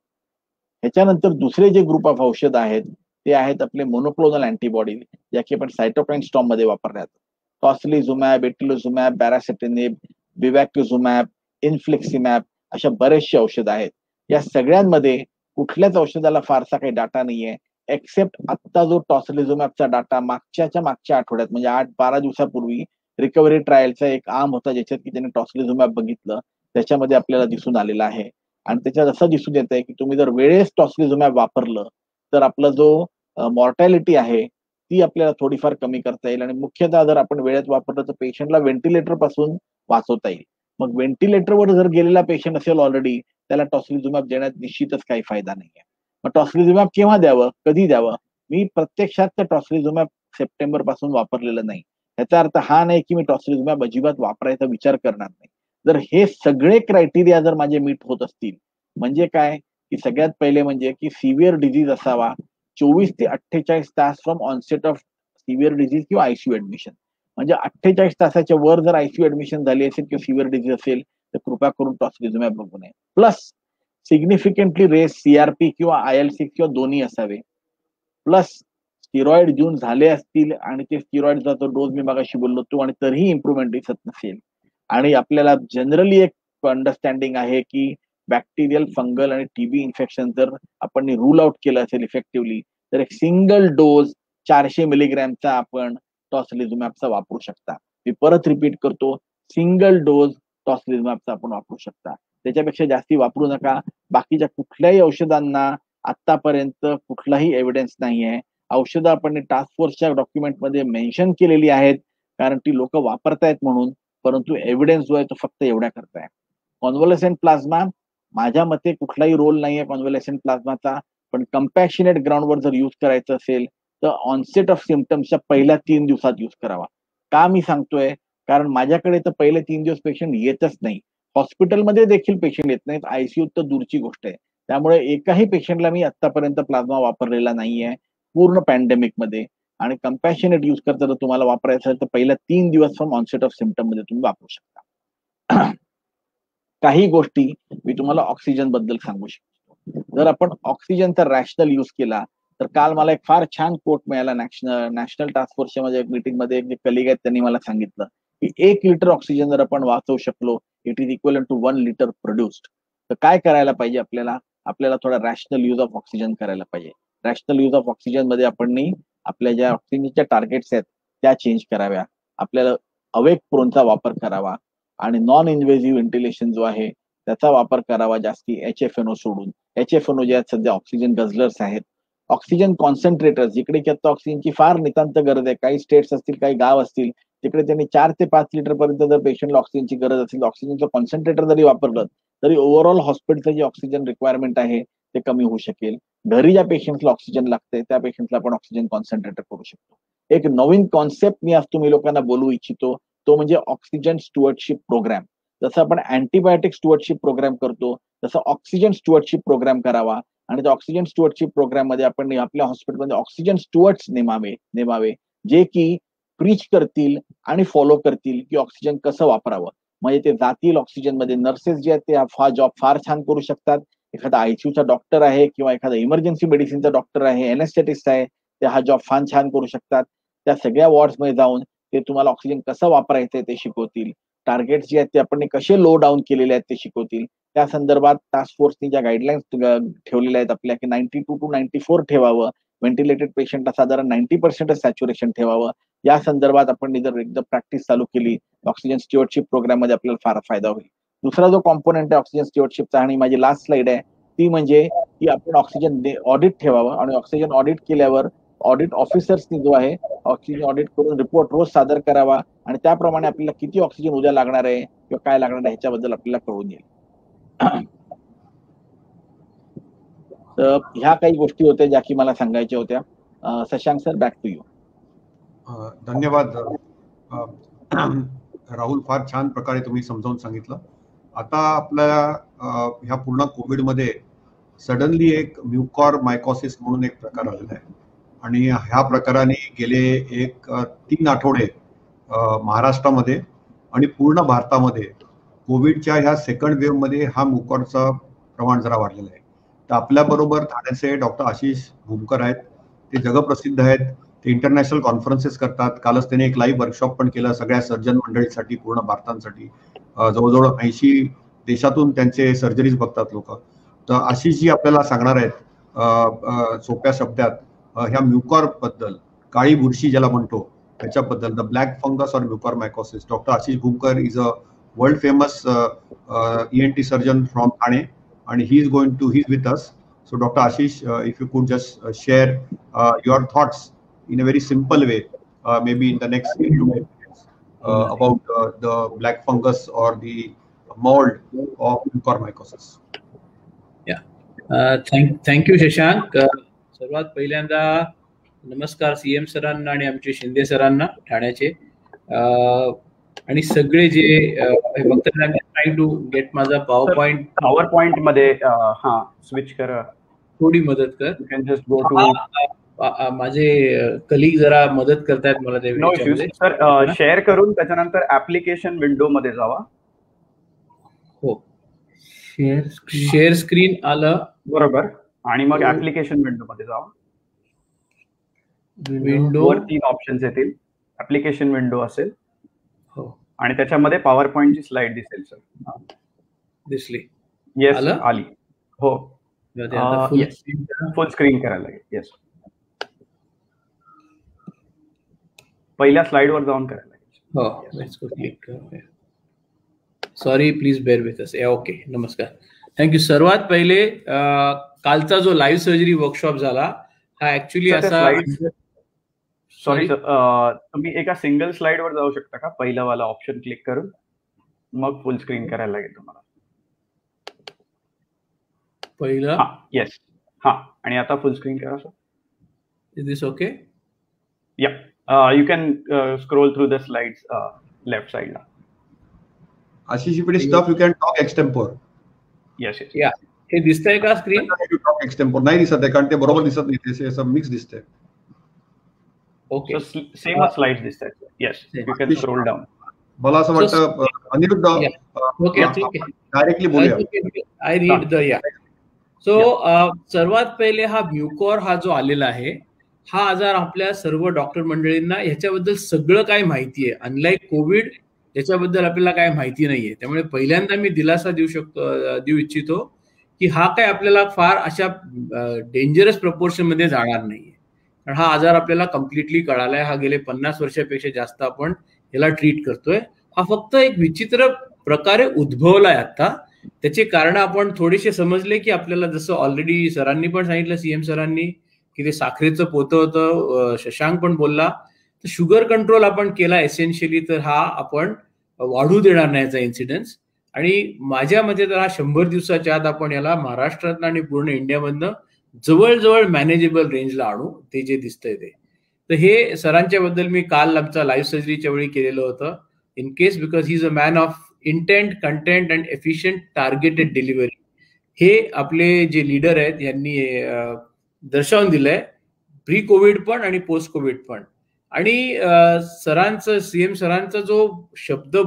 ह्याच्यानंतर दुसरे जे ग्रुप ऑफ औषध आहेत ते आहेत आपले मोनोक्लोनल अँटीबॉडी, ज्या की आपण सायटोकाईन स्टॉर्म मध्ये वापरल्या जातात. टॉसिलिझुमॅब, इटुलिझुमॅब, बॅरासेटेनिब, बिवॅक्युझुमॅब, इन्फ्लिक्सिमॅब अशा बरेचसे औषध आहेत. या सगळ्यांमध्ये कुठल्याच औषधाला फारसा काही डाटा नाहीये, एक्सेप्ट आत्ता जो टॉसिलिझुमॅबचा डाटा मागच्या आठवड्यात म्हणजे 8-12 दिवसापूर्वी रिकव्हरी ट्रायलचा एक आर्म होता ज्याच्यात की त्याने टॉसिलिझुमॅब बघितलं, त्याच्यामध्ये आपल्याला दिसून आलेलं आहे. आणि त्याच्यात असं दिसून येत आहे की तुम्ही जर वेळेस टॉसिलिझुमॅब वापरलं तर आपला जो मॉर्टॅलिटी आहे ती आपल्याला थोडीफार कमी करता येईल, आणि मुख्यतः जर आपण वेळेत वापरलं तर पेशंटला व्हेंटिलेटर पासून वाचवता येईल. मग व्हेंटिलेटरवर जर गेलेला पेशंट असेल ऑलरेडी त्याला टॉसिलिझुमॅब देण्यात निश्चितच काही फायदा नाहीये. मग टॉसिलिझुमॅब केव्हा द्यावं, कधी द्यावं? मी प्रत्यक्षात तर टॉसिलिझुमॅब सप्टेंबर पासून वापरलेलं नाही. याचा अर्थ हा नाही की मी टॉसिलिझुमॅब अजिबात वापरायचा विचार करणार नाही. जर हे सगळे क्रायटेरिया जर माझे मीट होत असतील, म्हणजे काय की सगळ्यात पहिले म्हणजे की सिव्हिअर डिझीज असावा, 24 ते 48 तास from onset of severe disease किंवा आयसीयू ऍडमिशन. म्हणजे 48 तासाच्या वर जर आयसीयू ऍडमिशन झाली असेल किंवा सिव्हिअर डिझीज असेल तर कृपा करून टॉसिलिझुमॅब बघू नये. प्लस सिग्निफिकंटली रेस सीआरपी किंवा IL-6 किंवा दोन्ही असावे. प्लस स्टिरॉइड देऊन झाले असतील आणि ते स्टिरॉइडचा जो डोस मी मगाशी बोललो तो आणि तरीही इम्प्रुव्हमेंट दिसत नसेल, आणि आपल्याला जनरली एक अंडरस्टँडिंग आहे की बॅक्टेरियल, फंगल आणि टीबी इन्फेक्शन जर आपण रूल आउट केलं असेल इफेक्टिव्हली, तर एक सिंगल डोज 400 मिलीग्रॅमचा आपण टॉसिलिझुमॅबचा वापरू शकता. मी परत रिपीट करतो, सिंगल डोज टॉसिलिझुमॅबचा आपण वापरू शकता. त्याच्यापेक्षा जास्ती वापरू नका. बाकीच्या कुठल्याही औषधांना आतापर्यंत कुठलाही एव्हिडन्स नाही आहे. औषधं आपण टास्क फोर्सच्या डॉक्युमेंटमध्ये मेन्शन केलेली आहेत कारण ती लोक वापरतायत म्हणून, परंतु एव्हिडन्स जो आहे तो फक्त एवढ्या करताय. कॉन्व्हलसेंट प्लाझ्मा माझ्या मते कुठलाही रोल नाहीये कॉन्व्हलसेंट प्लाझ्माचा, पण कंपॅशनेट ग्राउंडवर जर युज करायचं असेल तर ऑनसेट ऑफ सिम्पटम्सच्या पहिल्या 3 दिवसात युज करावा. का मी सांगतोय, कारण माझ्याकडे तर पहिले 3 दिवस पेशंट येतच नाही. हॉस्पिटलमध्ये देखील पेशंट येत नाहीत, आयसीयू तर दूरची गोष्ट आहे. त्यामुळे एकाही पेशंटला मी आतापर्यंत प्लाझ्मा वापरलेला नाहीये पूर्ण पॅन्डेमिक मध्ये. आणि कंपॅशनेट युज करता जर तुम्हाला वापरायचं आहे तर पहिल्या 3 दिवस फ्रॉम ऑनसेट ऑफ सिम्पटम मध्ये तुम्ही वापरू शकता. काही गोष्टी मी तुम्हाला ऑक्सिजन बद्दल सांगू शकतो. जर आपण ऑक्सिजनचा रॅशनल युज केला तर काल मला एक फार छान कोट मिळाला नॅशनल टास्क फोर्सच्या मध्ये एक मीटिंग मध्ये एक जे कलिग आहेत त्यांनी मला सांगितलं की 1 लिटर ऑक्सिजन जर आपण वाचवू शकलो, it is equal to 1 litre produced. तर काय करायला पाहिजे आपल्याला थोडा रॅशनल यूज ऑफ ऑक्सिजन करायला पाहिजे. रॅशनल यूज ऑफ ऑक्सिजन मध्ये आपण आपल्या ज्या ऑक्सिजनच्या टार्गेट्स आहेत त्या चेंज कराव्या. आपल्याला अवेक प्रोनचा वापर करावा आणि नॉन इन्व्हेसिव्ह व्हेंटिलेशन जो आहे त्याचा वापर करावा जास्ती, HFNO सोडून. HFNO जे आहेत सध्या ऑक्सिजन गझलर्स आहेत. ऑक्सिजन कॉन्सन्ट्रेटर्स जिकडे की आता ऑक्सिजनची फार नितांत गरज आहे, काही स्टेट्स असतील काही गाव असतील तिकडे त्यांनी 4 ते 5 लिटर पर्यंत जर पेशंटला ऑक्सिजनची गरज असेल, ऑक्सिजनचं कॉन्सन्ट्रेटर जरी वापरलं तरी ओव्हरऑल हॉस्पिटलचं जे ऑक्सिजन रिक्वायरमेंट आहे ते कमी होऊ शकेल. घरी ज्या पेशंटला ऑक्सिजन लागते त्या पेशंटला आपण ऑक्सिजन कॉन्सन्ट्रेटर करू शकतो. एक नवीन कॉन्सेप्ट मी आज तुम्ही लोकांना बोलू इच्छितो, तो म्हणजे ऑक्सिजन स्टुअर्डशिप प्रोग्राम. जसं आपण अँटीबायोटिक स्टुअर्डशिप प्रोग्राम करतो तसं ऑक्सिजन स्टुअर्डशिप प्रोग्राम करावा. आणि त्या ऑक्सिजन स्टुअर्डशिप प्रोग्राम मध्ये आपण आपल्या हॉस्पिटलमध्ये ऑक्सिजन स्टुअर्ड्स नेमावे जे की प्रीच करतील आणि फॉलो करतील की ऑक्सिजन कसं वापरावं. म्हणजे ते जातील ऑक्सिजन मध्ये. नर्सेस जे आहेत ते हा जॉब फार छान करू शकतात. एखादा आयसीयूचा डॉक्टर आहे किंवा एखादा इमर्जन्सी मेडिसिनचा डॉक्टर आहे, एनेस्थेटिस्ट आहे, ते हा जॉब फार छान करू शकतात. त्या सगळ्या वॉर्ड्स मध्ये जाऊन ते तुम्हाला ऑक्सिजन कसं वापरायचंय ते शिकवतील. टार्गेट्स जे आहेत ते आपण कसे लो डाऊन केलेले आहेत ते शिकवतील. त्या संदर्भात टास्क फोर्सनी ज्या गाईडलाईन्स ठेवलेल्या आहेत आपल्या की 92 to 94 ठेवावं, व्हेंटिलेटेड पेशंटला साधारण 90% सॅच्युरेशन ठेवावं. या संदर्भात आपण जर एकदा प्रॅक्टिस चालू केली ऑक्सिजन स्टुअर्डशिप प्रोग्राम मध्ये आपल्याला फार फायदा होईल. दुसरा जो कॉम्पोनंट आहे ऑक्सिजन स्टुअर्डशिपचा आणि माझी लास्ट स्लाइड आहे ती म्हणजे की आपण ऑक्सिजन ऑडिट ठेवावं आणि ऑक्सिजन ऑडिट केल्यावर ऑडिट ऑफिसर्सनी जो आहे ऑक्सिजन ऑडिट करून रिपोर्ट रोज सादर करावा आणि त्याप्रमाणे आपल्याला किती ऑक्सिजन उद्या लागणार आहे किंवा काय लागणार आहे ह्याच्याबद्दल आपल्याला कळून येईल. तर ह्या काही गोष्टी होत्या ज्या की मला सांगायच्या होत्या. Shashank sir, back to you. धन्यवाद राहुल, फार छान प्रकारे तुम्ही समजावून सांगितलं. आता आपल्या ह्या पूर्ण कोविडमध्ये सडनली एक म्युकॉर मायकोसिस म्हणून एक प्रकार आलेला आहे आणि ह्या प्रकाराने गेले 3 आठवडे महाराष्ट्रामध्ये आणि पूर्ण भारतामध्ये कोविडच्या ह्या सेकंड वेव्ह मध्ये हा म्युकॉरचं प्रमाण जरा वाढलेलं आहे. तर आपल्या बरोबर ठाण्याचे डॉक्टर आशिष भूमकर आहेत. ते जगप्रसिद्ध आहेत. ते इंटरनॅशनल कॉन्फरन्सेस करतात. कालच त्यांनी एक लाईव्ह वर्कशॉप पण केलं सगळ्या सर्जन मंडळीसाठी पूर्ण भारतासाठी. जवळजवळ 80 देशातून त्यांचे सर्जरीज बघतात लोक. तर आशिष जी आपल्याला सांगणार आहेत सोप्या शब्दात ह्या म्युकॉर बद्दल, काळी बुरशी ज्याला म्हणतो त्याच्याबद्दल, the black fungus or mucor mycosis. Doctor Ashish Bhumkar is a world famous ENT surgeon from Thane and he is with us. So Dr. Ashish, if you could just share your thoughts in a very simple way, maybe in the next 8 to 10 minutes about the black fungus or the mold of mucormycosis. Yeah, thank you Shashank. सर्वात पहिल्यांदा नमस्कार CM सरांना आणि आमचे शिंदे सरांना ठाण्याचे आणि सगळे जे फक्त ट्राय टू गेट माझा पॉवर पॉइंट मध्ये स्विच करा, थोडी मदत कर. You can just go to. माझे कलीग जरा मदत करतायत मला ते. सर शेअर करून त्याच्यानंतर ऍप्लिकेशन विंडो मध्ये जावा. हो, शेअर स्क्रीन आलं बरोबर, आणि मग ऍप्लिकेशन विंडो मध्ये जावा. विंडो वर 3 ऑप्शन्स येतील. ऍप्लिकेशन विंडो असेल हो, आणि त्याच्यामध्ये पॉवर पॉइंटची स्लाइड दिसेल. सर दिसली? येस, आली. हो, फुल स्क्रीन करायला लागेल. येस, पहिल्या स्लाइड वर जाऊन करायला लागेल. हो, let's go click. Sorry, please bear with us. Okay, नमस्कार, थँक्यू. सर्वात पहिले कालचा जो लाईव्ह सर्जरी वर्कशॉप झाला हा ऍक्च्युली असा. सॉरी सर, तुम्ही एका सिंगल स्लाइड वर जाऊ शकता का? पहिला वाला ऑप्शन क्लिक करून मग फुल स्क्रीन करायला लागेल तुम्हाला. पहिला, येस, आणि आता फुल स्क्रीन करा sir. Is this okay? Yeah, you can scroll through the slides left साइडला. आशिष, इकडे stuff you can talk extempore. Yes, yeah, हे दिसतंय का स्क्रीन? टॉक एक्सटेम्पोर नाही दिसत आहे, कारण ते बरोबर दिसत नाही, ते असं मिक्स दिसतंय. ओके, सेम स्लाइड्स दिसतात. Yes, you can scroll down. मला असं वाटतं अनिरुद्ध डायरेक्टली बोलूया. I read the. या, सो सर्वात पहिले हा म्युकॉर हा जो आलेला आहे हा आजार आपल्या सर्व डॉक्टर मंडळींना ह्याच्याबद्दल सगळं काय माहिती आहे. अनलाईक कोविड याच्याबद्दल आपल्याला काय माहिती नाहीये. त्यामुळे पहिल्यांदा मी दिलासा देऊ इच्छितो की हा काय आपल्याला फार अशा डेंजरस प्रपोर्शन मध्ये जाणार नाहीये. कारण हा आजार आपल्याला कम्प्लिटली कळालाय. हा गेले 50 वर्षापेक्षा जास्त आपण याला ट्रीट करतोय. हा फक्त एक विचित्र प्रकारे उद्भवलाय आता. त्याचे कारण आपण थोडेसे समजले की आपल्याला जसं ऑलरेडी सरांनी पण सांगितलं, सीएम सरांनी, की ते साखरेचं पोतं होतं. शशांक पण बोलला, तर शुगर कंट्रोल आपण केला एसेन्शियली, तर हा आपण वाढू देणार नाही याचा इन्सिडन्स. आणि माझ्या मते तर हा 100 दिवसाच्या आत आपण याला महाराष्ट्रात आणि पूर्ण इंडियामधनं जवळजवळ मॅनेजेबल रेंजला आणू, ते जे दिसतंय ते. तर हे सरांच्या बद्दल मी काल आमचा लाईव्ह सर्जरीच्या वेळी केलेलं होतं. In case, because he is a man of intent, content and efficient targeted delivery. हे आपले जे लीडर आहेत यांनी दर्शवून दिलंय, प्री कोविड पण आणि पोस्ट कोविड पण. आणि सरांचं, सीएम सरांचा जो शब्द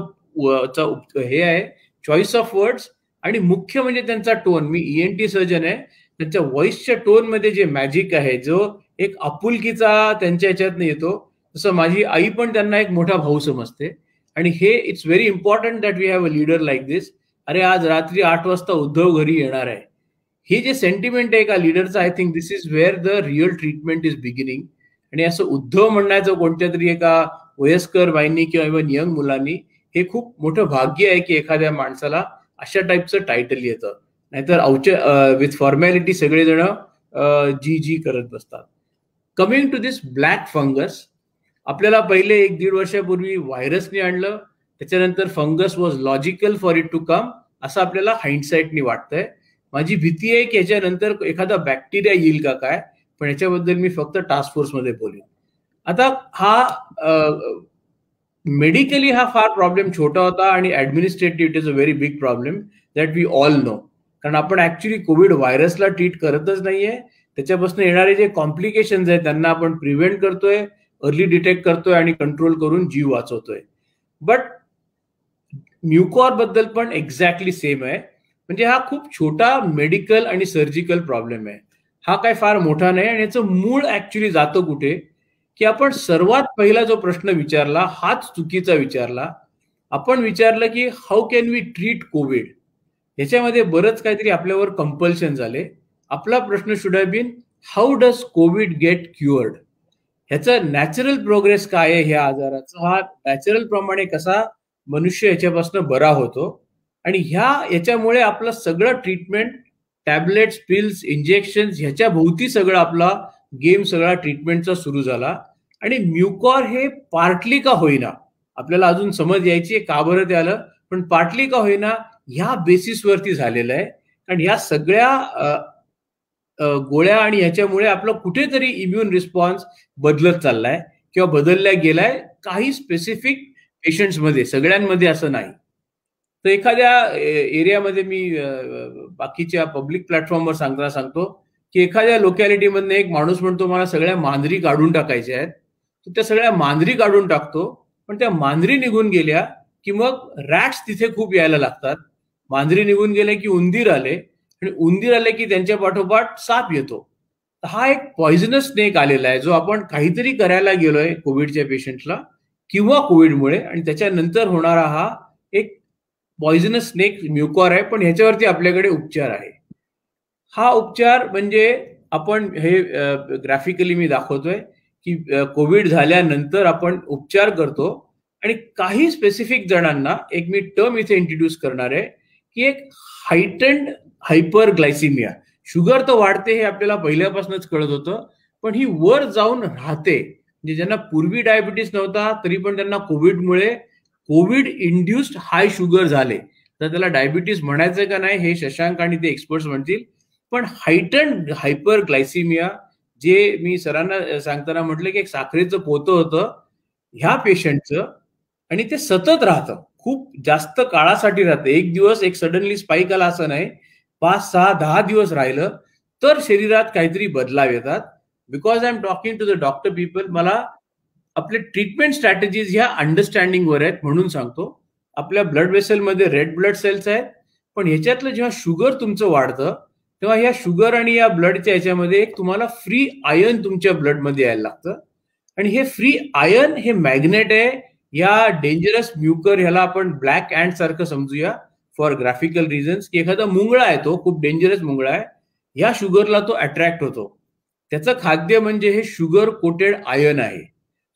हे आहे, चॉईस ऑफ वर्ड्स, आणि मुख्य म्हणजे त्यांचा टोन. मी ENT सर्जन आहे, त्यांच्या व्हॉइसच्या टोन मध्ये जे मॅजिक आहे, जो एक आपुलकीचा त्यांच्या ह्याच्यात येतो, तसं माझी आई पण त्यांना एक मोठा भाऊ समजते. आणि हे it's very important that we have a leader like this. अरे, आज रात्री 8 वाजता उद्धव घरी येणार आहे, हे जे सेंटिमेंट आहे का लीडरचं, I think this is where the real treatment is beginning. आणि असं उद्धव म्हणण्याचं कोणत्या तरी एका वयस्कर बाईंनी किंवा इव्हन यंग मुलांनी, हे खूप मोठं भाग्य आहे की एखाद्या माणसाला अशा टाईपचं टायटल येतं. नाहीतर विथ फॉर्मॅलिटी सगळेजण जी करत बसतात. Coming to this black fungus, आपल्याला पहिले 1-1.5 वर्षापूर्वी व्हायरसने आणलं, त्याच्यानंतर fungus was logical for it to come, असं आपल्याला हाइंडसाईटनी वाटतंय. माझी भीती आहे की याच्यानंतर एखादा बॅक्टेरिया येईल का काय, पण याच्याबद्दल मी फक्त टास्क फोर्समध्ये बोलेन. आता हा मेडिकली हा फार प्रॉब्लेम छोटा होता, आणि administrative it is a very big problem that we all know. कारण आपण ऍक्च्युली कोविड व्हायरसला ट्रीट करतच नाहीये. त्याच्यापासून येणारे जे कॉम्प्लिकेशन्स आहेत त्यांना आपण प्रिव्हेंट करतोय, अर्ली डिटेक्ट करतोय आणि कंट्रोल करून जीव वाचवतोय. बट म्युकॉर बद्दल पण एक्झॅक्टली सेम आहे. म्हणजे हा खूप छोटा मेडिकल आणि सर्जिकल प्रॉब्लेम आहे. हा काय फार मोठा नाही. आणि याचं मूळ ऍक्च्युली जातं कुठे, की आपण सर्वात पहिला जो प्रश्न विचारला हाच चुकीचा विचारला. आपण विचारलं की how can we treat covid. ह्याच्यामध्ये बरंच काहीतरी आपल्यावर कंपल्शन झाले. आपला प्रश्न should have been how does covid get cured. ह्याचं नॅचरल प्रोग्रेस काय आहे ह्या आजाराचा, हा नॅचरल प्रमाणे कसा मनुष्य ह्याच्यापासून बरा होतो. आणि याच्यामुळे आपलं सगळं ट्रीटमेंट, टॅबलेट्स, पिल्स, इंजेक्शन, ह्याच्या भोवती सगळं आपला गेम सगळा ट्रीटमेंटचा सुरू झाला. आणि म्युकॉर हे पार्टली का होईना, आपल्याला अजून समज यायची का बरं ते आलं, पण पार्टली का होईना ह्या बेसिसवरती झालेलं आहे. कारण ह्या सगळ्या गोळ्या आणि ह्याच्यामुळे आपलं कुठेतरी इम्युन रिस्पॉन्स बदलत चाललाय किंवा बदलल्या गेलाय काही स्पेसिफिक पेशंट्समध्ये, सगळ्यांमध्ये असं नाही. तर एखाद्या एरियामध्ये मी बाकीच्या पब्लिक प्लॅटफॉर्मवर सांगतो की एखाद्या लोकॅलिटीमधनं एक माणूस म्हणतो मला सगळ्या मांजरी काढून टाकायच्या आहेत, तर त्या सगळ्या मांजरी काढून टाकतो, पण त्या मांजरी निघून गेल्या की मग रॅट्स तिथे खूप यायला लागतात. मांजरी निघून गेले की उंदीर आले, आणि उंदीर आले की त्यांच्या पाठोपाठ साप येतो. हा एक पॉइझनस स्नेक आलेला आहे, जो आपण काहीतरी करायला गेलोय कोविडच्या पेशंटला किंवा कोविडमुळे, आणि त्याच्यानंतर होणारा हा एक पॉइझनस स्नेक म्युकॉर आहे. पण ह्याच्यावरती आपल्याकडे उपचार आहे. हा उपचार म्हणजे आपण हे ग्राफिकली मी दाखवतोय की कोविड झाल्यानंतर आपण उपचार करतो, आणि काही स्पेसिफिक जणांना एक मी टर्म इथे इंट्रोड्यूस करणार आहे की एक हायटन्ड हायपरग्लायसिमिया. शुगर तर वाढते हे आपल्याला पहिल्यापासूनच कळत होतं, पण ही वर जाऊन राहते. म्हणजे ज्यांना पूर्वी डायबिटीस नव्हता तरी पण त्यांना कोविडमुळे कोविड इंड्युस्ड हाय शुगर झाले, तर त्याला डायबिटीस म्हणायचं का नाही हे शशांक आणि ते एक्सपर्ट्स म्हणतील. पण हायटन्ड हायपरग्लायसिमिया, जे मी सरांना सांगताना म्हटलं की एक साखरेचं पोतं होतं ह्या पेशंटचं, आणि ते सतत राहतं, खूप जास्त काळासाठी राहतं. एक दिवस एक सडनली स्पाइक आला असं नाही, 5, 6, 10 दिवस राहिलं तर शरीरात काहीतरी बदलाव येतात. Because I am talking to the doctor people, मला आपले ट्रीटमेंट स्ट्रॅटेजीज ह्या अंडरस्टँडिंगवर आहेत म्हणून सांगतो. आपल्या ब्लड वेसलमध्ये रेड ब्लड सेल्स आहेत, पण ह्याच्यातलं जेव्हा शुगर तुमचं वाढतं तेव्हा या शुगर आणि या ब्लडच्या ह्याच्यामध्ये एक तुम्हाला फ्री आयर्न तुमच्या ब्लडमध्ये यायला लागतं, आणि हे फ्री आयर्न हे मॅग्नेट आहे. या डेंजरस म्युकर, ह्याला आपण ब्लॅक अँट सारखं समजूया फॉर ग्राफिकल रिझन्स, की एखादा मुंगळा आहे, तो खूप डेंजरस मुंगळा आहे, ह्या शुगरला तो अट्रॅक्ट होतो. त्याचं खाद्य म्हणजे हे शुगर कोटेड आयर्न आहे.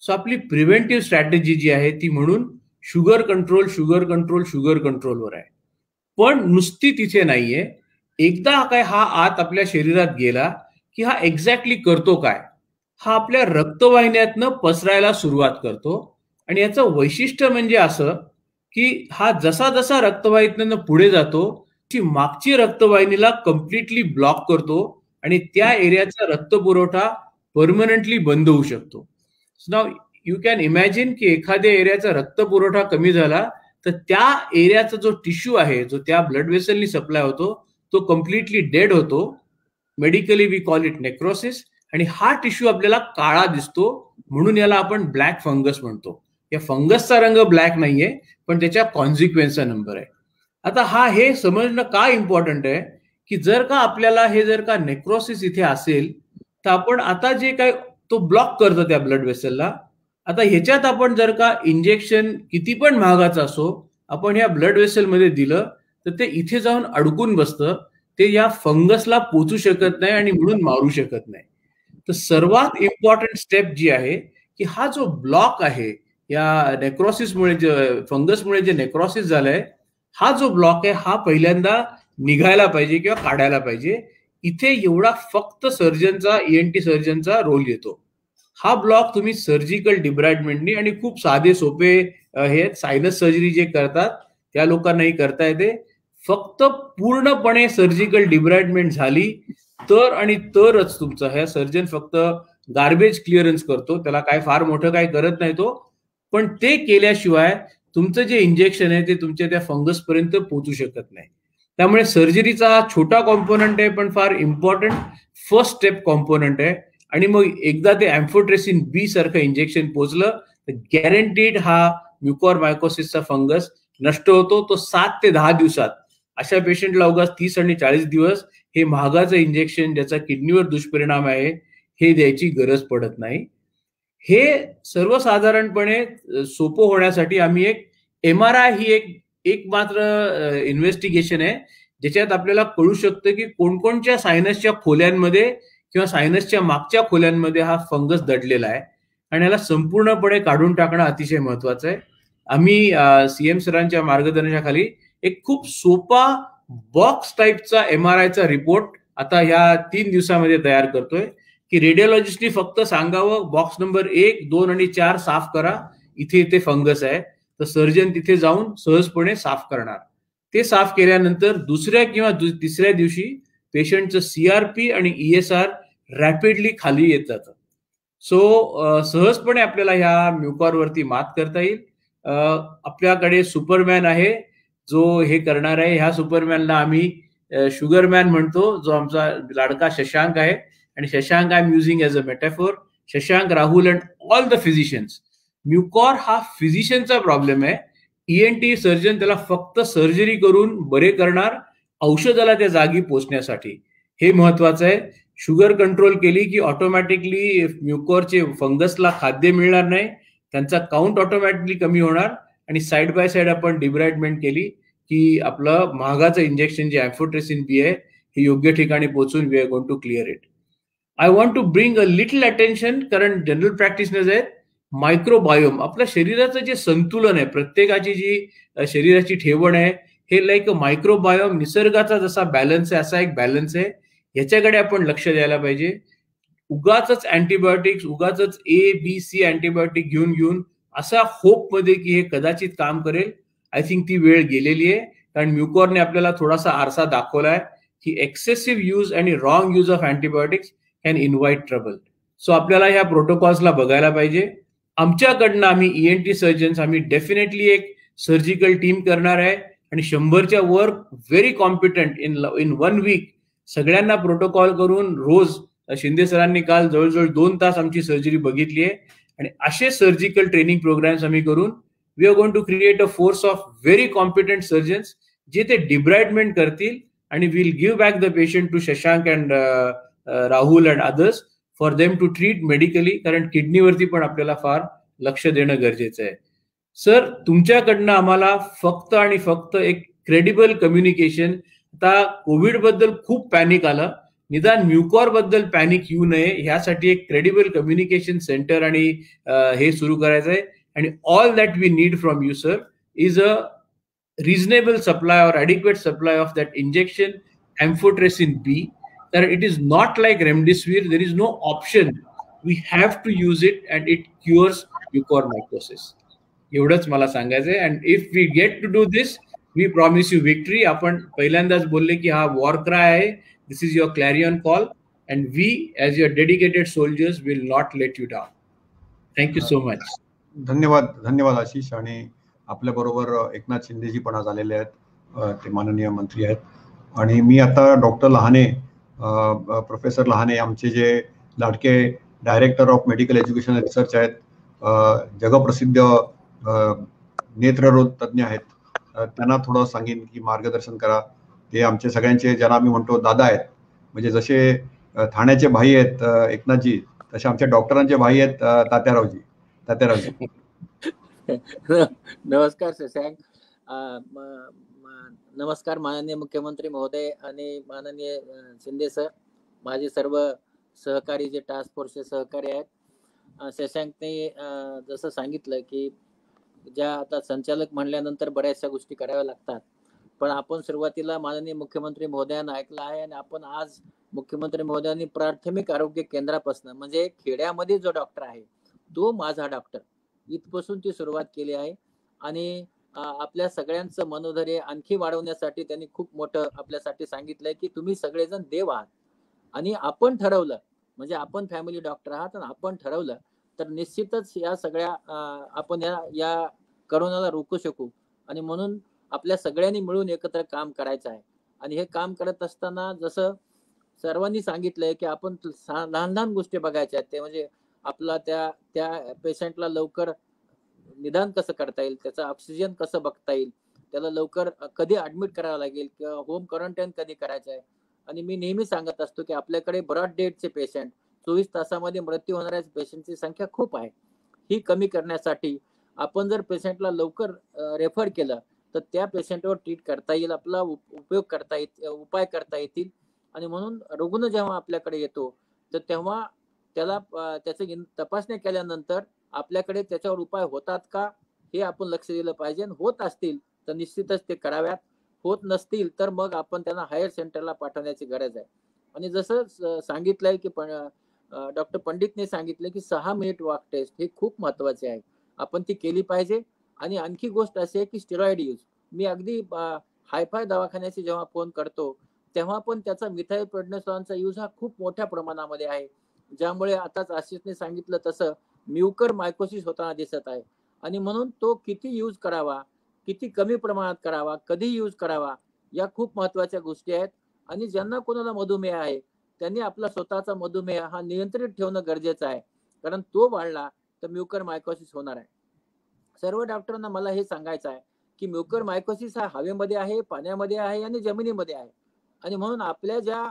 सो आपली प्रिव्हेंटिव्ह स्ट्रॅटेजी जी आहे ती म्हणून sugar control, sugar control, sugar कंट्रोलवर आहे. पण नुसती तिथे नाहीये. एकदा काय हा आत आपल्या शरीरात गेला की हा एक्झॅक्टली करतो काय, हा आपल्या रक्तवाहिन्यातनं पसरायला सुरुवात करतो. आणि याचं वैशिष्ट्य म्हणजे असं की हा जसा जसा रक्तवाहिनीतनं पुढे जातो ती मागची रक्तवाहिनीला कम्प्लिटली ब्लॉक करतो, आणि त्या एरियाचा रक्तपुरवठा परमनंटली बंद होऊ शकतो. नाउ यू कॅन इमॅजिन की एखाद्या एरियाचा रक्तपुरवठा कमी झाला तर त्या एरियाचा जो टिश्यू आहे, जो त्या ब्लड वेसलनी सप्लाय होतो, तो कम्प्लिटली डेड होतो. Medically we call it necrosis. आणि हा टिश्यू आपल्याला काळा दिसतो, म्हणून याला आपण ब्लॅक फंगस म्हणतो. या फंगसचा रंग ब्लॅक नाहीये, पण त्याच्या कॉन्सिक्वेन्सचा नंबर आहे. आता हे समजणं का इम्पॉर्टंट आहे की जर का आपल्याला जर का नेक्रोसिस इथे असेल तर आपण आता जे काय तो ब्लॉक करतो त्या ब्लड वेसलला, आता ह्याच्यात आपण जर का इंजेक्शन किती पण महागाचं असो आपण या ब्लड वेसलमध्ये दिलं तर ते इथे जाऊन अडकून बसतं, ते या फंगसला पोचू शकत नाही आणि म्हणून मारू शकत नाही. तर सर्वात इम्पॉर्टंट स्टेप जी आहे की हा जो ब्लॉक आहे या नेक्रोसिसमुळे, फंगसमुळे जे नेक्रोसिस झालंय, हा जो ब्लॉक आहे हा पहिल्यांदा निघायला पाहिजे किंवा काढायला पाहिजे. इथे एवढा फक्त सर्जनचा, ENT सर्जनचा रोल येतो. हा ब्लॉक तुम्ही सर्जिकल डिब्राइडमेंटनी, आणि खूप साधे सोपे हे सायनस सर्जरी जे करतात त्या लोकांनाही करता येते. फक्त पूर्णपणे सर्जिकल डिब्राइडमेंट झाली तर आणि तरच तुमचा हे सर्जन फक्त गार्बेज क्लिअरन्स करतो, त्याला काय फार मोठं काय करत नाही तो, पण ते केल्याशिवाय तुमचं जे इंजेक्शन आहे ते तुमच्या त्या फंगस पर्यंत पोहोचू शकत नाही. त्यामुळे सर्जरीचा हा छोटा कॉम्पोनंट आहे पण फार इम्पॉर्टंट फर्स्ट स्टेप कॉम्पोनंट आहे. आणि मग एकदा ते एम्फोट्रेसिन B सारखं इंजेक्शन पोहोचलं तर गॅरंटीड हा म्युकॉरमायकोसिसचा फंगस नष्ट होतो. तो 7 ते 10 दिवसात. अशा पेशंटला उगाच 30 आणि 40 दिवस हे महागाचं इंजेक्शन ज्याचा किडनीवर दुष्परिणाम आहे हे द्यायची गरज पडत नाही. हे सर्वसाधारणपणे सोपं होण्यासाठी आम्ही एक MRI ही एक मात्र इन्व्हेस्टिगेशन आहे ज्याच्यात आपल्याला कळू शकतं की कोणकोणत्या सायनसच्या खोल्यांमध्ये किंवा सायनसच्या मागच्या खोल्यांमध्ये हा फंगस दडलेला आहे, आणि याला संपूर्णपणे काढून टाकणं अतिशय महत्वाचं आहे. आम्ही CM सरांच्या मार्गदर्शनाखाली एक खूप सोपा बॉक्स टाईपचा MRIचा रिपोर्ट आता ह्या 3 दिवसामध्ये तयार करतोय की रेडिओलॉजिस्टनी फक्त सांगावं बॉक्स नंबर 1, 2 आणि 4 साफ करा, इथे फंगस आहे, तर सर्जन तिथे जाऊन सहजपणे साफ करणार. ते साफ केल्यानंतर दुसऱ्या किंवा तिसऱ्या दिवशी पेशंटचं CRP आणि ESR रॅपिडली खाली येत जातं. सो सहजपणे आपल्याला ह्या म्युकॉरवरती मात करता येईल. आपल्याकडे सुपरमॅन आहे जो हे करणार आहे. ह्या सुपरमॅनला आम्ही शुगरमॅन म्हणतो, जो आमचा लाडका शशांक आहे. आणि Shashank I am using as a metaphor. Shashank, Rahul and all the physicians. Mucor हा फिजिशियनचा प्रॉब्लेम आहे. ENT सर्जन त्याला फक्त सर्जरी करून बरे करणार, औषधाला त्या जागी पोचण्यासाठी. हे महत्वाचं आहे. शुगर कंट्रोल केली की ऑटोमॅटिकली म्युकॉरचे फंगसला खाद्य मिळणार नाही, त्यांचा काउंट ऑटोमॅटिकली कमी होणार आणि साइड बाय साइड आपण डिब्राइडमेंट केली की आपलं महागाचं इंजेक्शन जे एम्फोट्रेसिन B आहे हे योग्य ठिकाणी पोहोचून we are going to clear it. I want to bring a little attention, कारण जनरल प्रॅक्टिशनर्स आहेत. मायक्रोबायोम, आपल्या शरीराचं जे संतुलन आहे, प्रत्येकाची जी शरीराची ठेवण आहे, हे लाईक अ मायक्रोबायोम, निसर्गाचा जसा बॅलन्स आहे असा एक बॅलन्स आहे. याच्याकडे आपण लक्ष द्यायला पाहिजे. उगाच अँटीबायोटिक्स, उगाच ABC अँटीबायोटिक घेऊन असा होप मध्ये की हे कदाचित काम करेल, आय थिंक ती वेळ गेलेली आहे. कारण म्युकॉरने आपल्याला थोडासा आरसा दाखवलाय की एक्सेसिव्ह यूज आणि wrong use of antibiotics can invite trouble. So आपल्याला ह्या प्रोटोकॉल्सला बघायला पाहिजे. आमच्याकडनं आम्ही ENT सर्जन्स आम्ही डेफिनेटली एक सर्जिकल टीम करणार आहे आणि 100च्या वर व्हेरी कॉम्पिटंट इन 1 वीक सगळ्यांना प्रोटोकॉल करून रोज. शिंदे सरांनी काल जवळजवळ 2 तास आमची सर्जरी बघितली आहे आणि असे सर्जिकल ट्रेनिंग प्रोग्राम्स आम्ही करून we are going to create a force of very competent surgeons जे ते डिब्राइडमेंट करतील आणि will give back the patient to Shashank and Rahul and others for them to treat medically. कारण किडनीवरती पण आपल्याला फार लक्ष देणं गरजेचं आहे. सर, तुमच्याकडनं आम्हाला फक्त आणि फक्त एक क्रेडिबल कम्युनिकेशन. आता कोविड बद्दल खूप पॅनिक आलं, निदान म्युकॉर बद्दल पॅनिक येऊ नये ह्यासाठी एक क्रेडिबल कम्युनिकेशन सेंटर आणि हे सुरू करायचं आहे. आणि all that we need from you sir is a reasonable supply or adequate supply of that injection amphotericin B. तर it is not like remdesivir, there is no option. We have to use it and it cures mucormycosis. एवढंच मला सांगायचंय. And if we get to do this we promise you victory. आपण पहिल्यांदाच बोलले की हा war cry आहे. This is your clarion call and we as your dedicated soldiers will not let you down. Thank you so much. धन्यवाद आशिष. आणि आपल्या बरोबर एकनाथ शिंदेजी पण आज आलेले आहेत, ते माननीय मंत्री आहेत. आणि मी आता डॉक्टर लहाने, प्रोफेसर लहाने आमचे जे लाडके director of medical education research आहेत, जगप्रसिद्ध नेत्ररोग तज्ज्ञ आहेत, त्यांना थोडं सांगेन की मार्गदर्शन करा. ते आमचे सगळ्यांचे, ज्यांना आम्ही म्हणतो दादा आहेत, म्हणजे जसे ठाण्याचे भाई आहेत एकनाथजी, तसे आमच्या डॉक्टरांचे भाई आहेत तात्यारावजी. नमस्कार शशांक. नमस्कार माननीय मुख्यमंत्री महोदय आणि माननीय शिंदे सर, माझे सर्व सहकारी जे टास्क फोर्सचे सहकारी आहेत. शशांकने जसं सांगितलं की ज्या आता संचालक म्हणल्यानंतर बऱ्याचशा गोष्टी कराव्या लागतात, पण आपण सुरुवातीला माननीय मुख्यमंत्री महोदयांना ऐकलं आहे आणि आपण आज मुख्यमंत्री महोदयांनी प्राथमिक आरोग्य केंद्रापासून, म्हणजे खेड्यामध्ये जो डॉक्टर आहे तो माझा डॉक्टर, इथपासून ती सुरुवात केली आहे. आणि आपल्या सगळ्यांचं मनोधैर्य आणखी वाढवण्यासाठी त्यांनी खूप मोठं आपल्यासाठी सांगितलंय की तुम्ही सगळेजण देव आहात आणि आपण ठरवलं, म्हणजे आपण फॅमिली डॉक्टर आहात आणि आपण ठरवलं तर निश्चितच या सगळ्या आपण या करोनाला रोखू शकू. आणि म्हणून आपल्या सगळ्यांनी मिळून एकत्र काम करायचं आहे. आणि हे काम करत असताना जसं सर्वांनी सांगितलंय की आपण लहान लहान गोष्टी बघायच्या आहेत, ते म्हणजे आपला त्या पेशंटला लवकर निदान कसं करता येईल, त्याचा ऑक्सिजन कसं बघता येईल, त्याला लवकर कधी ऍडमिट करावं लागेल किंवा होम क्वारंटाईन कधी करायचं आहे. आणि मी नेहमी सांगत असतो की आपल्याकडे ब्रॉड डेटचे पेशंट, 24 तासामध्ये मृत्यू होणाऱ्या पेशंटची संख्या खूप आहे. ही कमी करण्यासाठी आपण जर पेशंटला लवकर रेफर केलं तर त्या पेशंटवर ट्रीट करता येईल, आपला उपयोग करता येईल, उपाय करता येतील. आणि म्हणून रुग्ण जेव्हा आपल्याकडे येतो तर तेव्हा त्याला त्याची तपासणी केल्यानंतर आपल्याकडे त्याच्यावर उपाय होतात का हे आपण लक्ष दिलं पाहिजे. होत असतील तर निश्चितच ते कराव्यात, होत नसतील तर मग आपण त्यांना हायर सेंटरला पाठवण्याची गरज आहे. आणि जसं सांगितलंय की डॉक्टर पंडितने सांगितलं की 6 मिनिट वॉक टेस्ट हे खूप महत्वाचे आहे, आपण ती केली पाहिजे. आणि आणखी गोष्ट अशी आहे की स्टेरॉइड यूज, मी अगदी हायफाय दवाखान्याशी जेव्हा फोन करतो तेव्हा पण त्याचा मिथाइल प्रेडनिसोलॉनचा यूज हा खूप मोठ्या प्रमाणामध्ये आहे, ज्यामुळे आताच आशिषने सांगितलं तसं म्युकर मायकोसिस होताना दिसत आहे. आणि म्हणून तो किती यूज करावा, किती कमी प्रमाणात करावा, कधी यूज करावा, या खूप महत्वाच्या गोष्टी आहेत. आणि ज्यांना कोणाला मधुमेह आहे त्यांनी आपला स्वतःचा मधुमेह हा नियंत्रित ठेवणं गरजेचं आहे, कारण तो वाढला तर म्युकर मायकोसिस होणार आहे. सर्व डॉक्टरांना मला हे सांगायचं आहे की म्युकर मायकोसिस हा हवेमध्ये आहे, पाण्यामध्ये आहे आणि जमिनीमध्ये आहे. आणि म्हणून आपल्या ज्या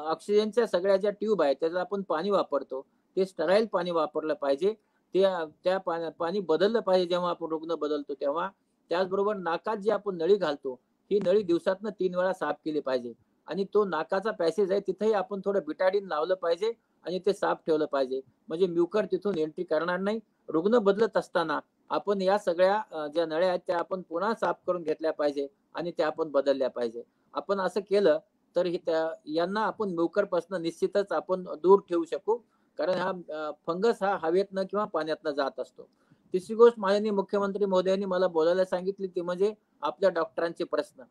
ऑक्सिजनच्या सगळ्या ज्या ट्यूब आहेत त्याचं आपण पाणी वापरतो ते स्टराईल पाणी वापरलं पाहिजे. त्या पाणी बदललं पाहिजे जेव्हा आपण रुग्ण बदलतो तेव्हा. त्याचबरोबर नाकात जी आपण नळी घालतो ही नळी दिवसातनं 3 वेळा साफ केली पाहिजे. आणि तो नाकाचा पॅसेज आहे तिथेही आपण थोडं बिटाडीन लावलं पाहिजे आणि ते साफ ठेवलं पाहिजे, म्हणजे म्युकर तिथून एंट्री करणार नाही. रुग्ण बदलत असताना आपण या सगळ्या ज्या नळ्या आहेत त्या आपण पुन्हा साफ करून घेतल्या पाहिजे आणि त्या आपण बदलल्या पाहिजे. आपण असं केलं तर यांना आपण म्युकर पासून निश्चितच आपण दूर ठेवू शकू, कारण हा फंगस हा हवेतनं किंवा पाण्यातनं जात असतो. तिसरी गोष्ट माननीय मुख्यमंत्री महोदयांनी मला बोलायला सांगितली ती म्हणजे आपल्या डॉक्टरांचे प्रश्न.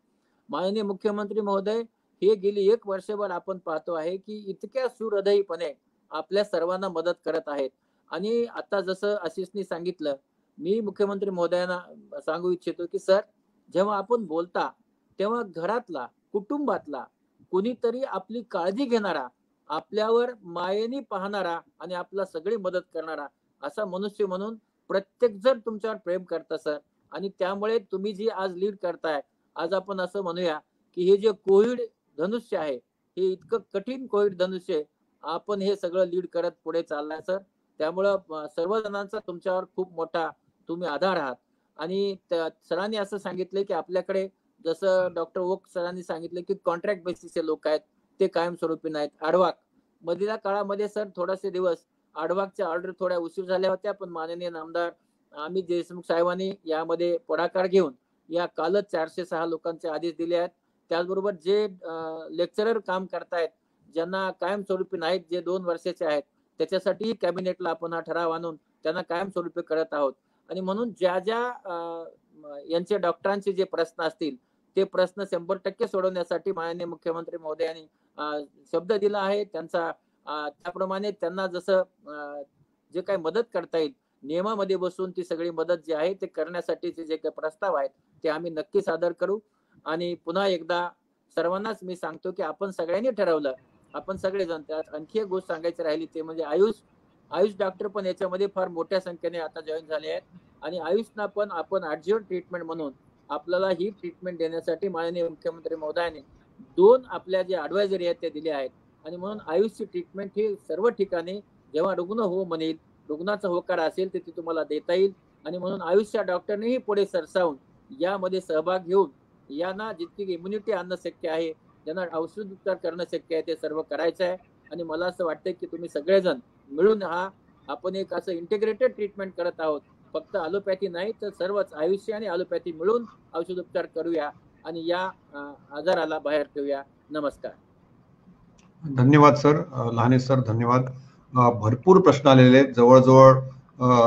माननीय मुख्यमंत्री महोदय हे गेली 1 वर्षभर आपण पाहतो आहे की इतक्या सुहृदयीपणे आपल्या सर्वांना मदत करत आहेत. आणि आता जसं आशिषनी सांगितलं, मी मुख्यमंत्री महोदयांना सांगू इच्छितो की सर, जेव्हा आपण बोलता तेव्हा घरातला, कुटुंबातला कुणीतरी आपली काळजी घेणारा, आपल्यावर मायेने पाहणारा आणि आपला सगळी मदत करणारा असा मनुष्य म्हणून प्रत्येक जण तुमच्यावर प्रेम करतं सर. आणि त्यामुळे तुम्ही जी आज लीड करताय, आज आपण असं म्हणूया की हे जे कोविड धनुष्य आहे, हे इतकं कठीण कोविड धनुष्य आपण हे सगळं लीड करत पुढे चाललाय सर. त्यामुळं सर्व जणांचा तुमच्यावर खूप मोठा तुम्ही आधार आहात. आणि सरांनी असं सांगितलंय की आपल्याकडे जसं डॉक्टर ओक सरांनी सांगितलं की कॉन्ट्रॅक्ट बेसिसचे लोक आहेत, ते कायमस्वरूपी नाहीत. आडवाक मधल्या काळामध्ये सर थोडासे दिवस आडवाकच्या ऑर्डर थोड्या उशीर झाल्या होत्या, पण माननीय नामदार अमित देशमुख साहेबांनी यामध्ये पुढाकार घेऊन या कालच 406 लोकांचे आदेश दिले आहेत. त्याचबरोबर जे लेक्चरर काम करतायत, ज्यांना कायमस्वरूपी नाहीत, जे 2 वर्षाचे आहेत, त्याच्यासाठी कॅबिनेटला आपण हा ठराव आणून त्यांना कायमस्वरूपी करत आहोत. आणि म्हणून ज्या यांचे डॉक्टरांचे जे प्रश्न असतील ते प्रश्न 100% सोडवण्यासाठी माननीय मुख्यमंत्री महोदयांनी शब्द दिला आहे त्यांचा. त्याप्रमाणे त्यांना जसं जे काही मदत करता येईल नियमामध्ये बसून ती सगळी मदत जी आहे ते करण्यासाठीचे जे काही प्रस्ताव आहेत ते आम्ही नक्की सादर करू. आणि पुन्हा एकदा सर्वांनाच मी सांगतो की आपण सगळ्यांनी ठरवलं, आपण सगळेजण. त्यात आणखी एक गोष्ट सांगायची राहिली ते म्हणजे आयुष डॉक्टर पण याच्यामध्ये फार मोठ्या संख्येने आता जॉईन झाले आहेत. आणि आयुषना पण आपण ॲडज्युअंट ट्रीटमेंट म्हणून आपल्याला ही ट्रीटमेंट देण्यासाठी माननीय मुख्यमंत्री महोदयांनी 2 आपल्या जे ॲडवायझरी आहेत ते दिले आहेत. आणि म्हणून आयुषची ट्रीटमेंट ही सर्व ठिकाणी जेव्हा रुग्ण हो म्हणेल, रुग्णाचा होकार असेल तर ती तुम्हाला देता येईल. आणि म्हणून आयुषच्या डॉक्टरनेही पुढे सरसावून यामध्ये सहभाग घेऊन यांना जितकी इम्युनिटी आणणं शक्य आहे, ज्यांना औषध उपचार करणं शक्य आहे, ते सर्व करायचं आहे. आणि मला असं वाटतं की तुम्ही सगळेजण मिळून आपण एक असं इंटिग्रेटेड ट्रीटमेंट करत आहोत. फक्त ॲलोपॅथी नाही तर सर्वच आयुष्य आणि ॲलोपॅथी मिळून औषध उपचार करूया आणि या आजाराला बाहेर ठेवूया. नमस्कार. धन्यवाद सर. लहाने सर धन्यवाद. भरपूर प्रश्न आलेले आहेत. जवळजवळ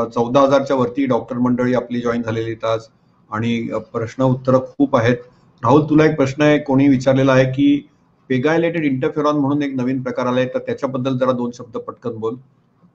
14,000च्या वरती डॉक्टर मंडळी आपली जॉईन झालेली आज आणि प्रश्न उत्तर खूप आहेत. राहुल, तुला एक प्रश्न आहे, कोणी विचारलेला आहे की पेगायलेटेड इंटरफेरॉन म्हणून एक नवीन प्रकार आलाय, तर त्याच्याबद्दल जरा 2 शब्द पटकन बोल.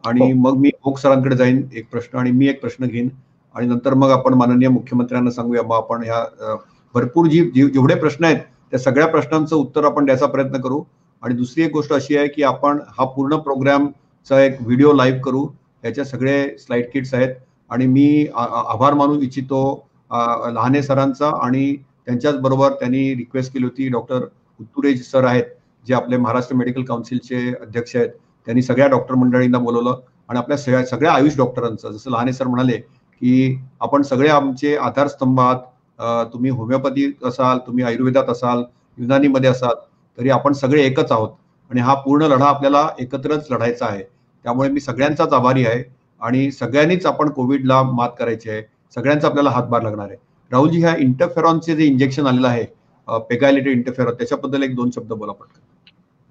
आणि मग मी ओक सरांकडे जाईन एक प्रश्न आणि मी एक प्रश्न घेईन आणि नंतर मग आपण माननीय मुख्यमंत्र्यांना सांगूया. मग आपण ह्या भरपूर जेवढे प्रश्न आहेत त्या सगळ्या प्रश्नांचं उत्तर आपण द्यायचा प्रयत्न करू. आणि दुसरी एक गोष्ट अशी आहे की आपण हा पूर्ण प्रोग्रामचा एक व्हिडिओ लाईव्ह करू. याचे सगळे स्लाइड किट्स आहेत. आणि मी आभार मानू इच्छितो लहाने सरांचा. आणि त्यांच्याच बरोबर त्यांनी रिक्वेस्ट केली होती, डॉक्टर उत्तुरे सर आहेत जे आपले महाराष्ट्र मेडिकल काउन्सिलचे अध्यक्ष आहेत, त्यांनी सगळ्या डॉक्टर मंडळींना बोलवलं आणि आपल्या सगळ्या आयुष डॉक्टरांचं, जसं लहाने सर म्हणाले की आपण सगळे आमचे आधारस्तंभ आहात. तुम्ही होमिओपॅथी असाल, तुम्ही आयुर्वेदात असाल, युनानीमध्ये असाल, तरी आपण सगळे एकच आहोत आणि हा पूर्ण लढा आपल्याला एकत्रच लढायचा आहे. त्यामुळे मी सगळ्यांचाच आभारी आहे आणि सगळ्यांनीच आपण कोविडला मात करायची आहे. सगळ्यांचा आपल्याला हातभार लागणार आहे. राहुलजी, ह्या इंटरफेरॉनचे जे इंजेक्शन आलेलं आहे पेगायलेटेड इंटरफेरॉन, त्याच्याबद्दल एक 2 शब्द बोला पटकन.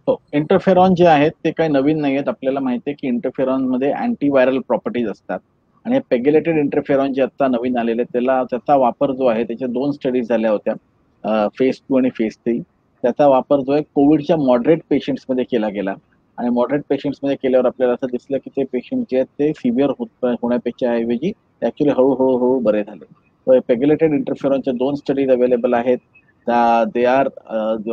हो, इंटरफेरॉन जे आहेत ते काही नवीन नाही आहेत. आपल्याला माहिती आहे की इंटरफेरॉन मध्ये अँटीव्हायरल प्रॉपर्टीज असतात आणि पेगेलेटेड इंटरफेरॉन जे आता नवीन आलेले त्याचा वापर जो आहे त्याच्या 2 स्टडीज झाल्या होत्या, फेज 2 आणि फेज 3. त्याचा वापर जो आहे कोविडच्या मॉडरेट पेशंट्समध्ये केला गेला आणि मॉडरेट पेशंट्समध्ये केल्यावर आपल्याला असं दिसलं की ते पेशंट जे आहेत ते सिव्हिअर होण्यापेक्षा ऐवजी ऍक्च्युली हळूहळू बरे झाले. पेग्युलेटेड इंटरफेरॉनच्या 2 स्टडीज अवेलेबल आहेत. दे आर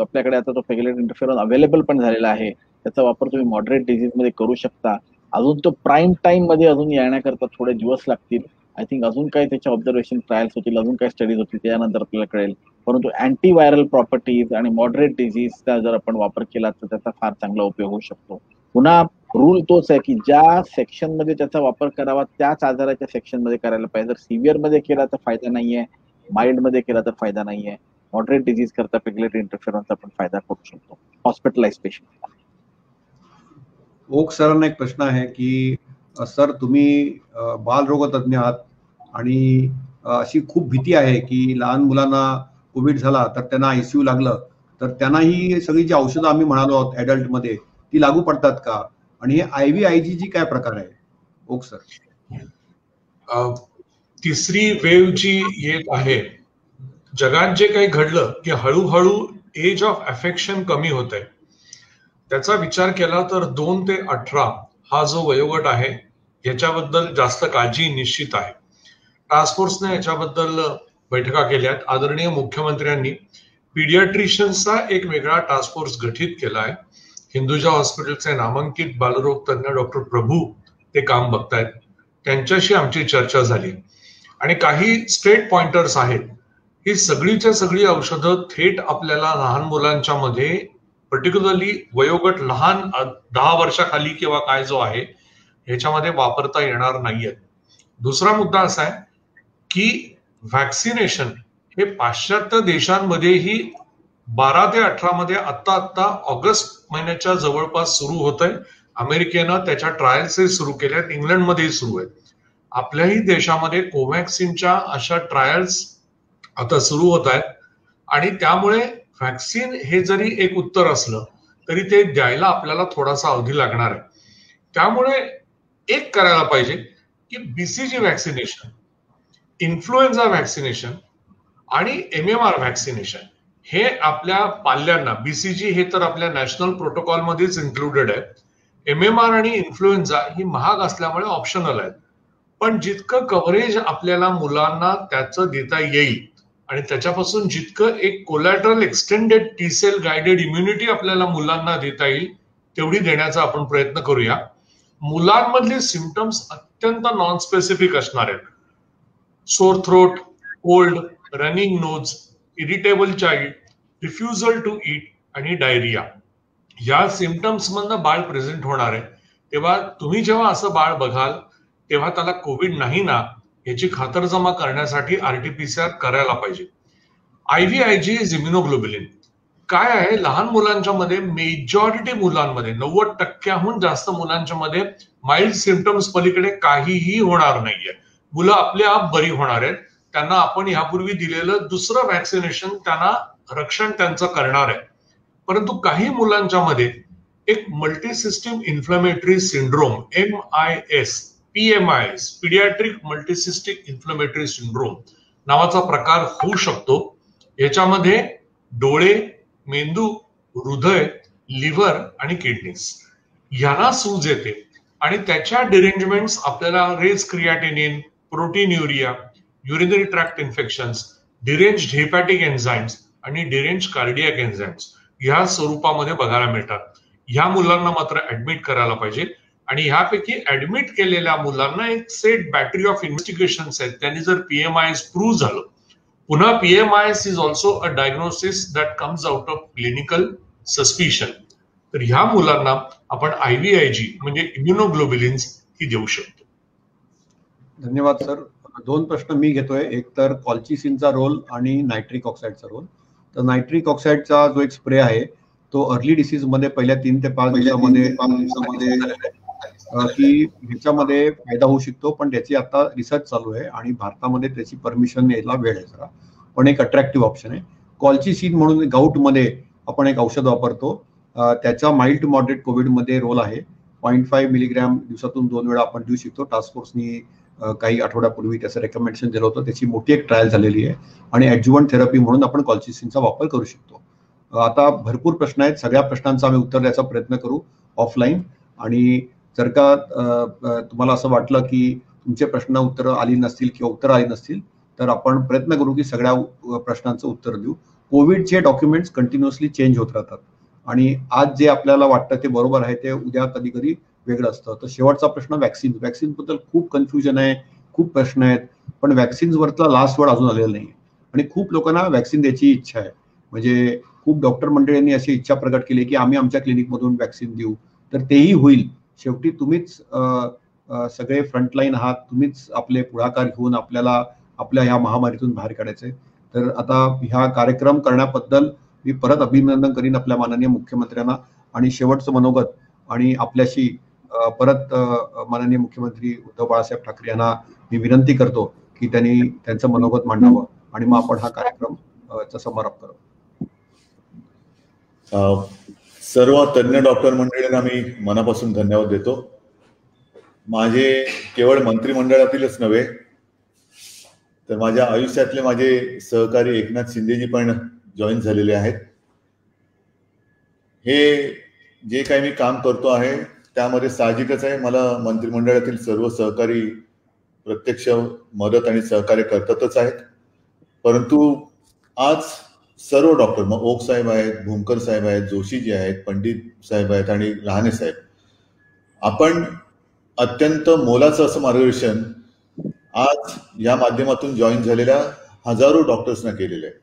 आपल्याकडे आता तो पेग्युलेटेड इंटरफेरॉन अवेलेबल पण झालेला आहे. त्याचा वापर तुम्ही मॉडरेट डिझीज मध्ये करू शकता. अजून तो प्राईम टाइम मध्ये अजून येण्याकरता थोडे दिवस लागतील. आय थिंक अजून काय त्याच्या ऑब्झर्वेशन ट्रायल्स होतील, अजून काय स्टडीज होतील त्यानंतर आपल्याला कळेल. परंतु अँटीव्हायरल प्रॉपर्टीज आणि मॉडरेट डिझीजचा जर आपण वापर केला तर त्याचा फार चांगला उपयोग होऊ शकतो. पुन्हा रूल तोच आहे की ज्या सेक्शन मध्ये त्याचा वापर करावा त्याच आजाराच्या सेक्शन मध्ये करायला पाहिजे. जर सिव्हिअर मध्ये केला तर फायदा नाहीये, माइल्ड मध्ये केला तर फायदा नाहीये. मॉडरेट डिझीज करता पेग्युलेटेड इंटरफेरॉनचा पण फायदा करू शकतो हॉस्पिटलाइज पेशंट. ओक सरांना एक प्रश्न आहे की सर तुम्ही बालरोगतज्ञ आहात आणि अशी खूप भीती आहे की लहान मुलांना कोविड झाला तर त्यांना आयसीयू लागलं तर त्यांना ही सगळी जी औषधं आम्ही म्हणालो आहोत ऍडल्ट मध्ये ती लागू पडतात का, आणि हे IVIG जी काय प्रकार आहे ओक सर? तिसरी वेव्ह जी येत आहे, जगात जे काही घडलं की हळूहळू एज ऑफ अफेक्शन कमी होत आहे. त्याचा विचार केला तर 2 ते 18 हा जो वयोगट आहे याच्याबद्दल जास्त काळजी निश्चित आहे. टास्क फोर्सने याच्याबद्दल बैठका केल्यात. आदरणीय मुख्यमंत्र्यांनी पीडियाट्रिशियन्सचा एक वेगळा टास्क फोर्स गठीत केला आहे. हिंदुजा हॉस्पिटलचे नामांकित बालरोग तज्ञ डॉक्टर प्रभू ते काम बघतायत. त्यांच्याशी आमची चर्चा झाली आणि काही स्ट्रेट पॉइंटर्स आहेत. ही सगळीच्या सगळी औषधं थेट आपल्याला लहान मुलांच्या मध्ये, पर्टिक्युलरली वयोगट लहान 10 वर्षाखाली किंवा काय जो आहे ह्याच्यामध्ये वापरता येणार नाहीयेत. दुसरा मुद्दा असा आहे की व्हॅक्सिनेशन हे पाश्चात्य देशांमध्येही 12 ते 18 मध्ये आता ऑगस्ट महिन्याच्या जवळपास सुरू होत आहे. अमेरिकेनं त्याच्या ट्रायल्सही सुरू केल्यात, इंग्लंडमध्येही सुरू आहेत. आपल्याही देशामध्ये कोव्हॅक्सिनच्या अशा ट्रायल्स आता सुरू होत आहेत आणि त्यामुळे व्हॅक्सिन हे जरी एक उत्तर असलं तरी ते द्यायला आपल्याला थोडासा अवधी लागणार आहे. त्यामुळे एक करायला पाहिजे की BCG व्हॅक्सिनेशन, इन्फ्लुएन्झा व्हॅक्सिनेशन आणि MMR व्हॅक्सिनेशन हे आपल्या पाल्यांना, BCG हे तर आपल्या नॅशनल प्रोटोकॉल मध्येच इन्क्लुडेड आहे. MMR आणि इन्फ्लुएन्झा ही महाग असल्यामुळे ऑप्शनल आहेत. पण जितकं कव्हरेज आपल्याला मुलांना त्याचं देता येईल आणि त्याच्यापासून जितकं एक collateral extended T cell guided immunity आपल्याला मुलांना देता येईल तेवढी देण्याचा आपण प्रयत्न करूया. मुलांमधले सिम्पटम्स अत्यंत नॉन स्पेसिफिक असणार आहेत. Sore throat, cold, running nose, irritable child, refusal to eat आणि डायरिया या सिम्पटम्स मधनं बाळ प्रेझेंट होणार आहे. तेव्हा तुम्ही जेव्हा असं बाळ बघाल तेव्हा त्याला कोविड नाही ना याची खातरजमा करण्यासाठी RT-PCR करायला पाहिजे. IVIG इज इम्युनोग्लोब्युलिन काय आहे, लहान मुलांच्या मध्ये मेजॉरिटी मुलांमध्ये 90% जास्त मुलांच्या मध्ये माइल्ड सिम्पटम्स पलीकडे काहीही होणार नाहीये. मुलं आपले आप बरी होणार आहेत. त्यांना आपण यापूर्वी दिलेलं दुसरं व्हॅक्सिनेशन त्यांना रक्षण त्यांचं करणार आहे. परंतु काही मुलांच्या मध्ये एक multisystem inflammatory syndrome MIS, PMIS, paediatric multisystemic inflammatory syndrome नावाचा प्रकार होऊ शकतो. याच्यामध्ये डोळे, मेंदू, हृदय, लिव्हर आणि किडनीज यांना सूज येते आणि त्याच्या डिरेंजमेंट्स आपल्याला raised creatinine, proteinuria, urinary tract infections, deranged hepatic enzymes आणि डिरेंज्ड कार्डियाक एन्झाइम्स ह्या स्वरूपामध्ये बघायला मिळतात. ह्या मुलांना मात्र ऍडमिट करायला पाहिजे आणि ह्यापैकी ऍडमिट केलेल्या मुलांना एक सेट बॅटरी ऑफ इन्व्हेस्टिगेशन्स आहेत. त्यांनी जर PMIS प्रूव्ह झालं, पुन्हा PMIS is also a diagnosis that comes out of clinical suspicion. तर ह्या मुलांना आपण IVIG म्हणजे इम्युनोग्लोब्युलिन्स ही देऊ शकतो. धन्यवाद सर. 2 प्रश्न मी घेतोय. एक तर कॉल्चिसिनचा रोल आणि नायट्रिक ऑक्साईडचा रोल. तर नायट्रिक ऑक्साईडचा जो एक स्प्रे आहे तो अर्ली डिसीज मध्ये पहिल्या 3 ते 5 दिवसामध्ये की ह्याच्यामध्ये फायदा होऊ शकतो, पण त्याची आता रिसर्च चालू आहे आणि भारतामध्ये त्याची परमिशन यायला वेळ आहे जरा, पण एक अट्रॅक्टिव्ह ऑप्शन आहे. कॉल्चिसिन म्हणून गाऊट मध्ये आपण एक औषध वापरतो, त्याचा माइल्ड टू मॉडरेट कोविडमध्ये रोल आहे. 0.5 मिलीग्रॅम दिवसातून 2 वेळा आपण देऊ शकतो. टास्क फोर्सनी काही आठवड्यापूर्वी त्याचं रेकमेंडेशन दिलं होतं. त्याची मोठी एक ट्रायल झालेली आहे आणि ऍडज्युव्हंट थेरपी म्हणून आपण कॉल्चिसिनचा वापर करू शकतो. आता भरपूर प्रश्न आहेत, सगळ्या प्रश्नांचा आम्ही उत्तर द्यायचा प्रयत्न करू ऑफलाईन. आणि जर का तुम्हाला असं वाटलं की तुमचे प्रश्न उत्तर आली नसतील किंवा उत्तर आली नसतील तर आपण प्रयत्न करू की सगळ्या प्रश्नांचं उत्तर देऊ. कोविडचे डॉक्युमेंट्स कंटिन्युअसली चेंज होत राहतात आणि आज जे आपल्याला वाटतं ते बरोबर आहे ते उद्या कधी कधी वेगळं असतं. तर शेवटचा प्रश्न वॅक्सिन बद्दल खूप कन्फ्युजन आहे, खूप प्रश्न आहेत, पण वरचा लास्ट वर्ड अजून आलेला नाही आणि खूप लोकांना वॅक्सिन द्यायची इच्छा आहे. म्हणजे खूप डॉक्टर मंडळींनी अशी इच्छा प्रकट केली की आम्ही आमच्या क्लिनिकमधून वॅक्सिन देऊ, तर तेही होईल. शेवटी तुम्हीच सगळे फ्रंटलाईन आहात, तुम्हीच आपले पुढाकार घेऊन आपल्याला आपल्या ह्या महामारीतून बाहेर काढायचंय. तर आता ह्या कार्यक्रम करण्याबद्दल मी परत अभिनंदन करीन आपल्या माननीय मुख्यमंत्र्यांना. आणि शेवटचं मनोगत आणि आपल्याशी परत माननीय मुख्यमंत्री उद्धव बाळासाहेब ठाकरे यांना मी विनंती करतो की त्यांनी त्यांचं मनोगत मांडावं आणि मग आपण हा कार्यक्रम समारोप करू. सर्व तज्ञ डॉक्टर मंडळींना मी मनापासून धन्यवाद देतो. माझे केवळ मंत्रिमंडळातीलच नव्हे तर माझ्या आयुष्यातले माझे सहकारी एकनाथ शिंदेजी पण जॉईन झालेले आहेत. हे जे काही मी काम करतो आहे त्यामध्ये साहजिकच आहे मला मंत्रिमंडळातील सर्व सहकारी प्रत्यक्ष मदत आणि सहकार्य करतातच आहेत. परंतु आज सर्व डॉक्टर मग ओक साहेब आहेत, भूमकर साहेब आहेत, जोशीजी आहेत, पंडित साहेब आहेत आणि लहाने साहेब, आपण अत्यंत मोलाचं असं मार्गदर्शन आज या माध्यमातून जॉईन झालेल्या हजारो डॉक्टर्सना केलेलं आहे.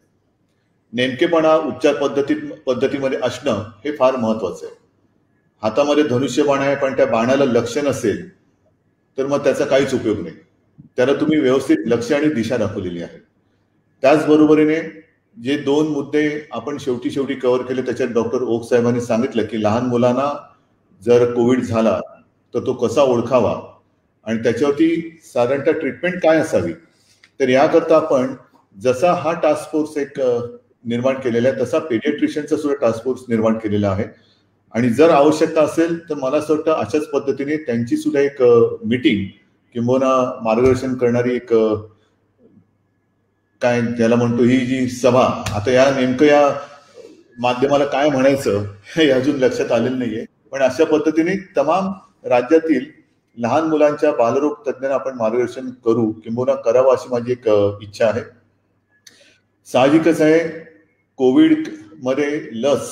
नेमकेपणा उपचार पद्धतीमध्ये असणं हे फार महत्वाचं आहे. हातामध्ये धनुष्यबाण आहे पण त्या बाणाला लक्ष नसेल तर मग त्याचा काहीच उपयोग नाही. त्याला तुम्ही व्यवस्थित लक्ष आणि दिशा दाखवलेली आहे. त्याचबरोबरीने जे 2 मुद्दे आपण शेवटी कव्हर केले त्याच्यात डॉक्टर ओक साहेबांनी सांगितलं की लहान मुलांना जर कोविड झाला तर तो कसा ओळखावा आणि त्याच्यावरती साधारणतः ट्रीटमेंट काय असावी. तर याकरता आपण जसा हा टास्क फोर्स एक निर्माण केलेला आहे तसा पेडियाट्रिशियनचा सुद्धा टास्क फोर्स निर्माण केलेला आहे. आणि जर आवश्यकता असेल तर मला असं वाटतं अशाच पद्धतीने त्यांची सुद्धा एक मीटिंग किंवा मार्गदर्शन करणारी एक काय त्याला म्हणतो ही जी सभा, आता या नेमकं या माध्यमाला काय म्हणायचं हे अजून लक्षात आलेलं नाहीये, पण अशा पद्धतीने तमाम राज्यातील लहान मुलांच्या बालरोग तज्ञांना आपण मार्गदर्शन करू किंवा करावं अशी माझी एक इच्छा आहे. साहजिकच आहे कोविड मध्ये लस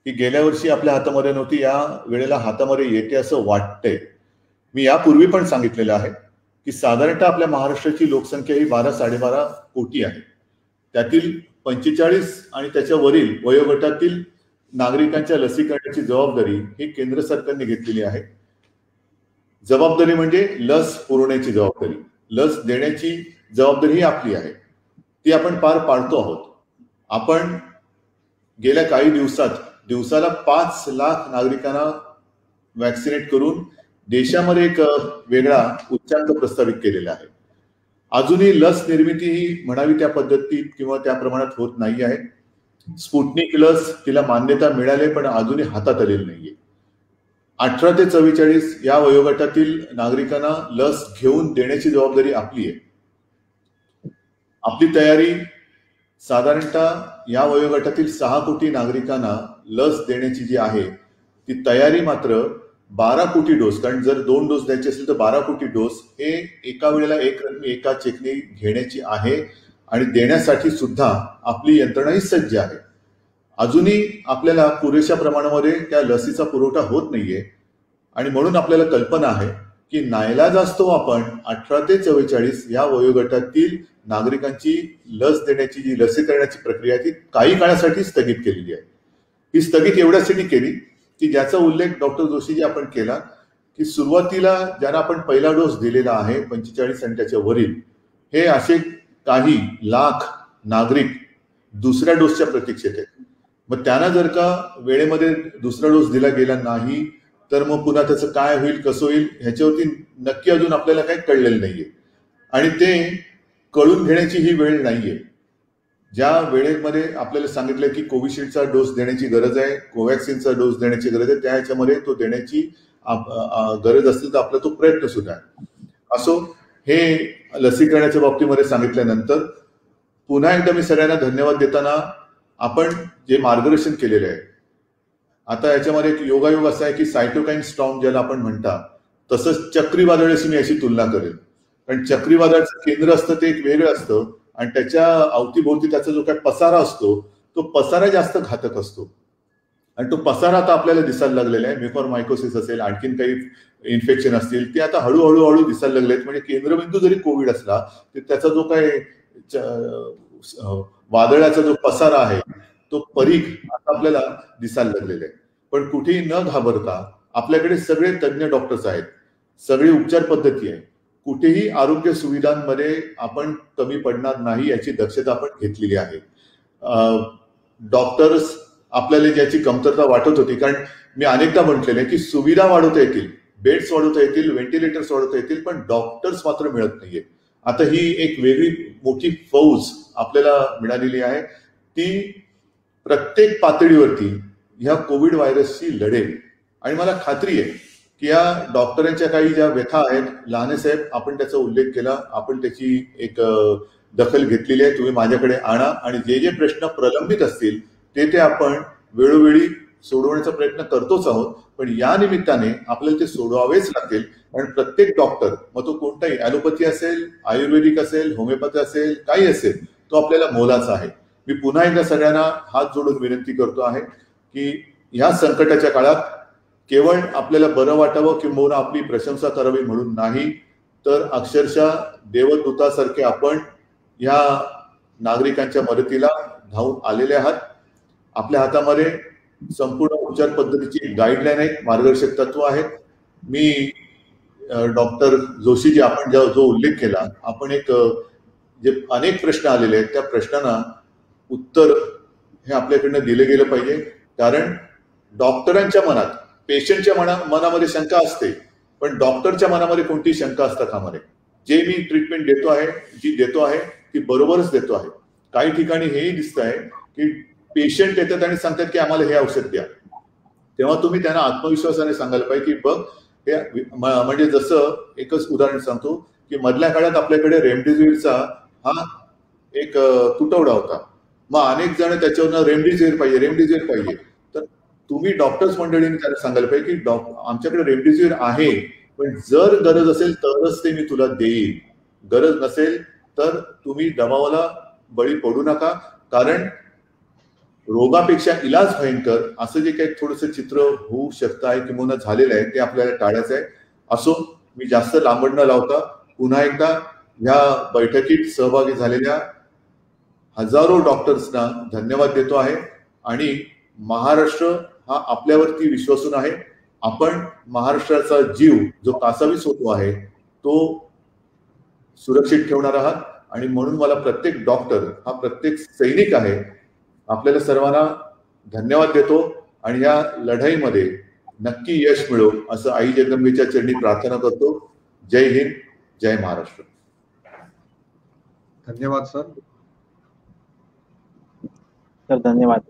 ही गेल्या वर्षी आपल्या हातामध्ये नव्हती, या वेळेला हातामध्ये येते असं वाटतंय. मी यापूर्वी पण सांगितलेलं आहे की साधारणतः आपल्या महाराष्ट्राची लोकसंख्या ही 12-12.5 कोटी आहे. त्यातील 45 आणि त्याच्या वरील वयोगटातील नागरिकांच्या लसीकरणाची जबाबदारी ही केंद्र सरकारने घेतलेली आहे. जबाबदारी म्हणजे लस पुरवण्याची जबाबदारी, लस देण्याची जबाबदारी ही आपली आहे, ती आपण पार पाडतो आहोत. आपण गेल्या काही दिवसात दिवसाला 5 लाख नागरिकांना वॅक्सिनेट करून देशामध्ये एक वेगळा उच्चांक प्रस्तावित केलेला आहे. अजूनही लस निर्मिती ही म्हणावी त्या पद्धतीत किंवा त्या प्रमाणात होत नाही आहे. स्पुटनिक लस तिला मान्यता मिळाली पण अजूनही हातात आलेली नाहीये. 18 ते 44 या वयोगटातील नागरिकांना लस घेऊन देण्याची जबाबदारी आपली आहे. आपली तयारी साधारणतः या वयोगटातील 6 कोटी नागरिकांना लस देण्याची जी आहे ती तयारी मात्र 12 कोटी डोस, कारण जर 2 डोस द्यायचे असेल तर 12 कोटी डोस हे एका वेळेला एका चेकने घेण्याची आहे आणि देण्यासाठी सुद्धा आपली यंत्रणाही सज्ज आहे. अजूनही आपल्याला पुरेशा प्रमाणामध्ये त्या लसीचा पुरवठा होत नाहीये आणि म्हणून आपल्याला कल्पना आहे की नाईलाजास्तव आपण 18 ते 44 या वयोगटातील नागरिकांची लस देण्याची जी लसीकरणाची प्रक्रिया ती काही काळासाठी स्थगित केलेली आहे. ही स्थगित एवढ्यासाठी केली की ज्याचा उल्लेख डॉक्टर जोशीजी आपण केला की सुरुवातीला ज्यांना आपण पहिला डोस दिलेला आहे 45 आणि त्याच्या वरील, हे असे काही लाख नागरिक दुसऱ्या डोसच्या प्रतीक्षेत आहेत. मग त्यांना जर का वेळेमध्ये दुसरा डोस दिला गेला नाही तर मग पुन्हा त्याचं काय होईल कसं होईल ह्याच्यावरती नक्की अजून आपल्याला काही कळलेलं नाहीये आणि ते कळून घेण्याची ही वेळ नाहीये. ज्या वेळेमध्ये आपल्याला सांगितलं की कोविशिल्डचा डोस देण्याची गरज आहे, कोवॅक्सिनचा डोस देण्याची गरज आहे, त्या ह्याच्यामध्ये तो देण्याची गरज असेल तर आपला तो प्रयत्न सुद्धा आहे. असो, हे लसीकरणाच्या बाबतीमध्ये सांगितल्यानंतर पुन्हा एकदा मी सगळ्यांना धन्यवाद देताना आपण जे मार्गदर्शन केलेलं आहे, आता याच्यामध्ये एक योगायोग असा आहे की सायटोकाईन स्टॉर्म ज्याला आपण म्हणता, तसंच चक्रीवादळाशी मी अशी तुलना करेन. कारण चक्रीवादळाचं केंद्र असतं ते एक वेगळं असतं आणि त्याच्या अवतीभोवती त्याचा जो काही पसारा असतो तो पसारा जास्त घातक असतो. आणि तो पसारा आता आपल्याला दिसायला लागलेला आहे. म्युकरमायकोसिस असेल, आणखीन काही इन्फेक्शन असतील, ते आता हळूहळू दिसायला लागले आहेत. म्हणजे केंद्रबिंदू जरी कोविड असला तर त्याचा जो काही वादळाचा जो पसारा आहे तो परीघ आता आपल्याला दिसायला लागलेला आहे. पण कुठेही न घाबरता आपल्याकडे सगळे तज्ञ डॉक्टर्स आहेत, सगळी उपचार पद्धती आहे, कुठेही आरोग्य सुविधांमध्ये आपण कमी पडणार नाही याची दक्षता आपण घेतलेली आहे. डॉक्टर्स आपल्याला ज्याची कमतरता वाटत होती, कारण मी अनेकदा म्हटलेलं आहे की सुविधा वाढवता येतील, बेड्स वाढवता येतील, व्हेंटिलेटर्स वाढवता येतील, पण डॉक्टर्स मात्र मिळत नाहीये. आता ही एक वेगळी मोठी फौज आपल्याला मिळालेली आहे, ती प्रत्येक पातळीवरती ह्या कोविड व्हायरसशी लढेल. आणि मला खात्री आहे की या डॉक्टरांच्या काही ज्या व्यथा आहेत, लहाने साहेब आपण त्याचा उल्लेख केला, आपण त्याची एक दखल घेतलेली आहे. तुम्ही माझ्याकडे आणा आणि जे जे प्रश्न प्रलंबित असतील ते आपण वेळोवेळी सोडवण्याचा प्रयत्न करतोच आहोत. पण या निमित्ताने आपल्याला ते सोडवावेच लागतील. कारण प्रत्येक डॉक्टर, मग तो कोणताही ॲलोपॅथी असेल, आयुर्वेदिक असेल, होमिओपॅथी असेल, काही असेल, तो आपल्याला मोलाचा आहे. मी पुन्हा एकदा सगळ्यांना हात जोडून विनंती करतो आहे की ह्या संकटाच्या काळात केवळ आपल्याला बरं वाटावं किंवा आपली प्रशंसा करावी म्हणून नाही, तर अक्षरशः देवदूतासारखे आपण ह्या नागरिकांच्या मदतीला धावून आलेले आहात. आपल्या हातामध्ये संपूर्ण उपचार पद्धतीची गाईडलाईन आहे, मार्गदर्शक तत्व आहेत. मी डॉक्टर जोशीजी आपण जो उल्लेख केला, आपण एक जे अनेक प्रश्न आलेले आहेत त्या प्रश्नांना उत्तर हे आपल्याकडनं दिलं गेलं पाहिजे. कारण डॉक्टरांच्या मनात, पेशंटच्या मनामध्ये शंका असते, पण डॉक्टरच्या मनामध्ये कोणती शंका असता कामा नये. जे मी ट्रीटमेंट देतो आहे, जी देतो आहे ती बरोबरच देतो आहे. काही ठिकाणी हेही दिसत आहे की पेशंट येतात आणि सांगतात की आम्हाला हे औषध द्या, तेव्हा तुम्ही त्यांना आत्मविश्वासाने सांगायला पाहिजे की बघ हे, म्हणजे जसं एकच उदाहरण सांगतो की मधल्या काळात आपल्याकडे रेमडेसिवीरचा हा एक तुटवडा होता. मग अनेक जण त्याच्यावरनं रेमडेसिवीर पाहिजे, तर तुम्ही डॉक्टर्स मंडळींनी त्यांना सांगायला पाहिजे की आमच्याकडे रेमडेसिवीर आहे, पण जर गरज असेल तरच ते मी तुला देईन, गरज नसेल तर तुम्ही दबावाला बळी पडू नका. कारण रोगापेक्षा इलाज भयंकर असं जे काही थोडंसं चित्र होऊ शकतं आहे किंवा झालेलं आहे ते आपल्याला टाळायचं आहे. असो, मी जास्त लांबड न लावता पुन्हा एकदा ह्या बैठकीत सहभागी झालेल्या हजारो डॉक्टर्सना धन्यवाद देतो आहे. आणि महाराष्ट्र हा आपल्यावरती विश्वासून आहे. आपण महाराष्ट्राचा जीव जो कासावीस होतो आहे तो सुरक्षित ठेवणार आहात. आणि म्हणून मला प्रत्येक डॉक्टर हा प्रत्येक सैनिक आहे. आपल्याला सर्वांना धन्यवाद देतो आणि या लढाईमध्ये नक्की यश मिळो असं आई जगदंबेच्या चरणी प्रार्थना करतो. जय हिंद, जय महाराष्ट्र. धन्यवाद सर. धन्यवाद.